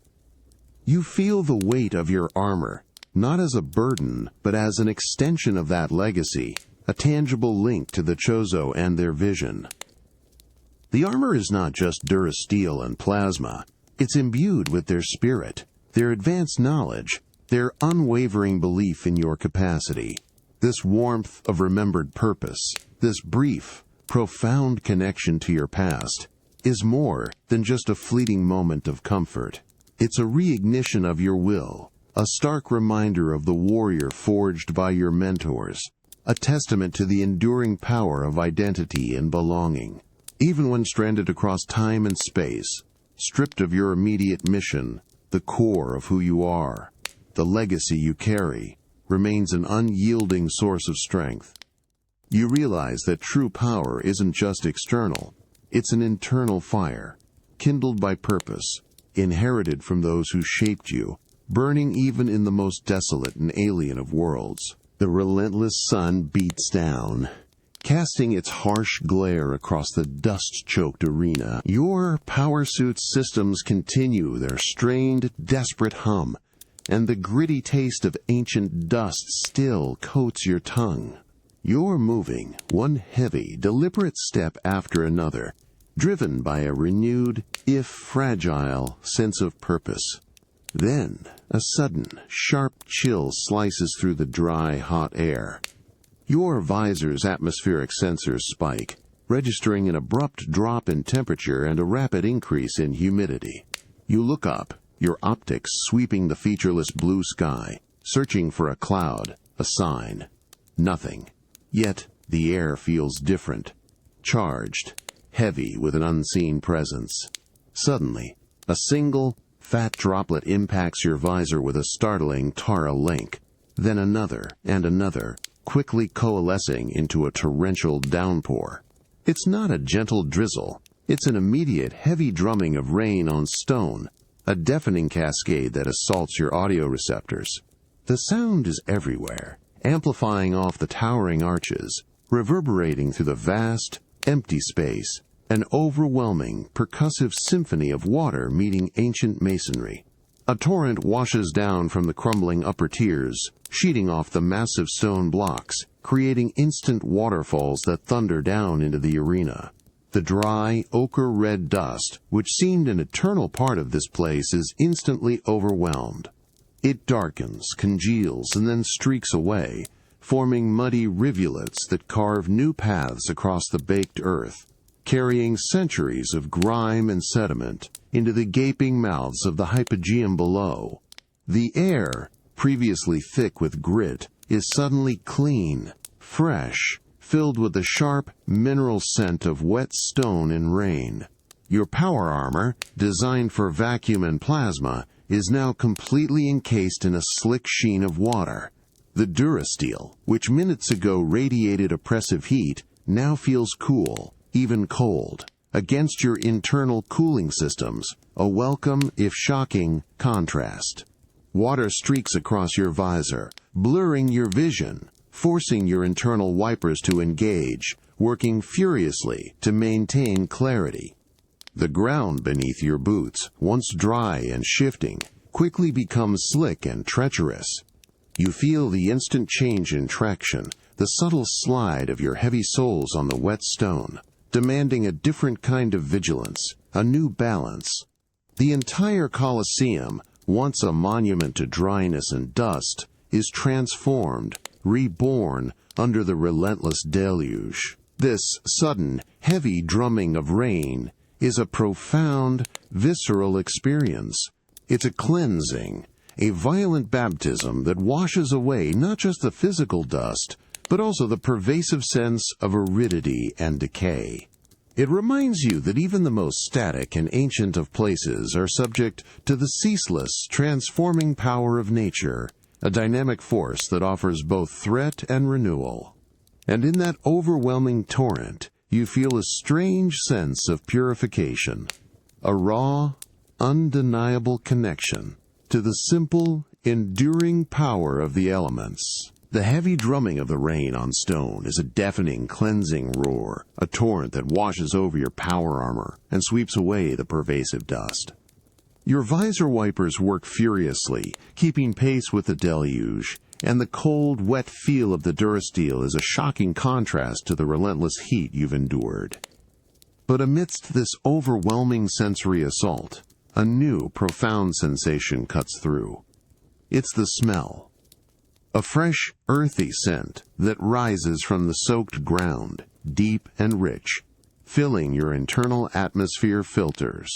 You feel the weight of your armor, not as a burden, but as an extension of that legacy, a tangible link to the Chozo and their vision. The armor is not just durasteel and plasma. It's imbued with their spirit, their advanced knowledge, their unwavering belief in your capacity. This warmth of remembered purpose, this brief, profound connection to your past, is more than just a fleeting moment of comfort. It's a reignition of your will, a stark reminder of the warrior forged by your mentors, a testament to the enduring power of identity and belonging. Even when stranded across time and space, stripped of your immediate mission, the core of who you are, the legacy you carry, remains an unyielding source of strength. You realize that true power isn't just external, it's an internal fire, kindled by purpose, inherited from those who shaped you, burning even in the most desolate and alien of worlds. The relentless sun beats down, casting its harsh glare across the dust-choked arena. Your power suit's systems continue their strained, desperate hum, and the gritty taste of ancient dust still coats your tongue. You're moving, one heavy, deliberate step after another, driven by a renewed, if fragile, sense of purpose. Then, a sudden, sharp chill slices through the dry, hot air. Your visor's atmospheric sensors spike, registering an abrupt drop in temperature and a rapid increase in humidity. You look up, your optics sweeping the featureless blue sky, searching for a cloud, a sign. Nothing. Yet, the air feels different. Charged, heavy with an unseen presence. Suddenly, a single, fat droplet impacts your visor with a startling Tara link. Then another and another, quickly coalescing into a torrential downpour. It's not a gentle drizzle. It's an immediate heavy drumming of rain on stone, a deafening cascade that assaults your audio receptors. The sound is everywhere, amplifying off the towering arches, reverberating through the vast, empty space, an overwhelming, percussive symphony of water meeting ancient masonry. A torrent washes down from the crumbling upper tiers, sheeting off the massive stone blocks, creating instant waterfalls that thunder down into the arena. The dry, ochre-red dust, which seemed an eternal part of this place, is instantly overwhelmed. It darkens, congeals, and then streaks away, forming muddy rivulets that carve new paths across the baked earth, carrying centuries of grime and sediment into the gaping mouths of the hypogeum below. The air, previously thick with grit, is suddenly clean, fresh, filled with the sharp, mineral scent of wet stone and rain. Your power armor, designed for vacuum and plasma, is now completely encased in a slick sheen of water. The durasteel, which minutes ago radiated oppressive heat, now feels cool, even cold, against your internal cooling systems, a welcome, if shocking, contrast. Water streaks across your visor, blurring your vision, forcing your internal wipers to engage, working furiously to maintain clarity. The ground beneath your boots, once dry and shifting, quickly becomes slick and treacherous. You feel the instant change in traction, the subtle slide of your heavy soles on the wet stone, demanding a different kind of vigilance, a new balance. The entire Colosseum, once a monument to dryness and dust, is transformed, reborn under the relentless deluge. This sudden, heavy drumming of rain is a profound, visceral experience. It's a cleansing, a violent baptism that washes away not just the physical dust, but also the pervasive sense of aridity and decay. It reminds you that even the most static and ancient of places are subject to the ceaseless, transforming power of nature, a dynamic force that offers both threat and renewal. And in that overwhelming torrent, you feel a strange sense of purification, a raw, undeniable connection to the simple, enduring power of the elements. The heavy drumming of the rain on stone is a deafening, cleansing roar, a torrent that washes over your power armor and sweeps away the pervasive dust. Your visor wipers work furiously, keeping pace with the deluge, and the cold, wet feel of the durasteel is a shocking contrast to the relentless heat you've endured. But amidst this overwhelming sensory assault, a new, profound sensation cuts through. It's the smell. A fresh, earthy scent that rises from the soaked ground, deep and rich, filling your internal atmosphere filters.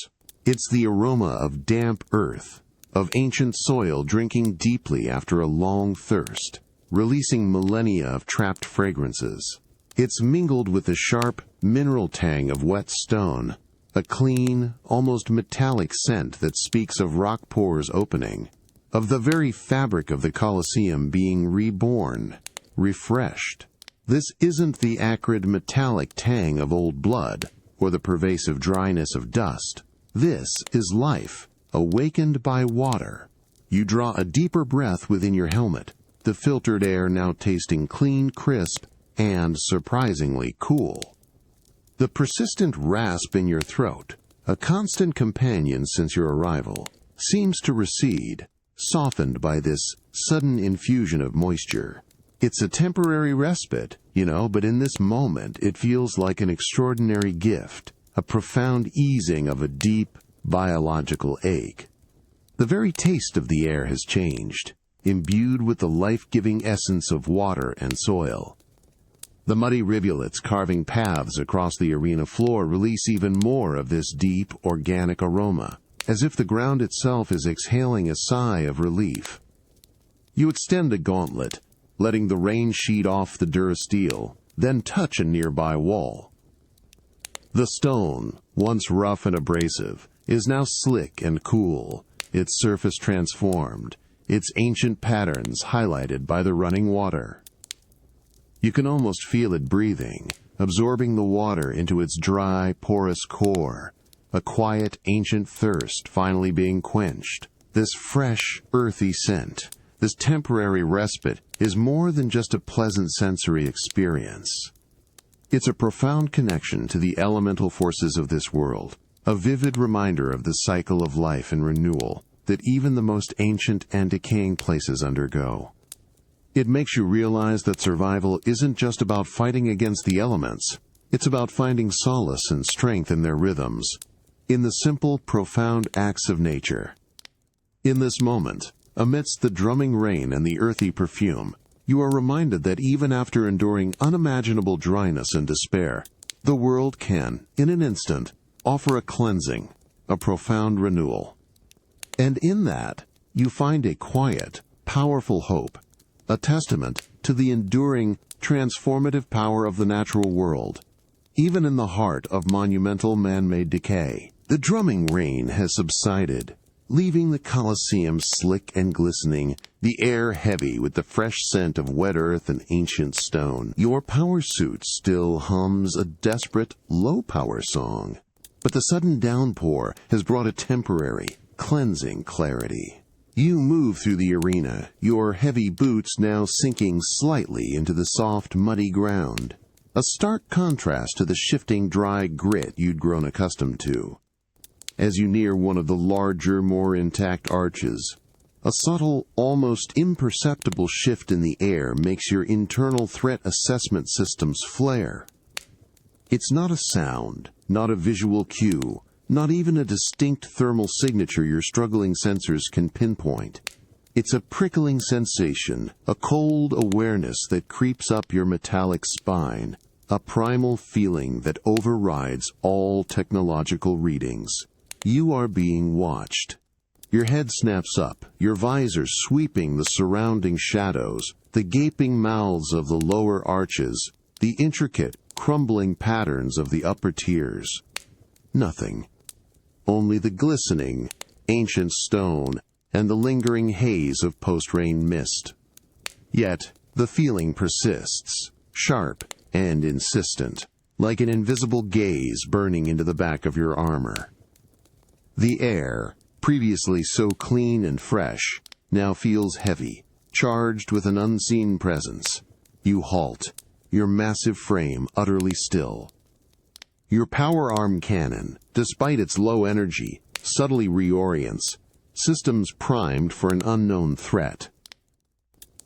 It's the aroma of damp earth, of ancient soil drinking deeply after a long thirst, releasing millennia of trapped fragrances. It's mingled with the sharp, mineral tang of wet stone, a clean, almost metallic scent that speaks of rock pores opening, of the very fabric of the Colosseum being reborn, refreshed. This isn't the acrid metallic tang of old blood, or the pervasive dryness of dust. This is life, awakened by water. You draw a deeper breath within your helmet, the filtered air now tasting clean, crisp, and surprisingly cool. The persistent rasp in your throat, a constant companion since your arrival, seems to recede, softened by this sudden infusion of moisture. It's a temporary respite, but in this moment it feels like an extraordinary gift, a profound easing of a deep, biological ache. The very taste of the air has changed, imbued with the life-giving essence of water and soil. The muddy rivulets carving paths across the arena floor release even more of this deep, organic aroma, as if the ground itself is exhaling a sigh of relief. You extend a gauntlet, letting the rain sheet off the durasteel, then touch a nearby wall. The stone, once rough and abrasive, is now slick and cool, its surface transformed, its ancient patterns highlighted by the running water. You can almost feel it breathing, absorbing the water into its dry, porous core, a quiet, ancient thirst finally being quenched. This fresh, earthy scent, this temporary respite, is more than just a pleasant sensory experience. It's a profound connection to the elemental forces of this world, a vivid reminder of the cycle of life and renewal that even the most ancient and decaying places undergo. It makes you realize that survival isn't just about fighting against the elements. It's about finding solace and strength in their rhythms, in the simple, profound acts of nature. In this moment, amidst the drumming rain and the earthy perfume, you are reminded that even after enduring unimaginable dryness and despair, the world can, in an instant, offer a cleansing, a profound renewal. And in that, you find a quiet, powerful hope, a testament to the enduring, transformative power of the natural world, even in the heart of monumental man-made decay. The drumming rain has subsided, leaving the Colosseum slick and glistening, the air heavy with the fresh scent of wet earth and ancient stone. Your power suit still hums a desperate, low-power song, but the sudden downpour has brought a temporary, cleansing clarity. You move through the arena, your heavy boots now sinking slightly into the soft, muddy ground, a stark contrast to the shifting, dry grit you'd grown accustomed to. As you near one of the larger, more intact arches, a subtle, almost imperceptible shift in the air makes your internal threat assessment systems flare. It's not a sound, not a visual cue, not even a distinct thermal signature your struggling sensors can pinpoint. It's a prickling sensation, a cold awareness that creeps up your metallic spine, a primal feeling that overrides all technological readings. You are being watched. Your head snaps up, your visor sweeping the surrounding shadows, the gaping mouths of the lower arches, the intricate, crumbling patterns of the upper tiers. Nothing. Only the glistening, ancient stone and the lingering haze of post-rain mist. Yet, the feeling persists, sharp and insistent, like an invisible gaze burning into the back of your armor. The air, previously so clean and fresh, now feels heavy, charged with an unseen presence. You halt, your massive frame utterly still. Your power arm cannon, despite its low energy, subtly reorients, systems primed for an unknown threat.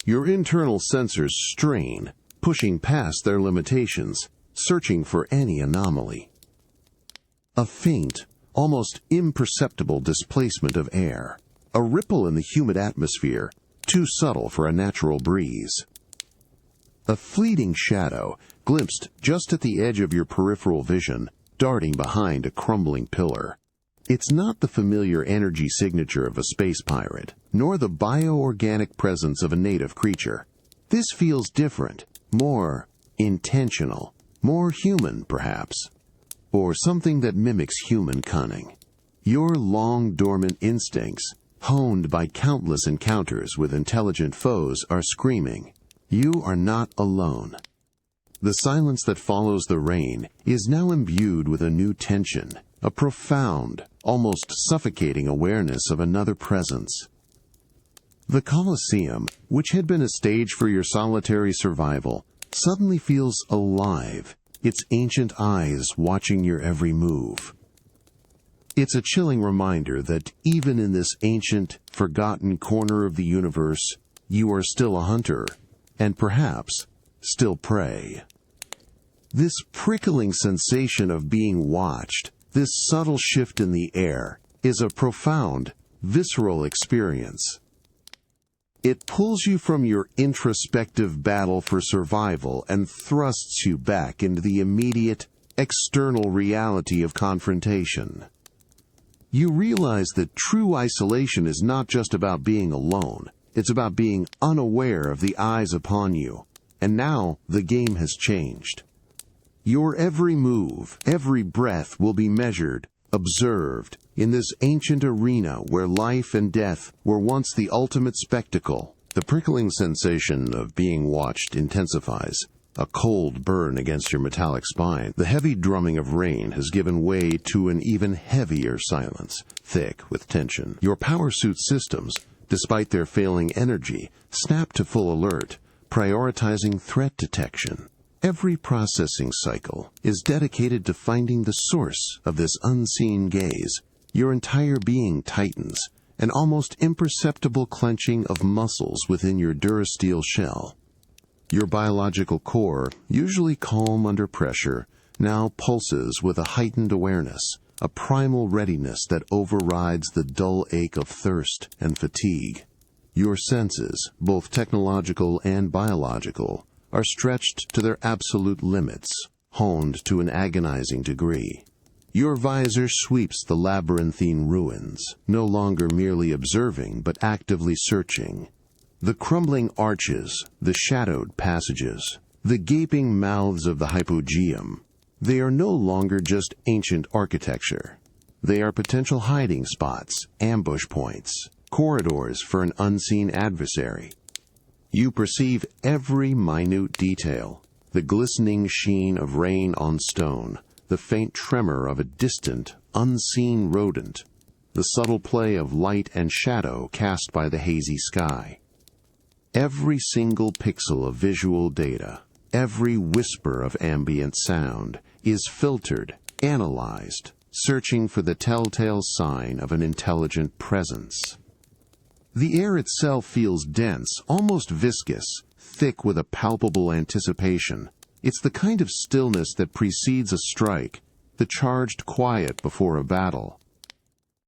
Your internal sensors strain, pushing past their limitations, searching for any anomaly. A faint, almost imperceptible displacement of air, a ripple in the humid atmosphere, too subtle for a natural breeze. A fleeting shadow, glimpsed just at the edge of your peripheral vision, darting behind a crumbling pillar. It's not the familiar energy signature of a space pirate, nor the bioorganic presence of a native creature. This feels different, more intentional, more human, perhaps. Or something that mimics human cunning. Your long-dormant instincts, honed by countless encounters with intelligent foes, are screaming, you are not alone. The silence that follows the rain is now imbued with a new tension, a profound, almost suffocating awareness of another presence. The Colosseum, which had been a stage for your solitary survival, suddenly feels alive, its ancient eyes watching your every move. It's a chilling reminder that even in this ancient, forgotten corner of the universe, you are still a hunter, and perhaps still prey. This prickling sensation of being watched, this subtle shift in the air, is a profound, visceral experience. It pulls you from your introspective battle for survival and thrusts you back into the immediate, external reality of confrontation. You realize that true isolation is not just about being alone, it's about being unaware of the eyes upon you. And now the game has changed. Your every move, every breath will be measured, observed, in this ancient arena where life and death were once the ultimate spectacle. The prickling sensation of being watched intensifies, a cold burn against your metallic spine. The heavy drumming of rain has given way to an even heavier silence, thick with tension. Your power suit systems, despite their failing energy, snap to full alert, prioritizing threat detection. Every processing cycle is dedicated to finding the source of this unseen gaze. Your entire being tightens, an almost imperceptible clenching of muscles within your durasteel shell. Your biological core, usually calm under pressure, now pulses with a heightened awareness, a primal readiness that overrides the dull ache of thirst and fatigue. Your senses, both technological and biological, are stretched to their absolute limits, honed to an agonizing degree. Your visor sweeps the labyrinthine ruins, no longer merely observing but actively searching. The crumbling arches, the shadowed passages, the gaping mouths of the hypogeum, they are no longer just ancient architecture. They are potential hiding spots, ambush points, corridors for an unseen adversary. You perceive every minute detail, the glistening sheen of rain on stone, the faint tremor of a distant, unseen rodent, the subtle play of light and shadow cast by the hazy sky. Every single pixel of visual data, every whisper of ambient sound, is filtered, analyzed, searching for the telltale sign of an intelligent presence. The air itself feels dense, almost viscous, thick with a palpable anticipation. It's the kind of stillness that precedes a strike, the charged quiet before a battle.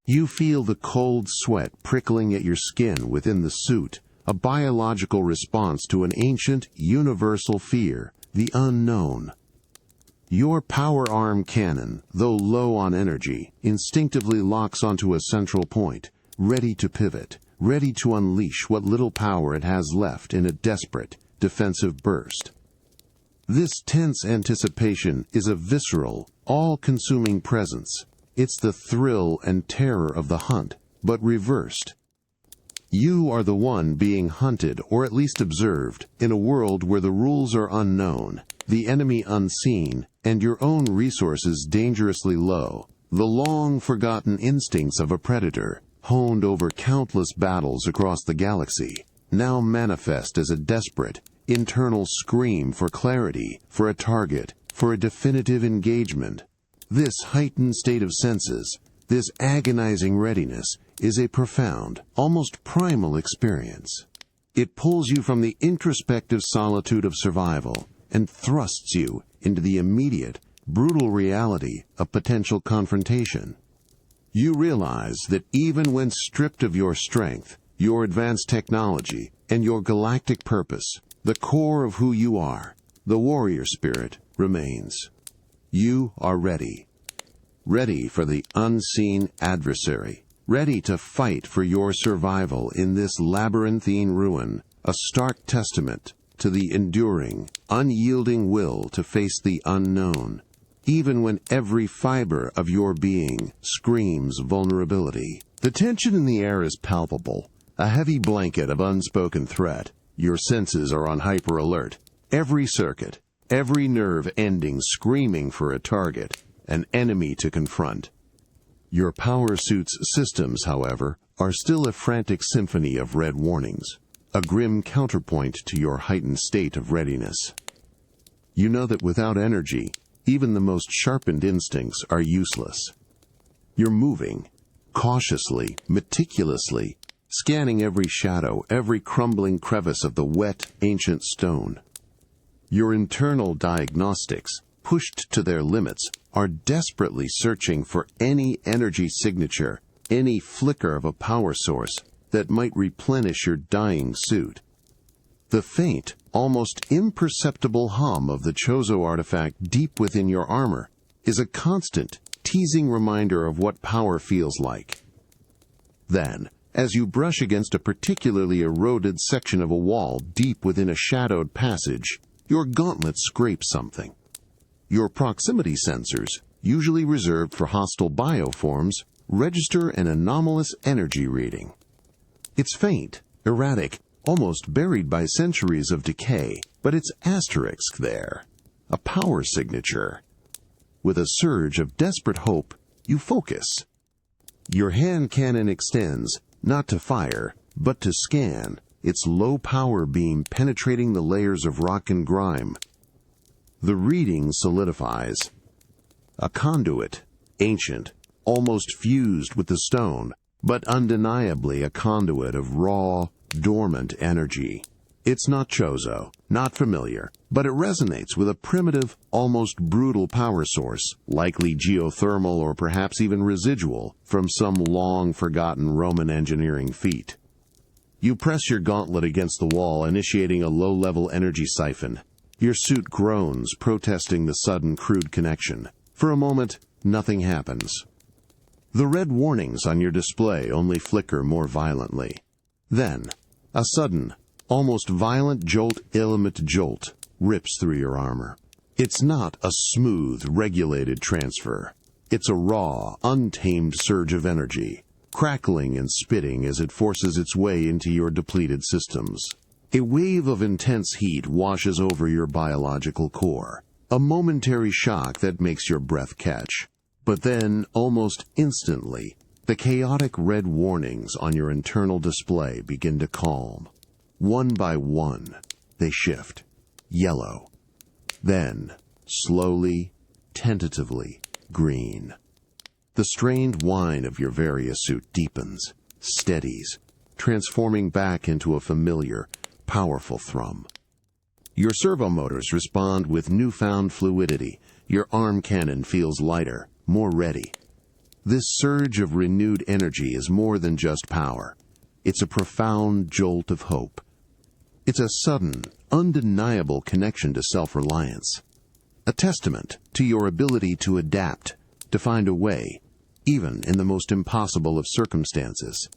You feel the cold sweat prickling at your skin within the suit, a biological response to an ancient, universal fear, the unknown. Your power arm cannon, though low on energy, instinctively locks onto a central point, ready to pivot, ready to unleash what little power it has left in a desperate, defensive burst. This tense anticipation is a visceral, all-consuming presence. It's the thrill and terror of the hunt, but reversed. You are the one being hunted, or at least observed, in a world where the rules are unknown, the enemy unseen, and your own resources dangerously low. The long-forgotten instincts of a predator, honed over countless battles across the galaxy, now manifest as a desperate, internal scream for clarity, for a target, for a definitive engagement. This heightened state of senses, this agonizing readiness, is a profound, almost primal experience. It pulls you from the introspective solitude of survival and thrusts you into the immediate, brutal reality of potential confrontation. You realize that even when stripped of your strength, your advanced technology, and your galactic purpose, the core of who you are, the warrior spirit, remains. You are ready. Ready for the unseen adversary. Ready to fight for your survival in this labyrinthine ruin, a stark testament to the enduring, unyielding will to face the unknown, even when every fiber of your being screams vulnerability. The tension in the air is palpable, a heavy blanket of unspoken threat. Your senses are on hyper alert, every circuit, every nerve ending screaming for a target, an enemy to confront. Your power suit's systems, however, are still a frantic symphony of red warnings, a grim counterpoint to your heightened state of readiness. You know that without energy, even the most sharpened instincts are useless. You're moving, cautiously, meticulously, scanning every shadow, every crumbling crevice of the wet, ancient stone. Your internal diagnostics, pushed to their limits, are desperately searching for any energy signature, any flicker of a power source that might replenish your dying suit. The faint, almost imperceptible hum of the Chozo artifact deep within your armor is a constant, teasing reminder of what power feels like. Then, as you brush against a particularly eroded section of a wall deep within a shadowed passage, your gauntlet scrapes something. Your proximity sensors, usually reserved for hostile bioforms, register an anomalous energy reading. It's faint, erratic, almost buried by centuries of decay, but it's asterisk there, a power signature. With a surge of desperate hope, you focus. Your hand cannon extends, not to fire, but to scan, its low-power beam penetrating the layers of rock and grime. The reading solidifies. A conduit, ancient, almost fused with the stone, but undeniably a conduit of raw, dormant energy. It's not Chozo, not familiar, but it resonates with a primitive, almost brutal power source, likely geothermal or perhaps even residual, from some long-forgotten Roman engineering feat. You press your gauntlet against the wall, initiating a low-level energy siphon. Your suit groans, protesting the sudden crude connection. For a moment, nothing happens. The red warnings on your display only flicker more violently. Then, a sudden, almost violent jolt rips through your armor. It's not a smooth, regulated transfer. It's a raw, untamed surge of energy, crackling and spitting as it forces its way into your depleted systems. A wave of intense heat washes over your biological core, a momentary shock that makes your breath catch. But then, almost instantly, the chaotic red warnings on your internal display begin to calm. One by one, they shift. Yellow. Then, slowly, tentatively, green. The strained whine of your various suit deepens, steadies, transforming back into a familiar, powerful thrum. Your servo motors respond with newfound fluidity. Your arm cannon feels lighter, more ready. This surge of renewed energy is more than just power. It's a profound jolt of hope. It's a sudden, undeniable connection to self-reliance. A testament to your ability to adapt, to find a way, even in the most impossible of circumstances.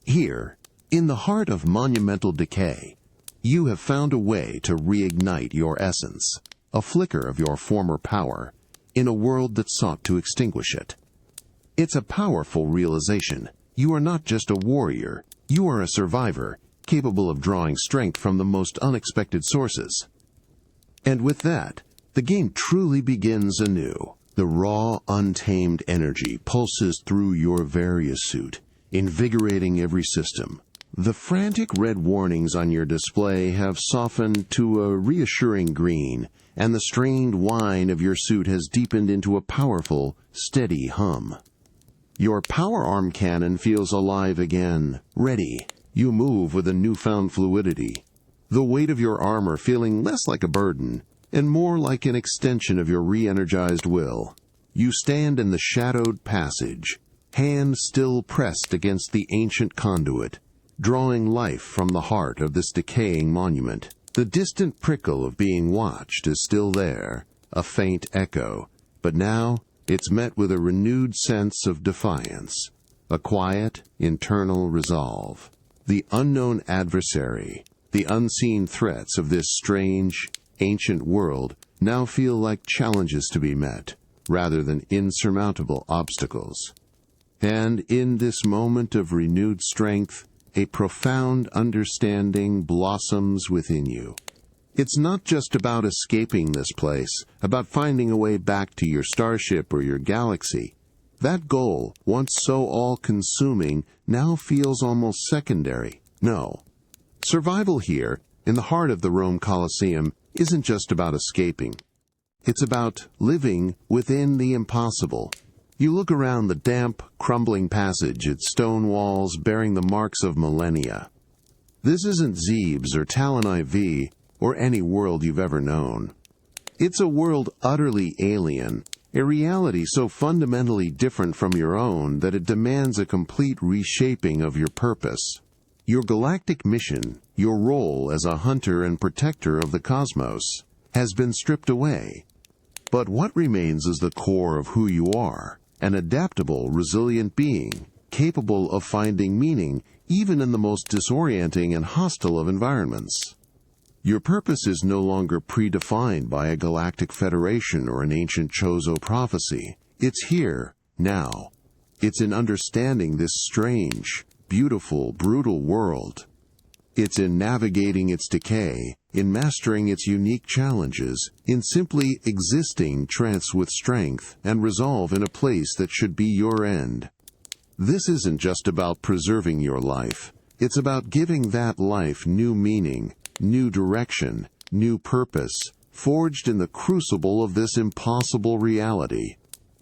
Here, in the heart of monumental decay, you have found a way to reignite your essence, a flicker of your former power, in a world that sought to extinguish it. It's a powerful realization. You are not just a warrior, you are a survivor, capable of drawing strength from the most unexpected sources. And with that, the game truly begins anew. The raw, untamed energy pulses through your various suit, invigorating every system. The frantic red warnings on your display have softened to a reassuring green, and the strained whine of your suit has deepened into a powerful, steady hum. Your power arm cannon feels alive again, ready. You move with a newfound fluidity, the weight of your armor feeling less like a burden and more like an extension of your re-energized will. You stand in the shadowed passage, hand still pressed against the ancient conduit, drawing life from the heart of this decaying monument. The distant prickle of being watched is still there, a faint echo, but now it's met with a renewed sense of defiance, a quiet, internal resolve. The unknown adversary, the unseen threats of this strange, ancient world now feel like challenges to be met, rather than insurmountable obstacles. And in this moment of renewed strength, a profound understanding blossoms within you. It's not just about escaping this place, about finding a way back to your starship or your galaxy. That goal, once so all-consuming, now feels almost secondary. No. Survival here, in the heart of the Rome Colosseum, isn't just about escaping. It's about living within the impossible. You look around the damp, crumbling passage, its stone walls bearing the marks of millennia. This isn't Zebes or Talon IV or any world you've ever known. It's a world utterly alien, a reality so fundamentally different from your own that it demands a complete reshaping of your purpose. Your galactic mission, your role as a hunter and protector of the cosmos, has been stripped away. But what remains is the core of who you are, an adaptable, resilient being, capable of finding meaning even in the most disorienting and hostile of environments. Your purpose is no longer predefined by a galactic federation or an ancient Chozo prophecy. It's here, now. It's in understanding this strange, beautiful, brutal world. It's in navigating its decay, in mastering its unique challenges, in simply existing trance with strength and resolve in a place that should be your end. This isn't just about preserving your life. It's about giving that life new meaning, new direction, new purpose, forged in the crucible of this impossible reality.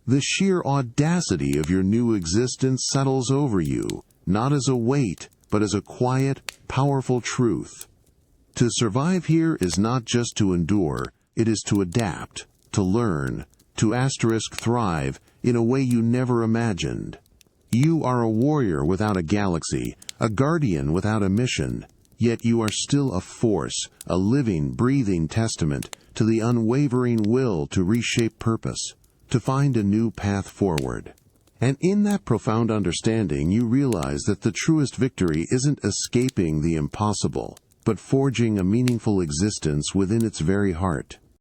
The sheer audacity of your new existence settles over you, not as a weight, but as a quiet, powerful truth. To survive here is not just to endure, it is to adapt, to learn, to thrive in a way you never imagined. You are a warrior without a galaxy, a guardian without a mission, yet you are still a force, a living, breathing testament to the unwavering will to reshape purpose, to find a new path forward. And in that profound understanding, you realize that the truest victory isn't escaping the impossible, but forging a meaningful existence within its very heart.